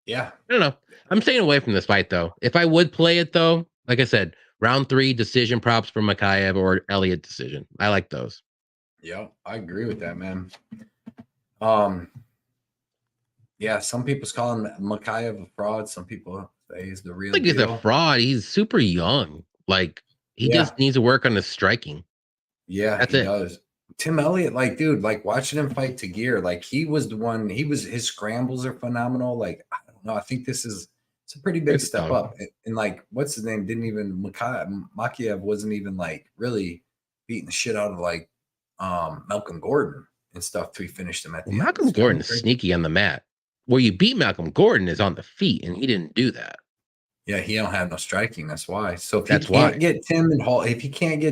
yeah, I don't know. I'm staying away from this fight, though. If I would play it, though, like I said, round 3 decision props for Makhachev or Elliott decision. I like those. Yeah, I agree with that, man. Yeah, some people's calling Makhachev a fraud. Some people say he's the real deal. He's a fraud. He's super young. Like, he just needs to work on his striking. Yeah, he does. Tim Elliott, like, dude, like watching him fight Tagir, like he was the one. His scrambles are phenomenal. Like, I don't know. I think it's a pretty big step up. And like, what's his name? Didn't even Makhachev wasn't even like really beating the shit out of like Malcolm Gordon and stuff till he finished him at the end. Malcolm Gordon's sneaky on the mat. Where you beat Malcolm Gordon is on the feet, and he didn't do that. Yeah, he don't have no striking. That's why. So if he can't get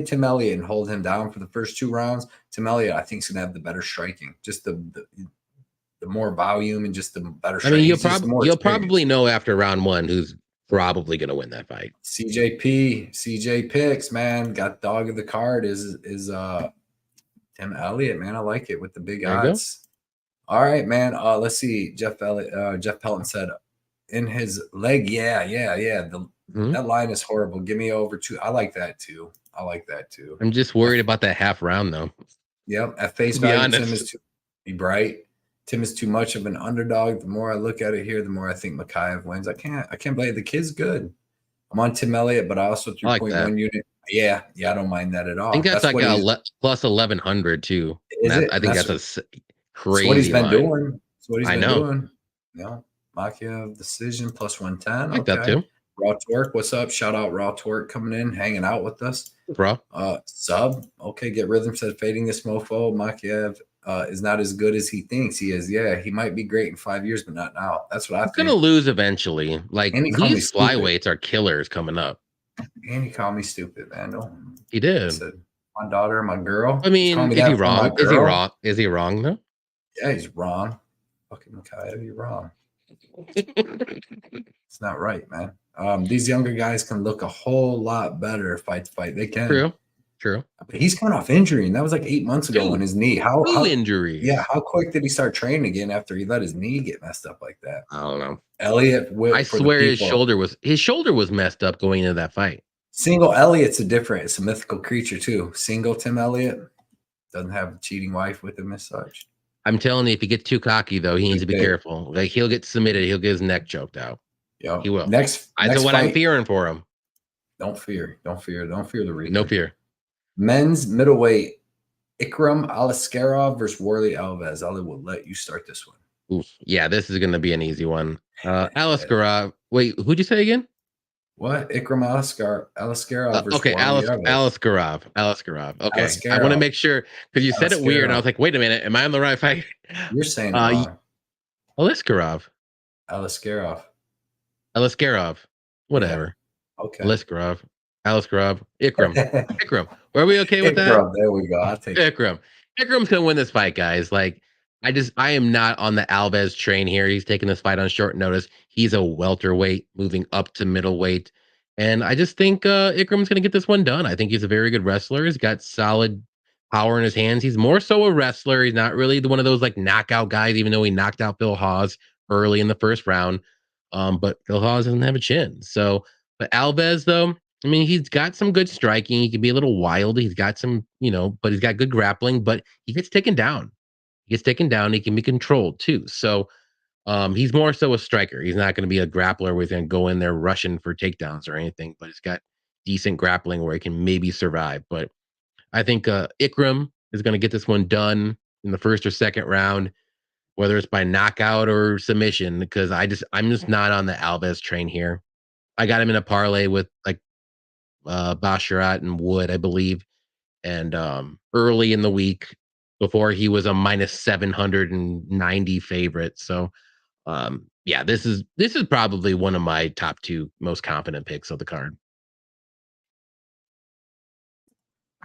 Tim Elliott and hold him down for the first 2 rounds, Tim Elliott, I think, is gonna have the better striking. Just the more volume and just the better striking. I mean, you'll probably know after round 1 who's probably gonna win that fight. CJPicks, man, got dog of the card is Tim Elliott, man. I like it with the big odds. All right, man. Let's see. Jeff Pelton said, in his leg, that line is horrible. Give me over 2. I like that too. I'm just worried about that half round, though. Yep. At face value, Tim is too bright. Tim is too much of an underdog. The more I look at it here, the more I think Makhachev wins. I can't believe the kid's good. I'm on Tim Elliott, but I also 3.1 unit. Yeah, I don't mind that at all. I think that's like a plus 1100 too. I think that's a crazy. That's what he's been doing. That's what he's been doing. Yeah. Makhachev decision plus 110. I like that too. Raw Torque, what's up? Shout out Raw Torque coming in, hanging out with us. Bro. Sub. Okay, Get Rhythm said fading this mofo. Makhachev is not as good as he thinks he is. Yeah, he might be great in 5 years, but not now. That's what I think. He's gonna lose eventually. Like, these flyweights are killers coming up. And he called me stupid, man. No, he did. Said, my daughter, my girl. I mean, is he wrong? Is he wrong though? Yeah, he's wrong. Fucking Makhachev, you're wrong. It's not right, man. These younger guys can look a whole lot better fight to fight. They can. True. But he's coming off injury, and that was like 8 months ago on his knee. How injury? Yeah, how quick did he start training again after he let his knee get messed up like that? I don't know. Elliott, I swear his shoulder was messed up going into that fight. Single Elliott's it's a mythical creature too. Single Tim Elliott doesn't have a cheating wife with him as such. I'm telling you, if he gets too cocky, though, he needs to be careful. Like, he'll get submitted. He'll get his neck choked out. Yeah, he will. That's what I'm fearing for him. Don't fear. Don't fear. Don't fear the Reaper. No fear. Men's middleweight, Ikram Aliskerov versus Warley Alves. Ali will let you start this one. Oof. Yeah, this is going to be an easy one. Aliskerov. Wait, who'd you say again? What? Ikram Aliskerov versus Okay, Warley Alves. Aliskerov. Okay, I want to Aliskerov. make sure because you said it weird, and I was like, wait a minute, am I on the right fight? You're saying it wrong. Aliskerov. Aliskerov. Whatever. Yeah. Okay. Aliskerov. Ikram. Ikram. Were we okay with that? There we go. I'll take Ikram. Ikram's gonna win this fight, guys. Like, I am not on the Alves train here. He's taking this fight on short notice. He's a welterweight moving up to middleweight. And I just think Ikram's gonna get this one done. I think he's a very good wrestler. He's got solid power in his hands. He's more so a wrestler. He's not really one of those like knockout guys, even though he knocked out Phil Hawes early in the first round. But Phil Hawes doesn't have a chin. So, but Alves, though, I mean, he's got some good striking. He can be a little wild. He's got some, but he's got good grappling, but he gets taken down. He gets taken down. He can be controlled too. So he's more so a striker. He's not going to be a grappler where he's going to go in there rushing for takedowns or anything, but he's got decent grappling where he can maybe survive. But I think Ikram is going to get this one done in the first or second round, whether it's by knockout or submission, because I'm just not on the Alves train here. I got him in a parlay with like Basharat and Wood, I believe, and early in the week before he was a minus 790 favorite. So yeah, this is probably one of my top two most confident picks of the card.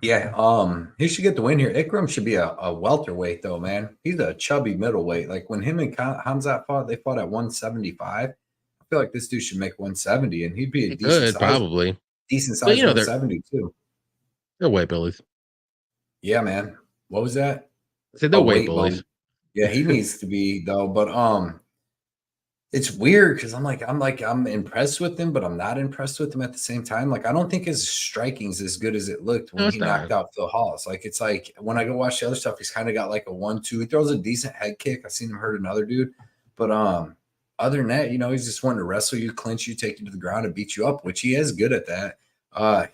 Yeah, he should get the win here. Ikram should be a welterweight though, man. He's a chubby middleweight. Like when him and Hamzat fought, they fought at 175. I feel like this dude should make 170, and he'd be a decent size, probably decent size 170 too. They're weight bullies. Yeah, man. What was that? I said they're weight bullies. Yeah, he needs to be though. But it's weird because I'm impressed with him, but I'm not impressed with him at the same time. Like I don't think his striking's as good as it looked when he knocked out Phil Hawes. Like it's like when I go watch the other stuff, he's kind of got like a 1-2. He throws a decent head kick. I've seen him hurt another dude, but other than that, he's just wanting to wrestle you, clinch you, take you to the ground, and beat you up, which he is good at that.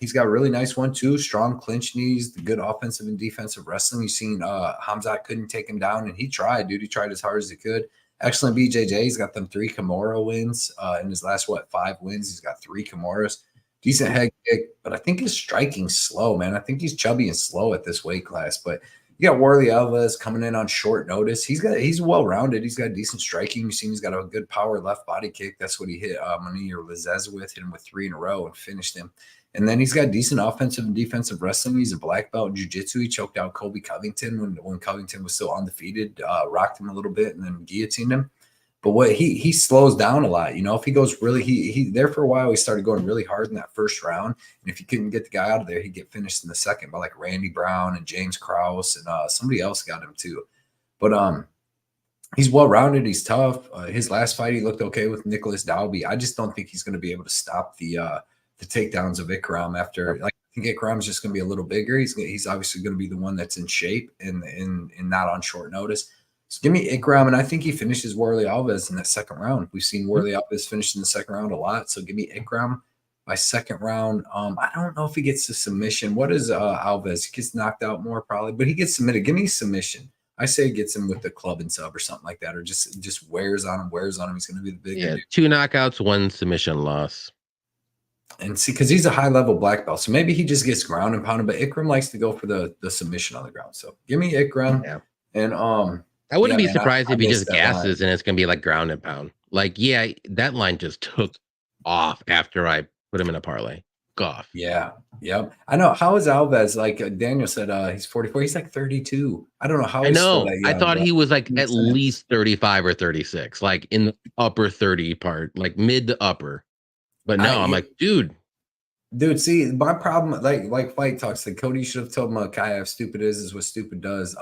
He's got really nice 1-2, strong clinch knees, the good offensive and defensive wrestling. You've seen Hamzat couldn't take him down, and he tried, dude. He tried as hard as he could. Excellent BJJ. He's got them 3 Kimura wins in his last 5 wins. He's got 3 Kimuras. Decent head kick, but I think his striking's slow, man. I think he's chubby and slow at this weight class. But you got Warley Alves coming in on short notice. He's well rounded. He's got decent striking. You've seen he's got a good power left body kick. That's what he hit Munir Lazez with. Hit him with 3 in a row and finished him. And then he's got decent offensive and defensive wrestling. He's a black belt in jiu-jitsu. He choked out Colby Covington when Covington was still undefeated, rocked him a little bit, and then guillotined him. But what he slows down a lot. If he goes really, he there for a while, he started going really hard in that first round. And if he couldn't get the guy out of there, he'd get finished in the second by like Randy Brown and James Krause and somebody else got him too. But he's well-rounded. He's tough. His last fight, he looked okay with Nicholas Dalby. I just don't think he's going to be able to stop the takedowns of Ikram after. Like I think Ikram's just going to be a little bigger. He's obviously going to be the one that's in shape and not on short notice. So give me Ikram, and I think he finishes Warley Alves in that second round. We've seen Warley Alves finish in the second round a lot. So give me Ikram by second round. I don't know if he gets the submission. What is Alves? He gets knocked out more probably, but he gets submitted. Give me submission. I say it gets him with the club and sub or something like that, or just wears on him. He's going to be the big dude. 2 knockouts, 1 submission loss. And see, because he's a high-level black belt, so maybe he just gets ground and pounded. But Ikram likes to go for the submission on the ground. So give me Ikram, and I wouldn't be surprised if he just gasses and it's gonna be like ground and pound. Like, yeah, that line just took off after I put him in a parlay. Off. Yeah, yep. I know. How is Alves? Like Daniel said, he's 44. He's like 32. I don't know how. I know. I thought he was like at least 35 or 36, like in the upper 30 part, like mid to upper. But no, I'm like, dude. See, my problem, like Fight Talks, like Cody should have told Makhachev, stupid is what stupid does.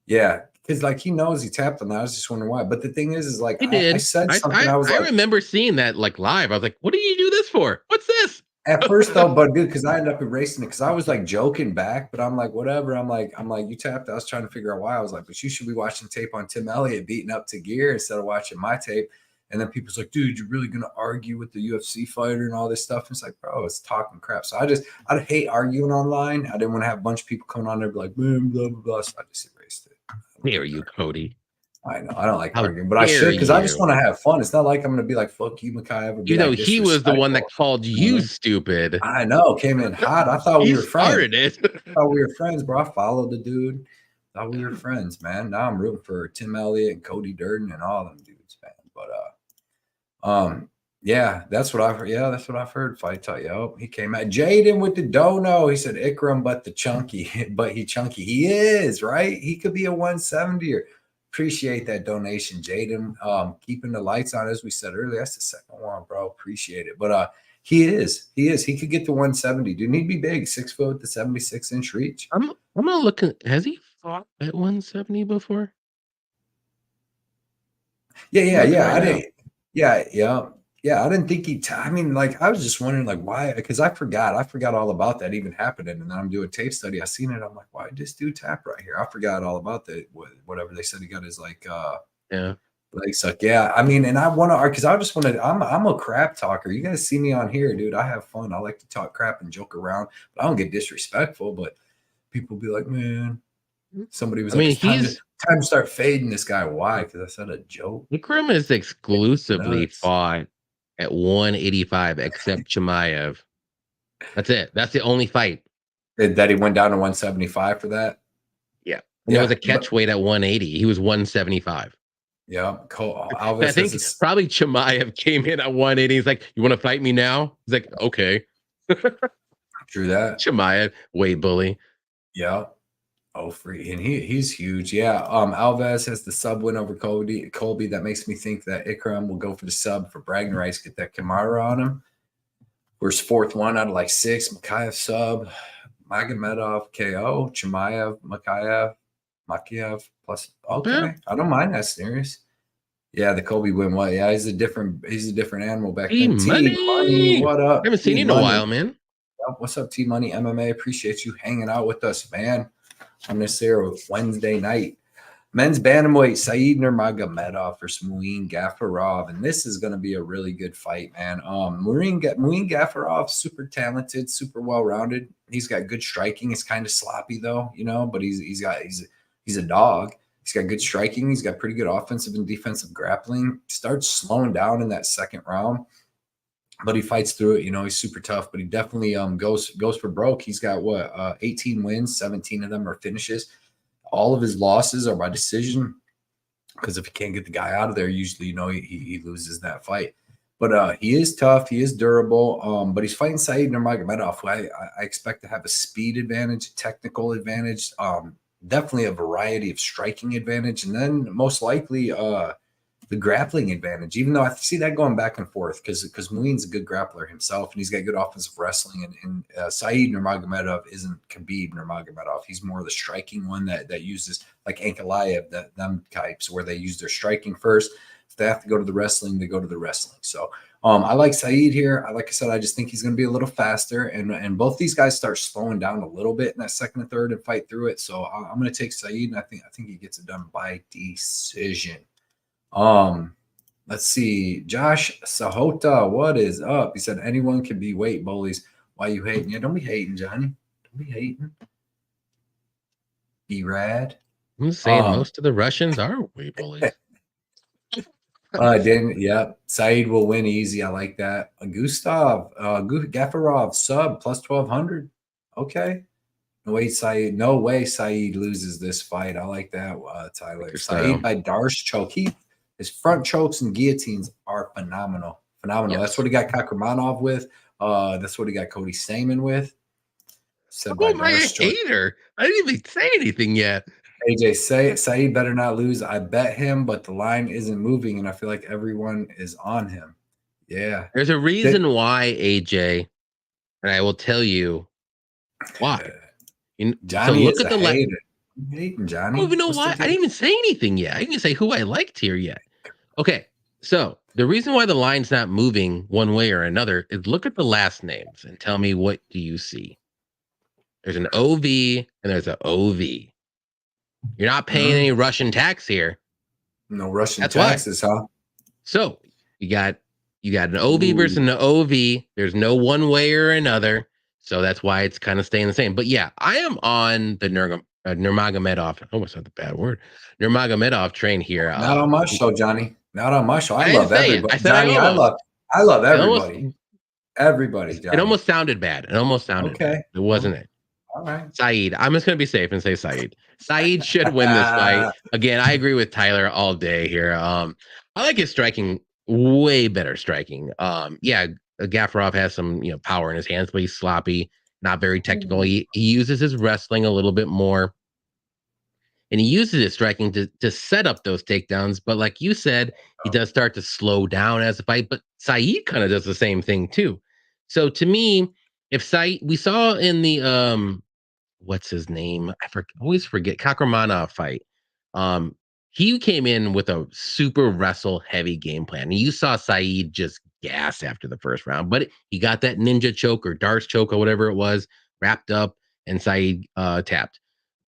Yeah, because like he knows he tapped on that. I was just wondering why. But the thing is like I said something. I remember seeing that like live. I was like, what do you do this for? What's this? At first though, but dude, because I ended up erasing it because I was like joking back, but I'm like, whatever. I'm like, you tapped. I was trying to figure out why. I was like, but you should be watching tape on Tim Elliott beating up to gear instead of watching my tape. And then people's like, dude, you're really gonna argue with the UFC fighter and all this stuff? And it's like, bro, it's talking crap. So I hate arguing online. I didn't want to have a bunch of people coming on there be like, blah blah blah. So I just erased it. Dare you, Cody? I know I don't like How arguing, but I should because I just want to have fun. It's not like I'm gonna be like, fuck you, Makhachev, or be You know, like he was the one that disrespectful. called you stupid. I know, came in hot. I thought we He were friends. started it. I thought we were friends, bro. I followed the dude. Thought we were friends, man. Now I'm rooting for Tim Elliott and Cody Durden and all them dudes, man. But yeah, that's what I've heard. Yeah, that's what I've heard. Fight talk. Yo, he came at Jaden with the dono. He said Ikram, but the chunky, but he chunky. He is right. He could be a 170 or. Appreciate that donation, Jaden. Keeping the lights on, as we said earlier. That's the second one, bro. Appreciate it. But he is. He could get to 170. Dude, he'd be big, 6 foot with the 76-inch reach. I'm gonna look at. Has he fought at 170 before? Yeah. I didn't. Yeah. I didn't think he. I mean, like, I was just wondering, like, why? Because I forgot all about that even happening. And then I'm doing tape study. I seen it. I'm like, why did this dude tap right here? I forgot all about that. Whatever they said, he got his like, Yeah. Like, suck. Yeah. I mean, and I want to, because I just want to. I'm a crap talker. You guys see me on here, dude. I have fun. I like to talk crap and joke around, but I don't get disrespectful. But people be like, man. Somebody was like, time to start fading this guy. Why? Because I said a joke. Ikram is exclusively fought at 185, except Chimaev. That's it. That's the only fight. That he went down to 175 for that? Yeah. And there was a catch weight at 180. He was 175. Yeah. I think probably Chimaev came in at 180. He's like, you want to fight me now? He's like, okay. True that. Chimaev, weight bully. Yeah. Oh, free. And he's huge. Yeah. Alves has the sub win over Colby. That makes me think that Ikram will go for the sub for bragging rights, get that Kamara on him. Where's fourth one out of like 6? Makhachev sub, Magomedov KO, Chimaev, Makhachev plus. Okay. Yeah. I don't mind that series. Yeah, the Colby win. What? Yeah, he's a different animal back then. Money. What up? I haven't seen you in a while, man. What's up, T Money MMA? Appreciate you hanging out with us, man. On this here Wednesday night. Men's bantamweight, Said Nurmagomedov versus Muin Gafurov. And this is going to be a really good fight, man. Muin Gafurov, super talented, super well-rounded. He's got good striking. It's kind of sloppy, though, you know, but he's a dog. He's got good striking. He's got pretty good offensive and defensive grappling. Starts slowing down in that second round. But he fights through it. You know, he's super tough, but he definitely goes for broke. He's got 18 wins, 17 of them are finishes. All of his losses are by decision because if he can't get the guy out of there, usually, you know, he loses that fight. But he is tough. He is durable. But he's fighting Said Nurmagomedov, who I expect to have a speed advantage, a technical advantage, definitely a variety of striking advantage, and then most likely the grappling advantage, even though I see that going back and forth because Muin's a good grappler himself and he's got good offensive wrestling. And Said Nurmagomedov isn't Khabib Nurmagomedov. He's more of the striking one that uses like Ankalaev, them types where they use their striking first. If they have to go to the wrestling, they go to the wrestling. So I like Said here. Like I said, I just think he's going to be a little faster. And both these guys start slowing down a little bit in that second and third and fight through it. So I'm going to take Said, and I think he gets it done by decision. Let's see. Josh Sahota, what is up? He said, anyone can be weight bullies. Why you hating? Yeah, don't be hating, Johnny. Don't be hating. Be rad. I'm saying most of the Russians are weight bullies. Said will win easy. I like that. Gustav, Gafurov, sub plus 1,200. Okay. No way Said loses this fight. I like that, Tyler. Said by Darce choke. His front chokes and guillotines are phenomenal. Yes. That's what he got Kakramanov with. That's what he got Cody Stamen with. Said by Darce hater. I didn't even say anything yet. AJ, Said better not lose. I bet him, but the line isn't moving, and I feel like everyone is on him. Yeah. There's a reason why, AJ, and I will tell you why. Johnny, so look at the hater. Hating, Johnny. I don't even know why. I didn't even say anything yet. I didn't even say who I liked here yet. Okay, so the reason why the line's not moving one way or another is look at the last names and tell me, what do you see? There's an OV and there's an OV. You're not paying any Russian tax here. No Russian taxes, huh? So You got an OV versus an OV. There's no one way or another. So that's why it's kind of staying the same. But yeah, I am on the Nurmagomedov. I almost said the bad word. Nurmagomedov train here. Not on my show, Johnny. Not on my show. I I didn't love say it. everybody. I said Johnny, I almost. I love Almost, everybody. Everybody, Johnny. it almost sounded bad. It almost sounded bad. It wasn't it. All right. Saeed. I'm just going to be safe and say Saeed. Saeed should win this fight. Again, I agree with Tyler all day here. I like his striking, way better striking. Yeah, Gafarov has some power in his hands, but he's sloppy, not very technical. He uses his wrestling a little bit more. And he uses his striking to set up those takedowns. But like you said, he does start to slow down as a fight. But Saeed kind of does the same thing too. So to me, if Saeed, we saw in the what's his name? Always forget Kakramanov fight. He came in with a super wrestle heavy game plan. And you saw Saeed just gas after the first round, but he got that ninja choke or Darce choke or whatever it was wrapped up, and Saeed tapped.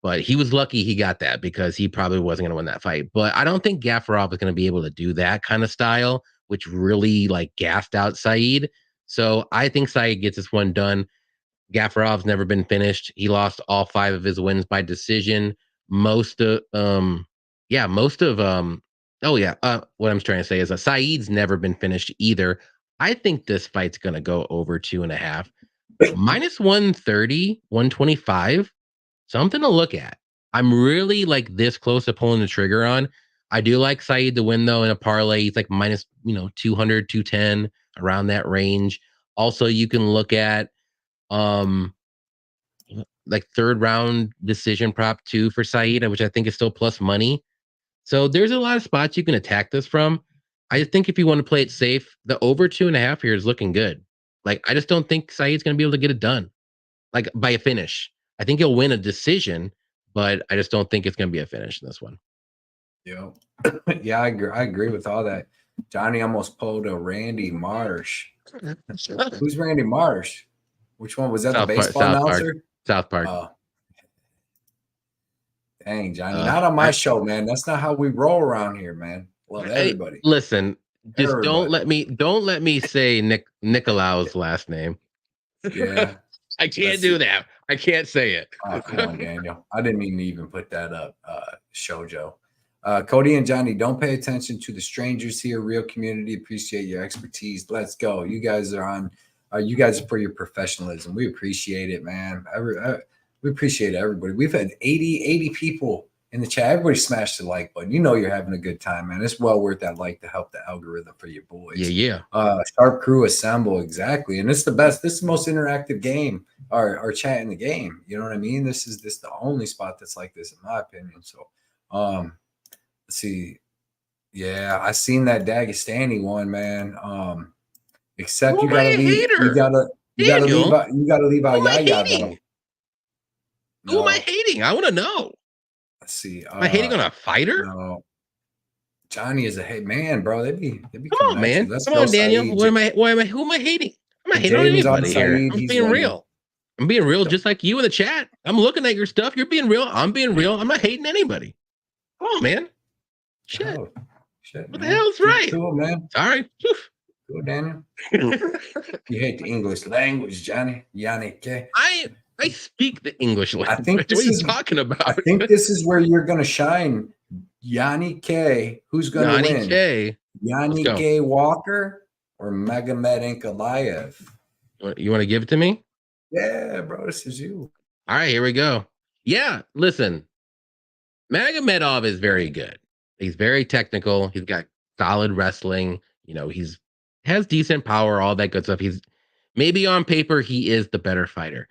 But he was lucky he got that because he probably wasn't going to win that fight. But I don't think Gafarov is going to be able to do that kind of style, which really like gassed out Saeed. So I think Saeed gets this one done. Gafarov's never been finished. He lost all 5 of his wins by decision. What I'm trying to say is Saeed's never been finished either. I think this fight's going to go over 2.5. Minus 130, 125. Something to look at. I'm really like this close to pulling the trigger on. I do like Saeed to win though in a parlay. He's like minus 200, 210 around that range. Also, you can look at like third round decision prop 2 for Saeed, which I think is still plus money. So there's a lot of spots you can attack this from. I think if you want to play it safe, the over 2.5 here is looking good. Like I just don't think Saeed's going to be able to get it done, like by a finish. I think he'll win a decision, but I just don't think it's going to be a finish in this one. Yeah, I agree with all that. Johnny almost pulled a Randy Marsh. Who's Randy Marsh? Which one was that? The baseball announcer? South Park. Dang, Johnny, not on my show, man. That's not how we roll around here, man. Love everybody. Listen, just don't let me say Nicolao's last name. Yeah. I can't do that. I can't say it. Oh, come on, Daniel. I didn't mean to even put that up, Shoujo. Cody and Johnny, don't pay attention to the strangers here. Real community. Appreciate your expertise. Let's go. You guys are on. You guys are for your professionalism. We appreciate it, man. We appreciate everybody. We've had 80 people in the chat. Everybody smash the like button. You know you're having a good time, man. It's well worth that like to help the algorithm for your boys. Yeah. Sharp Crew Assemble, exactly. And it's the best. This is the most interactive game, our chat in the game. You know what I mean? This is the only spot that's like this, in my opinion. So let's see. Yeah, I seen that Dagestani one, man. Except you gotta leave out Yaya. Who am I hating? I want to know. Let's see. Am I hating on a fighter? No. Johnny is a hate man, bro. They'd be come on, man. Come on, Daniel. Who am I hating? I'm not hating on anybody here. I'm being real. I'm being real, just like you in the chat. I'm looking at your stuff. You're being real. I'm being real. I'm not hating anybody. Come on, man. Shit. Oh, shit, what the hell's right? Cool, man. Sorry. Cool, Daniel. You hate the English language, Johnny. Yannick. I speak the English language. I think what are you talking about? I think this is where you're going to shine. Yanni K. Who's going to win? Yanni K. Walker or Magomed Ankalaev? You want to give it to me? Yeah, bro. This is you. All right, here we go. Yeah, listen. Magomedov is very good. He's very technical. He's got solid wrestling. He's has decent power, all that good stuff. He's maybe on paper, he is the better fighter.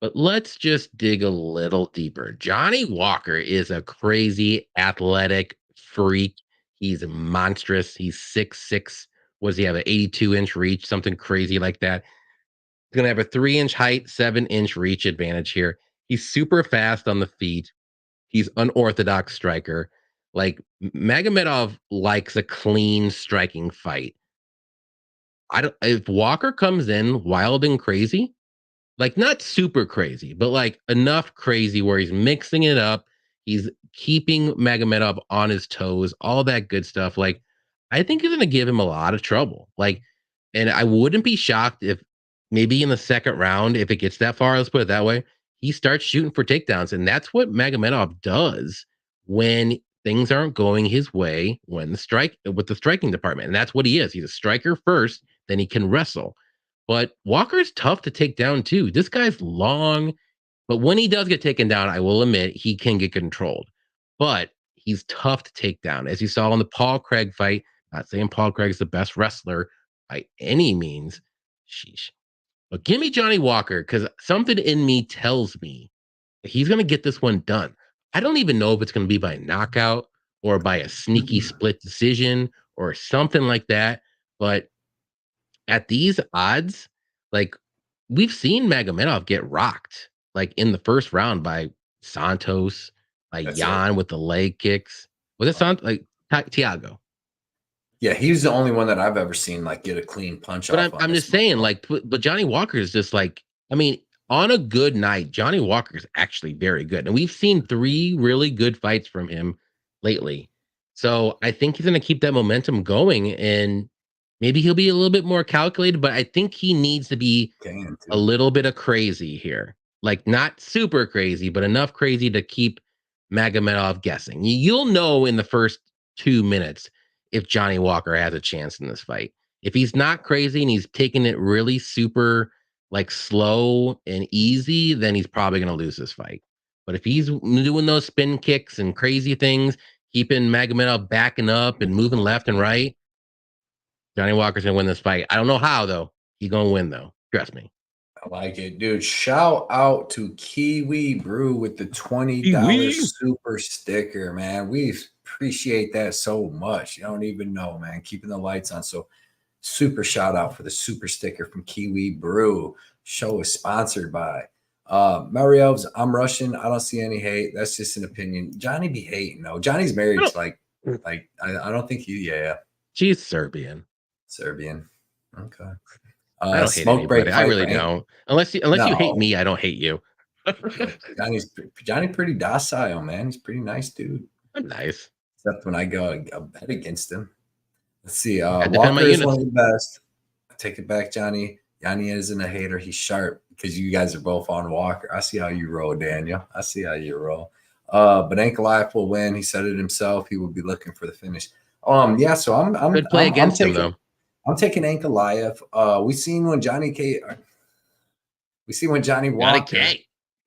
But let's just dig a little deeper. Johnny Walker is a crazy athletic freak. He's monstrous. He's 6'6". What does he have? An 82-inch reach, something crazy like that. He's going to have a 3-inch height, 7-inch reach advantage here. He's super fast on the feet. He's unorthodox striker. Like Magomedov likes a clean striking fight. If Walker comes in wild and crazy, like not super crazy, but like enough crazy where he's mixing it up. He's keeping Magomedov on his toes, all that good stuff. Like I think he's gonna give him a lot of trouble. Like, and I wouldn't be shocked if maybe in the second round, if it gets that far, let's put it that way, he starts shooting for takedowns. And that's what Magomedov does when things aren't going his way when the strike with the striking department. And that's what he is. He's a striker first, then he can wrestle. But Walker's tough to take down too. This guy's long, but when he does get taken down, I will admit he can get controlled. But he's tough to take down. As you saw in the Paul Craig fight, not saying Paul Craig's the best wrestler by any means. Sheesh. But give me Johnny Walker because something in me tells me that he's going to get this one done. I don't even know if it's going to be by knockout or by a sneaky split decision or something like that. But at these odds, like we've seen Magomedov get rocked, like in the first round by Santos, by That's it. Jan with the leg kicks. Was it Santos? Like Tiago? Yeah, he's the only one that I've ever seen like get a clean punch But off I'm on I'm this just saying, muscle. like, but Johnny Walker is just like, I mean, on a good night, Johnny Walker is actually very good, and we've seen 3 really good fights from him lately. So I think he's going to keep that momentum going, and maybe he'll be a little bit more calculated. But I think he needs to be Can a too. little bit of crazy here, like not super crazy, but enough crazy to keep Magomedov guessing. You'll know in the first 2 minutes if Johnny Walker has a chance in this fight. If he's not crazy and he's taking it really super like slow and easy, then he's probably going to lose this fight. But if he's doing those spin kicks and crazy things, keeping Magomedov backing up and moving left and right, Johnny Walker's going to win this fight. I don't know how though. He's going to win though. Trust me. I like it, dude. Shout out to Kiwi Brew with the $20 Wee. super sticker, man. We appreciate that so much. You don't even know, man. Keeping the lights on. So, super shout out for the super sticker from Kiwi Brew. Show is sponsored by Mario's. I'm Russian. I don't see any hate. That's just an opinion. Johnny be hating though. Johnny's married to I don't think he. Yeah, She's Serbian. Serbian. Okay. I don't hate Smoke break anybody. I fight really for Ain't. don't. Unless you hate No, me, I don't hate you. Johnny pretty docile, man. He's a pretty nice dude. I'm nice. Except when I go a bet against him. Let's see. I defend my Walker is one units. of the best. I take it back, Johnny. Johnny isn't a hater. He's sharp because you guys are both on Walker. I see how you roll, Daniel. I see how you roll. But Ankalaev will win. He said it himself. He will be looking for the finish. Yeah. So Good play I'm against him taking though. I'm taking Ankalaev. We seen when Johnny Johnny Walker K.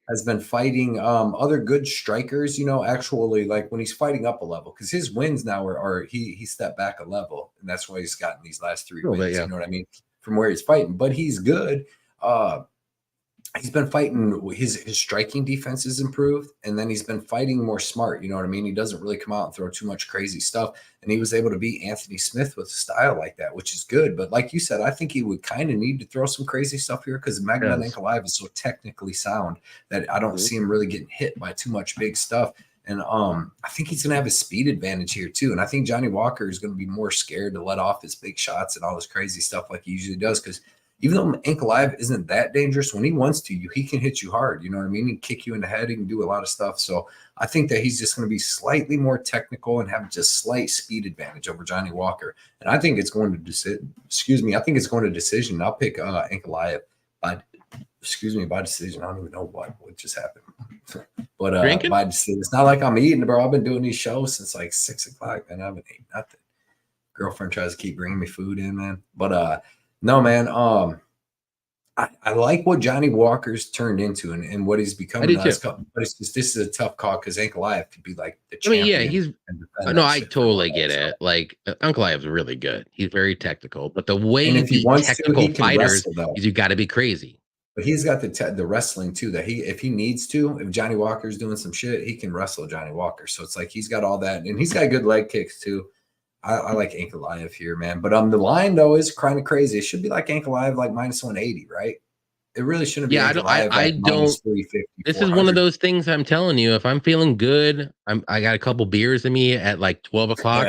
has been fighting other good strikers, actually like when he's fighting up a level, because his wins now are he stepped back a level, and that's why he's gotten these last 3 A little bit, wins. yeah. You know what I mean? From where he's fighting, but he's good. He's been fighting, his striking defense has improved, and then he's been fighting more smart. You know what I mean? He doesn't really come out and throw too much crazy stuff, and he was able to beat Anthony Smith with a style like that, which is good. But like you said, I think he would kind of need to throw some crazy stuff here because Magomed Yes. Ankalaev is so technically sound that I don't Mhm. see him really getting hit by too much big stuff. And I think he's going to have a speed advantage here too. And I think Johnny Walker is going to be more scared to let off his big shots and all this crazy stuff like he usually does, because even though Ankalaev isn't that dangerous, when he wants to, he can hit you hard. You know what I mean? He can kick you in the head. He can do a lot of stuff. So I think that he's just going to be slightly more technical and have just slight speed advantage over Johnny Walker. And I think it's going to I think it's going to decision. I'll pick Ankalaev by decision. I don't even know what just happened. But Drinking? by decision. It's not like I'm eating, bro. I've been doing these shows since like 6 o'clock, and I haven't eaten nothing. Girlfriend tries to keep bringing me food in, man. But no, man. I like what Johnny Walker's turned into and what he's I becoming do the too. last couple. But it's just, this is a tough call because Ankalaev could be like the I mean, yeah, champion he's and defend no, that I shit for a while. totally get So, it. Like Uncle Ive's really good. He's very technical, but the way and you if he beat wants to, technical he can fighters wrestle though. is you got to be crazy. But he's got the wrestling too. That if he needs to, if Johnny Walker's doing some shit, he can wrestle Johnny Walker. So it's like he's got all that, and he's got good leg kicks too. I like Ankalaev here, man. But the line though is kind of crazy. It should be like Ankalaev like minus 180, right? It really shouldn't be Yeah, I don't. I, Ankalaev I like don't. minus 350, This is one of 400. those things I'm telling you. If I'm feeling good, I got a couple beers in me at like 12 o'clock,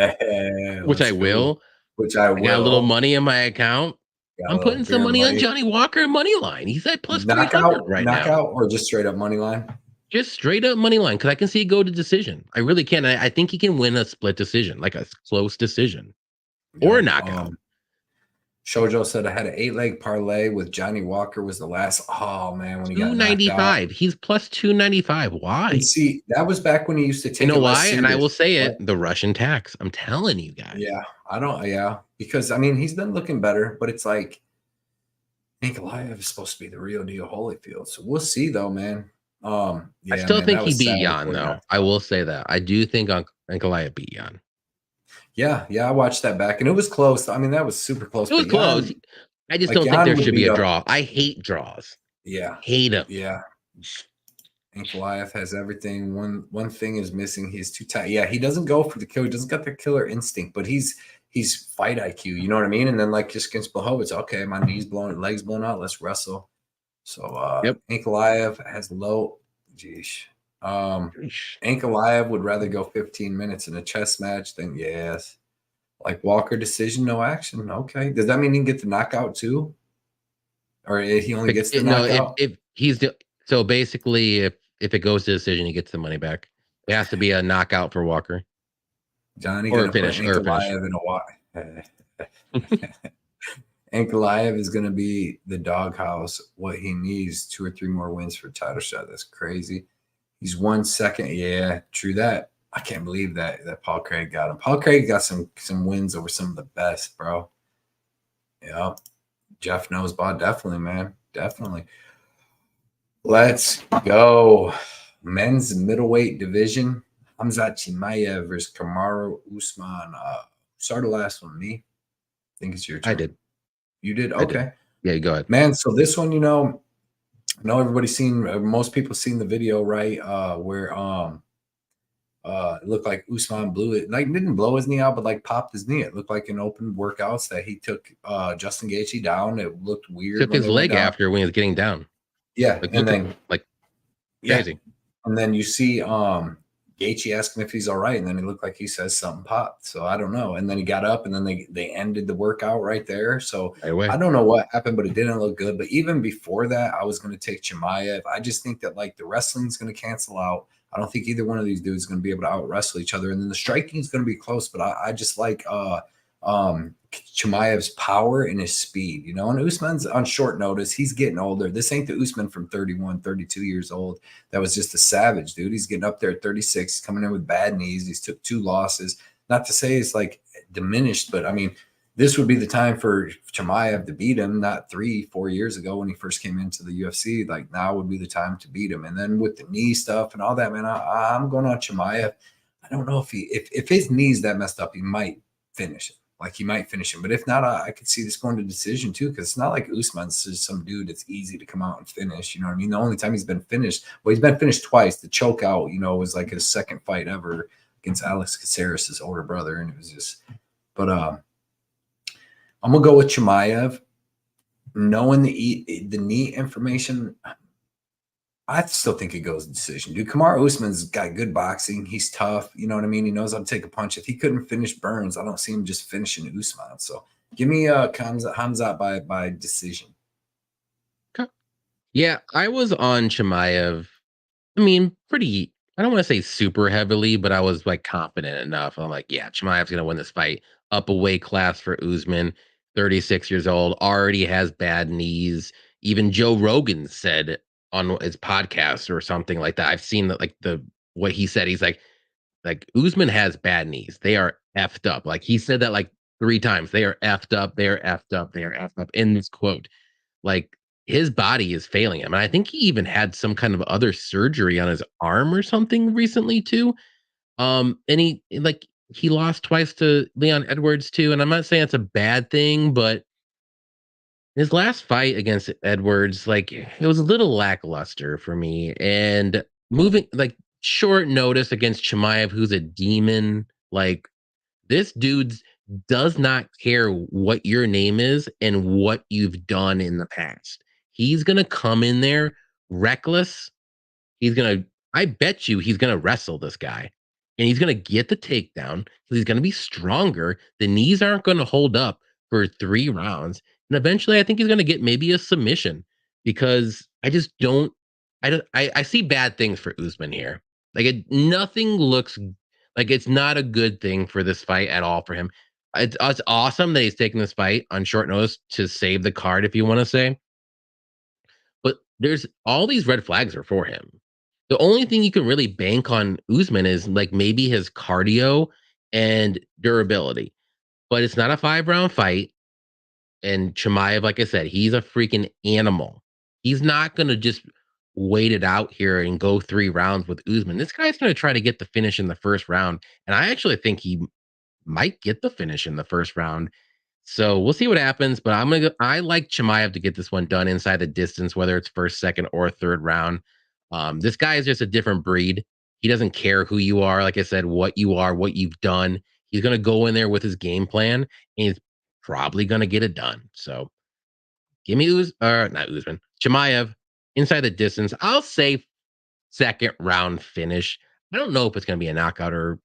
which I Let's go. will. Which I I got a little will. money in my account. Got a I'm little putting some beer money on money. Johnny Walker money line. He's at plus 300 Knockout, right now. knockout, or just straight up money line. Just straight up money line because I can see it go to decision. I really can. I think he can win a split decision, like a close decision. or Yep. knockout. Shoujo said I had an 8-leg parlay with Johnny Walker was the last. Oh man, when he got knocked out. 295. He's plus 295. And Why? see, that was back when he used to You take know it less why? And I serious. will say What? it, the Russian tax. I'm telling you guys. Yeah, I don't. Yeah, because I mean he's been looking better, but it's like Ankalaev is supposed to be the real deal Holyfield. So we'll see though, man. I Yeah, still man, think that he was sad beat Jan, before he though. knocked I out. will say that. I do think Ankalaev beat Jan. Yeah, I watched that back and it was close. I mean, that was super close. It was But close. Jan, I just like don't think there Jan would should be beat a up. draw. I hate draws. Yeah, Hate them. yeah. Ankalaev has everything. One thing is missing. He's too tight. Yeah, he doesn't go for the kill. He doesn't got the killer instinct, but he's fight IQ. You know what I mean? And then like just against Blachowicz, okay, my knees blown, legs blown out. Let's wrestle. So Yep. Ankalaev has low. Geesh. Ankalaev would rather go 15 minutes in a chess match than yes. Like Walker decision, no action. Okay. Does that mean he can get the knockout too? Or he only gets the No, knockout? if he's so basically, if it goes to decision, he gets the money back. It has to be a knockout for Walker Johnny or gonna put finish Ankalaev in a Y. Ankalaev is gonna be the doghouse. What he needs 2 or 3 more wins for title shot. That's crazy. He's 1 second. Yeah, true that. I can't believe that Paul Craig got him. Paul Craig got some wins over some of the best, bro. Yeah. Jeff knows about definitely, man. Definitely. Let's go. Men's middleweight division. Hamzat Chimaev versus Kamaru Usman. Start the last one. Me? I think it's your turn. I did. You did? I did. Okay. Yeah, go ahead. Man, so this one, I know everybody's seen, most people seen the video, right? Where it looked like Usman blew it, like didn't blow his knee out, but like popped his knee. It looked like in open workouts that he took Justin Gaethje down. It looked weird. Took his leg after when he was getting down. Yeah, like, and then crazy. Yeah. And then you see Gaethje ask him if he's all right, and then it looked like he says something popped. So I don't know. And then he got up, and then they ended the workout right there. So Right I don't know what happened, but it didn't look good. But even before that, I was going to take Chimaev. I just think that like the wrestling's going to cancel out. I don't think either one of these dudes is going to be able to out wrestle each other, and then the striking is going to be close. But I just like Chimaev's power and his speed, and Usman's on short notice. He's getting older. This ain't the Usman from 31, 32 years old. That was just a savage, dude. He's getting up there at 36. He's coming in with bad knees. He's took 2 losses. Not to say it's like diminished, but I mean, this would be the time for Chimaev to beat him, not 3-4 years ago when he first came into the UFC. Like now would be the time to beat him. And then with the knee stuff and all that, man, I'm going on Chimaev. I don't know if his knee's that messed up, he might finish it. Like he might finish him, but if not, I could see this going to decision too. Because it's not like Usman's just some dude that's easy to come out and finish. You know what I mean? The only time he's been finished, well, he's been finished twice. The chokeout, was like his second fight ever against Alex Caceres, his older brother, and it was just. But I'm gonna go with Chimaev, knowing the knee information. I still think it goes decision, dude. Kamaru Usman's got good boxing. He's tough. You know what I mean? He knows how to take a punch. If he couldn't finish Burns, I don't see him just finishing Usman. So give me Hamzat by decision. Okay. Yeah, I was on Chimaev. I mean, pretty. I don't want to say super heavily, but I was like confident enough. I'm like, yeah, Chimaev's gonna win this fight. Up a weight class for Usman. 36 years old, already has bad knees. Even Joe Rogan said on his podcast or something like that. I've seen that, like what he said. He's like Usman has bad knees. They are effed up. Like he said that like 3 times. They are effed up. They are effed up. They are effed up in this quote. Like his body is failing him. And I think he even had some kind of other surgery on his arm or something recently too. And he lost twice to Leon Edwards too. And I'm not saying it's a bad thing, but his last fight against Edwards, like it was a little lackluster for me. And moving like short notice against Chimaev, who's a demon, like this dude's does not care what your name is and what you've done in the past. He's gonna come in there reckless. I bet you he's gonna wrestle this guy and he's gonna get the takedown. He's gonna be stronger. The knees aren't gonna hold up for 3 rounds. And eventually I think he's gonna get maybe a submission because I just don't I see bad things for Usman here. Like nothing looks like it's not a good thing for this fight at all for him. It's awesome that he's taking this fight on short notice to save the card, if you want to say. But there's all these red flags are for him. The only thing you can really bank on Usman is like maybe his cardio and durability. But it's not a 5-round fight. And Chimaev, like I said, he's a freaking animal. He's not gonna just wait it out here and go 3 rounds with Usman. This guy's gonna try to get the finish in the first round, and I actually think he might get the finish in the first round. So we'll see what happens, but I like Chimaev to get this one done inside the distance, whether it's first, second, or third round. This guy is just a different breed. He doesn't care who you are, like I said, what you are, what you've done. He's gonna go in there with his game plan, and he's probably gonna get it done. So give me not Usman, Chimaev inside the distance. I'll say second round finish. I don't know if it's gonna be a knockout or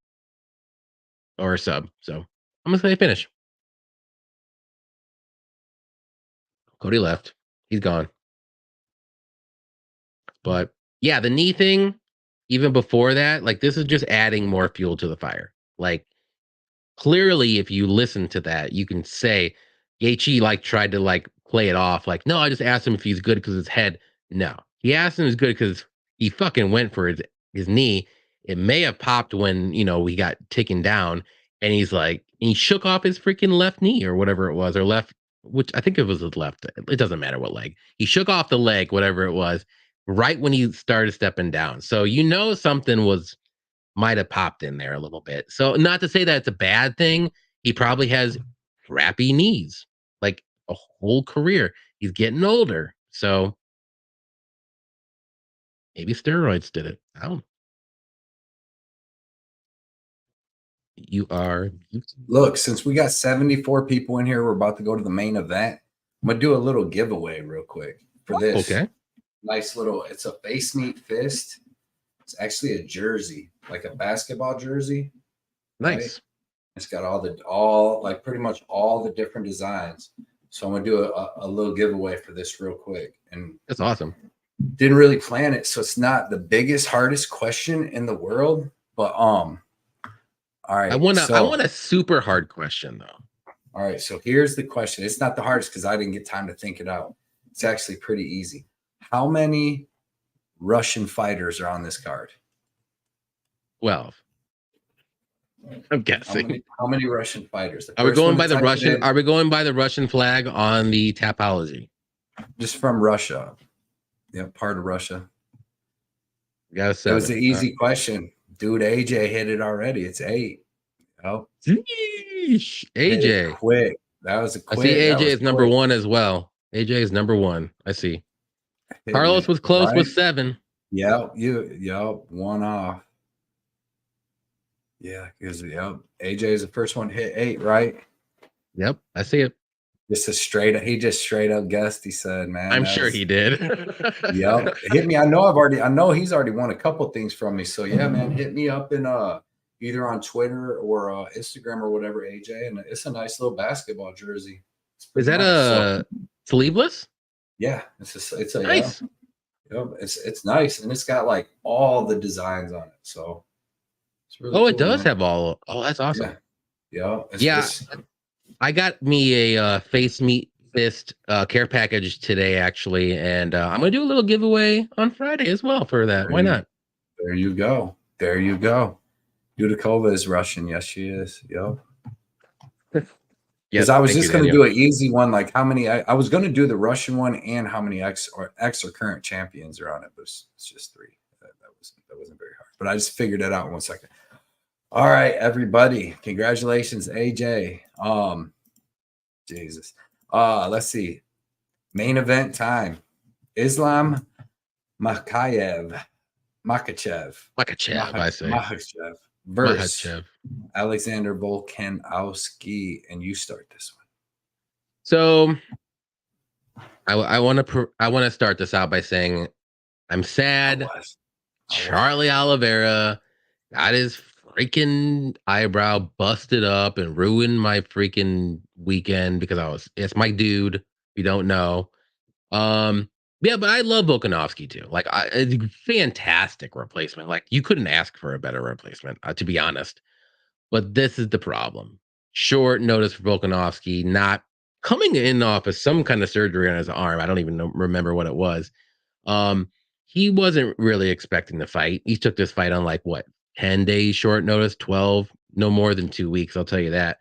a sub. So I'm gonna say finish. Cody left. He's gone. But yeah, the knee thing, even before that, like this is just adding more fuel to the fire. Like clearly, if you listen to that, you can say Gaethje like tried to like play it off, like, no, I just asked him if he's good because his head. No, he asked him if he's good because he fucking went for his knee. It may have popped when he got taken down, and he's like, he shook off his freaking left knee or whatever it was, or left, which I think it was his left. It doesn't matter what leg. He shook off the leg, whatever it was, right when he started stepping down. So something might have popped in there a little bit. So not to say that it's a bad thing. He probably has crappy knees, like a whole career. He's getting older. So maybe steroids did it. I don't. You are. Look, since we got 74 people in here, we're about to go to the main event. I'm going to do a little giveaway real quick for this. Okay. Nice little, it's a FaceMeetFist. It's actually a jersey, like a basketball jersey. Nice. Right? It's got like pretty much all the different designs. So I'm gonna do a little giveaway for this real quick. And that's awesome. Didn't really plan it, so it's not the biggest, hardest question in the world. But all right. I want a super hard question though. All right. So here's the question. It's not the hardest because I didn't get time to think it out. It's actually pretty easy. How many Russian fighters are on this card? 12. I'm guessing. How many Russian fighters? Are we going by the Russian? Are we going by the Russian flag on the Tapology? Just from Russia. Yeah, part of Russia. Got it was an easy question. Dude, AJ hit it already. It's 8. Oh, AJ. Quick. That was a quick. I see AJ is number 1 as well. AJ is number 1. I see. Carlos was close with 7. Yep. One off. Yeah, because AJ is the first one to hit 8, right? Yep, I see it. He just straight up guessed. He said, "Man, I'm sure he did." Yep, hit me. I know he's already won a couple things from me. So yeah, man, hit me up in either on Twitter or Instagram or whatever, AJ. And it's a nice little basketball jersey. Is that sleeveless? Yeah, it's a nice. Yeah, it's nice, and it's got like all the designs on it. So. Really cool, it does have all. Oh, that's awesome. Yeah. I got me a FaceMeetFist care package today, actually, and I'm gonna do a little giveaway on Friday as well for that. Why not? There you go. Dudakova is Russian. Yes, she is. Yep. Because I was just going to do an easy one, like how many. I was going to do the Russian one and how many ex or current champions are on it, but it's just 3. That wasn't very hard, but I just figured it out in 1 second. All right, everybody. Congratulations, AJ. Jesus. Let's see. Main event time. Islam Makhachev, I say. Makhachev versus Alexander Volkanovski, and you start this one. So I want to start this out by saying I'm sad. Charlie Oliveira got his freaking eyebrow busted up and ruined my freaking weekend because it's my dude. If you don't know. Yeah, but I love Volkanovski too. Like, it's a fantastic replacement. Like, you couldn't ask for a better replacement, to be honest. But this is the problem. short notice for Volkanovski, not coming in off of some kind of surgery on his arm. I don't even remember what it was. Um, he wasn't really expecting the fight. He took this fight on like what 10 days short notice, 12, no more than 2 weeks. I'll tell you that.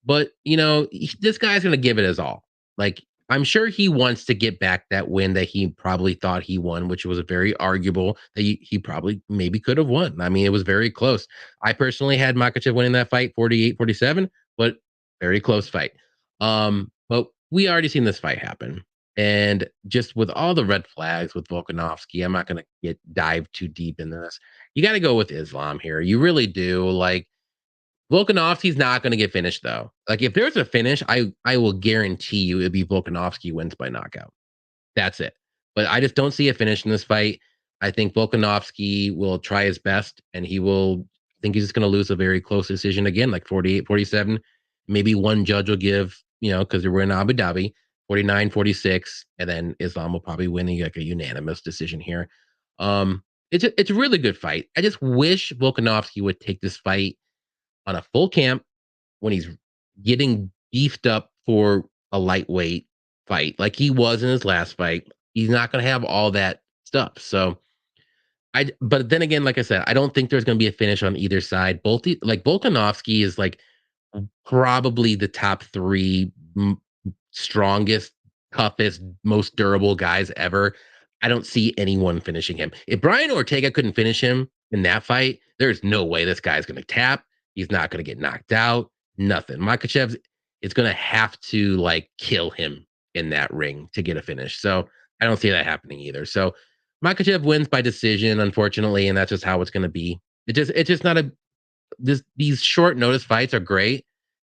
But this guy's gonna give it his all. Like I'm sure he wants to get back that win that he probably thought he won, which was a very arguable that he probably maybe could have won. I mean, it was very close. I personally had Makhachev winning that fight 48-47, but very close fight. But we already seen this fight happen. And just with all the red flags with Volkanovski, I'm not gonna dive too deep into this. You got to go with Islam here. You really do. Like Volkanovski's not going to get finished though. Like if there's a finish, I will guarantee you it'll be Volkanovski wins by knockout. That's it. But I just don't see a finish in this fight. I think Volkanovski will try his best and I think he's just going to lose a very close decision again, like 48-47. Maybe one judge will give, because we're in Abu Dhabi, 49-46, and then Islam will probably win like a unanimous decision here. It's a really good fight. I just wish Volkanovski would take this fight on a full camp when he's getting beefed up for a lightweight fight like he was in his last fight. He's not going to have all that stuff. So but then again, like I said, I don't think there's going to be a finish on either side. Like Volkanovski is like probably the top three strongest, toughest, most durable guys ever. I don't see anyone finishing him. If Brian Ortega couldn't finish him in that fight, there's no way this guy's going to tap. He's not going to get knocked out. Nothing. Makhachev is going to have to like kill him in that ring to get a finish. So I don't see that happening either. So Makhachev wins by decision, unfortunately, and that's just how it's going to be. It's just not these short notice fights are great,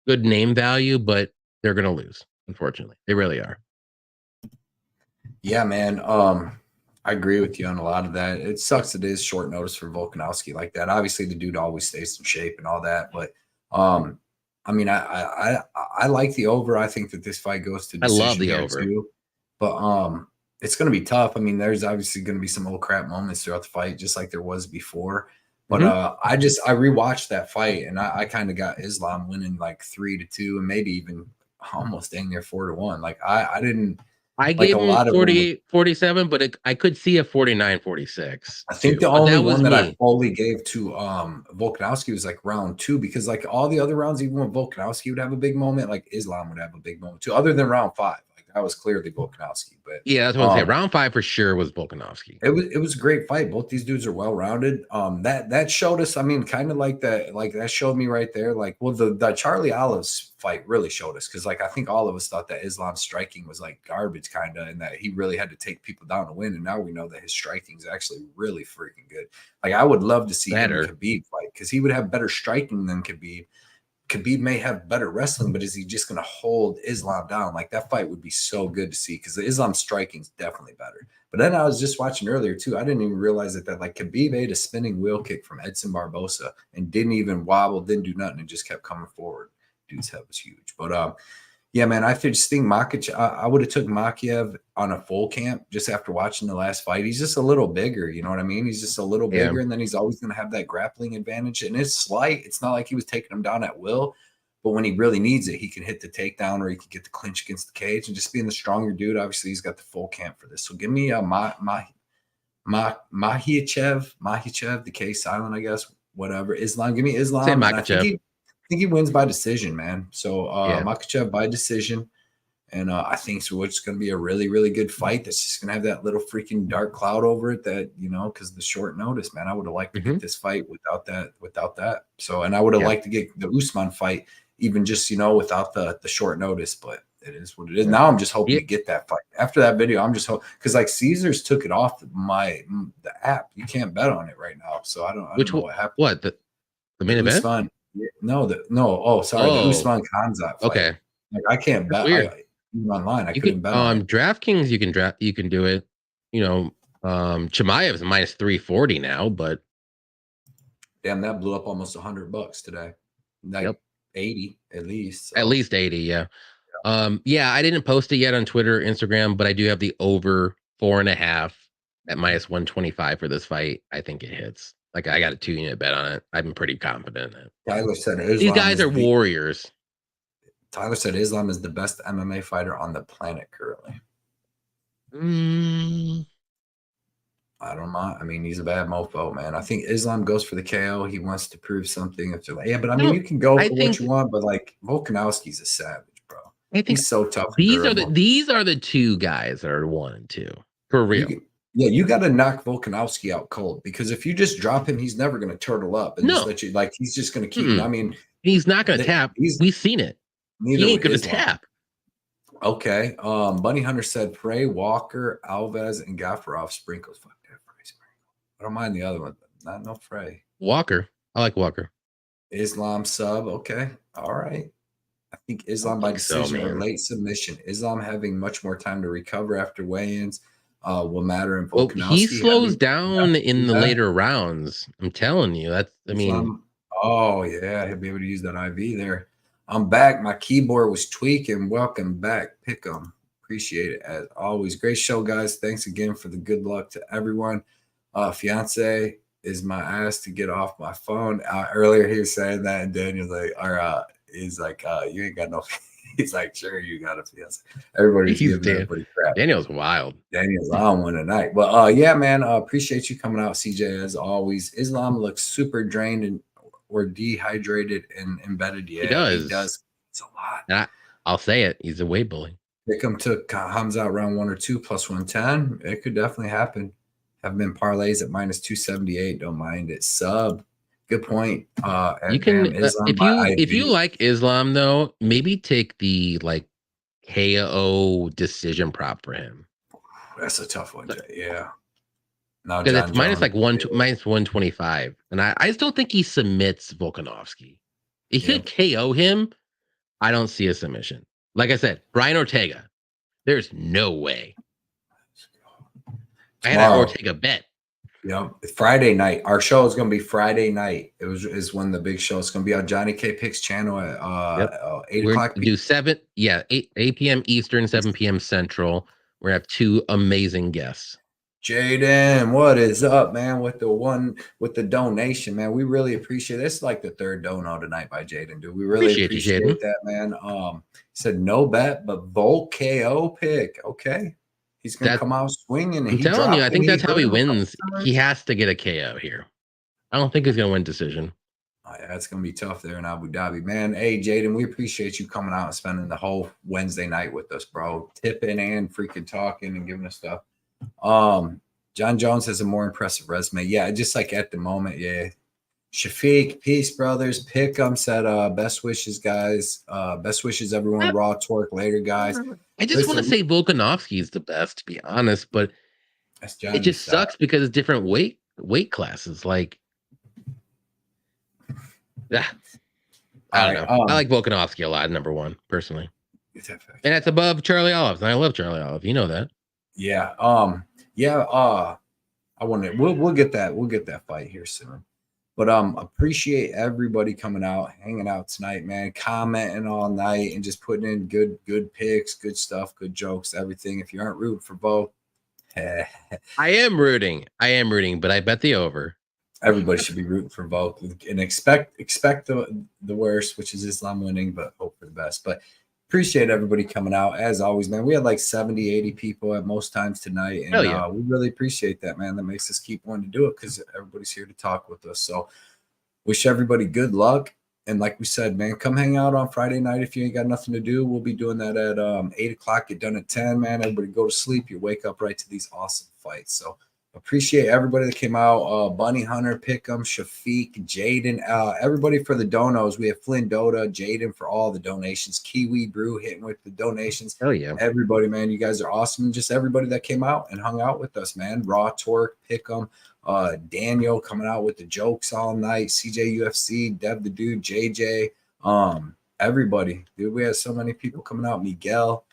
good name value, but they're going to lose. Unfortunately, they really are. Yeah, man. I agree with you on a lot of that. It sucks it is short notice for Volkanovski like that. Obviously, the dude always stays in shape and all that, but I mean, I like the over. I think that this fight goes to decision. I love the over too, but it's going to be tough. I mean, there's obviously going to be some old crap moments throughout the fight, just like there was before. But I rewatched that fight and I kind of got Islam winning like 3-2 and maybe even almost dang near 4-1. Like I didn't. I gave him 48-47, but I could see a 49-46. I think the only one that I fully gave to Volkanovski was like round 2, because like all the other rounds, even when Volkanovski would have a big moment, like Islam would have a big moment too, other than round 5. Like that was clearly Volkanovski. But yeah, that's what I'm saying. Round 5 for sure was Volkanovski. It was a great fight. Both these dudes are well rounded. That showed us. I mean, kind of like that. Like that showed me right there. Like, well, the Charlie Olives fight really showed us, because like I think all of us thought that Islam's striking was like garbage, kind of, and that he really had to take people down to win. And now we know that his striking is actually really freaking good. Like I would love to see him and Khabib fight, because he would have better striking than Khabib. Khabib may have better wrestling, but is he just going to hold Islam down? Like that fight would be so good to see, because the Islam striking is definitely better. But then I was just watching earlier too. I didn't even realize that like Khabib ate a spinning wheel kick from Edson Barbosa and didn't even wobble, didn't do nothing, and just kept coming forward. Dude's head was huge. But yeah, man, I just think Makhachev, I would have took Makhachev on a full camp just after watching the last fight. He's just a little bigger, you know what I mean? He's just a little bigger, and then he's always going to have that grappling advantage. And it's slight. It's not like he was taking him down at will, but when he really needs it, he can hit the takedown or he can get the clinch against the cage. And just being the stronger dude, obviously he's got the full camp for this. So give me a Makhachev, the K silent, I guess, whatever. Islam, give me Islam. Say Makhachev. I think he wins by decision, man. So Makhachev by decision. And I think it's going to be a really, really good fight. That's just going to have that little freaking dark cloud over it that, because the short notice, man, I would have liked to get this fight without that. So, and I would have liked to get the Usman fight even just, without the short notice, but it is what it is. Now I'm just hoping to get that fight. After that video, I'm just hoping, because like Caesars took it off the app. You can't bet on it right now. So I don't know what happened. What? The main event? Usman. The Usman Khanzat fight. Okay. Like I can't bet online. I couldn't bet on DraftKings. You can do it. Chimaev is minus 340 now, but damn, that blew up almost $100 today. Like 80 at least. So. At least 80, yeah. I didn't post it yet on Twitter, Instagram, but I do have the over 4.5 at minus 125 for this fight. I think it hits. Like I got a 2-unit bet on it. I'm pretty confident in it. Tyler said these guys are warriors. Tyler said Islam is the best MMA fighter on the planet currently. I don't know. I mean, he's a bad mofo, man. I think Islam goes for the KO. He wants to prove something. If like, yeah, but I mean, you can go for what you want, but like Volkanovski's a savage, bro. He's so tough. These are the two guys that are 1 and 2 for real. You got to knock Volkanovski out cold, because if you just drop him, he's never going to turtle up and just let you, like, he's just going to keep. I mean, he's not going to tap. We've seen it. He ain't going to tap. Okay. Bunny Hunter said Frey, Walker, Alves, and Gaffarov sprinkles. Fuck that Frey sprinkle. I don't mind the other one, but no Frey. Walker. I like Walker. Islam sub. Okay. All right. I think Islam by decision or late submission. Islam having much more time to recover after weigh-ins will matter in Volkanovski. He slows down in the later rounds. I'm telling you. That's, I mean. Oh, yeah. He'll be able to use that IV there. I'm back. My keyboard was tweaking. Welcome back. Pick 'em. Appreciate it as always. Great show, guys. Thanks again for the good luck to everyone. Fiance is my ass to get off my phone. Earlier he was saying that, and Daniel's like, he's like, you ain't got no. He's like, sure, you got a fiance. Everybody's giving everybody crap. Daniel's wild. Daniel's on one tonight. But yeah, man, appreciate you coming out, CJ, as always. Islam looks super drained and or dehydrated and embedded. Yeah, he does. It's a lot. And I'll say it. He's a weight bully. Pick'em took Hamza round 1 or 2 plus 110. It could definitely happen. Have been parlays at minus 278. Don't mind it. Sub. Good point. You can if you like Islam though, maybe take the like KO decision prop for him. That's a tough one. Yeah. Now because it's minus 125, and I still think he submits Volkanovski. If he could KO him, I don't see a submission. Like I said, Brian Ortega, there's no way. I had an Ortega bet. Yeah, Friday night. Our show is going to be Friday night. Is when the big show is going to be on JohnnyKpicks channel at 8 o'clock. We do 8 p.m. Eastern, 7 p.m. Central. We're gonna have 2 amazing guests. Jaden, what is up, man? With the donation, man. We really appreciate it. It's like the 3rd dono tonight by Jaden, dude. We really appreciate that, man. Said no bet, but Volk KO pick. Okay. He's gonna come out swinging. I'm telling you, I think that's how he wins. He has to get a KO here. I don't think he's gonna win decision. Oh, yeah, it's gonna be tough there in Abu Dhabi, man. Hey, Jaden, we appreciate you coming out and spending the whole Wednesday night with us, bro. Tipping and freaking talking and giving us stuff. John Jones has a more impressive resume. Yeah, just like at the moment, yeah. Shafiq, peace, brothers. Pick'em said, best wishes, guys. Best wishes, everyone. Raw Torque later, guys. I just want to say Volkanovski is the best, to be honest, but it just sucks because it's different weight classes. Like, yeah, I don't know. I like Volkanovski a lot, number 1, personally. And that's above Charlie Olive. And I love Charlie Olive. You know that. Yeah. I want to. We'll get that. We'll get that fight here soon. But appreciate everybody coming out, hanging out tonight, man, commenting all night and just putting in good picks, good stuff, good jokes, everything. If you aren't rooting for both, I am rooting, but I bet the over. Everybody should be rooting for both and expect the worst, which is Islam winning, but hope for the best. But appreciate everybody coming out. As always, man, we had like 70, 80 people at most times tonight. And we really appreciate that, man. That makes us keep wanting to do it because everybody's here to talk with us. So wish everybody good luck. And like we said, man, come hang out on Friday night if you ain't got nothing to do. We'll be doing that at 8 o'clock. Get done at 10, man. Everybody go to sleep. You wake up right to these awesome fights. So appreciate everybody that came out. Bunny Hunter, Pick'em, Shafiq, Jaden, everybody for the donos. We have Flynn Dota, Jaden for all the donations. Kiwi Brew hitting with the donations. Hell yeah. Everybody, man, you guys are awesome. And just everybody that came out and hung out with us, man. Raw Torque, Pick'em, Daniel coming out with the jokes all night. CJ UFC, Dev the Dude, JJ, everybody. Dude, we had so many people coming out. Miguel.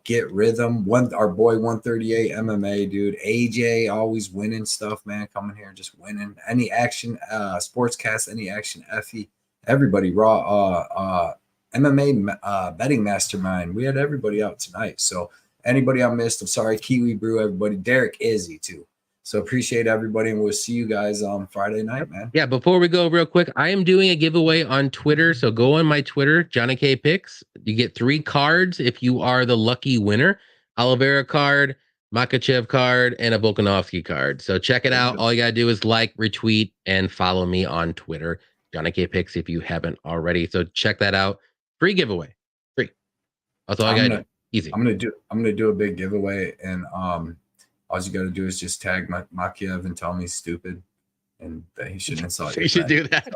Get Rhythm, our boy 138 MMA, dude. AJ always winning stuff, man. Coming here just winning. Any action, sportscast, any action, Effie, everybody, Raw, MMA betting mastermind. We had everybody out tonight. So anybody I missed, I'm sorry. Kiwi Brew, everybody. Derek Izzy too. So appreciate everybody, and we'll see you guys on Friday night, man. Yeah, before we go real quick, I am doing a giveaway on Twitter. So go on my Twitter, JohnnyKpicks. You get 3 cards if you are the lucky winner. Oliveira card, Makhachev card, and a Volkanovski card. So check it out. All you gotta do is like, retweet, and follow me on Twitter, JohnnyKpicks, if you haven't already. So check that out. Free giveaway. Free. That's all I gotta do. Easy. I'm gonna do a big giveaway, and all you gotta do is just tag Makhachev and tell me he's stupid and that he shouldn't insult you. You should do that.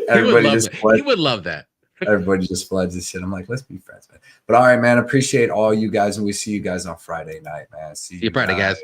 Everybody he would love that. Everybody just floods this shit. I'm like, let's be friends, man. But all right, man. Appreciate all you guys, and we see you guys on Friday night, man. See you Friday, guys.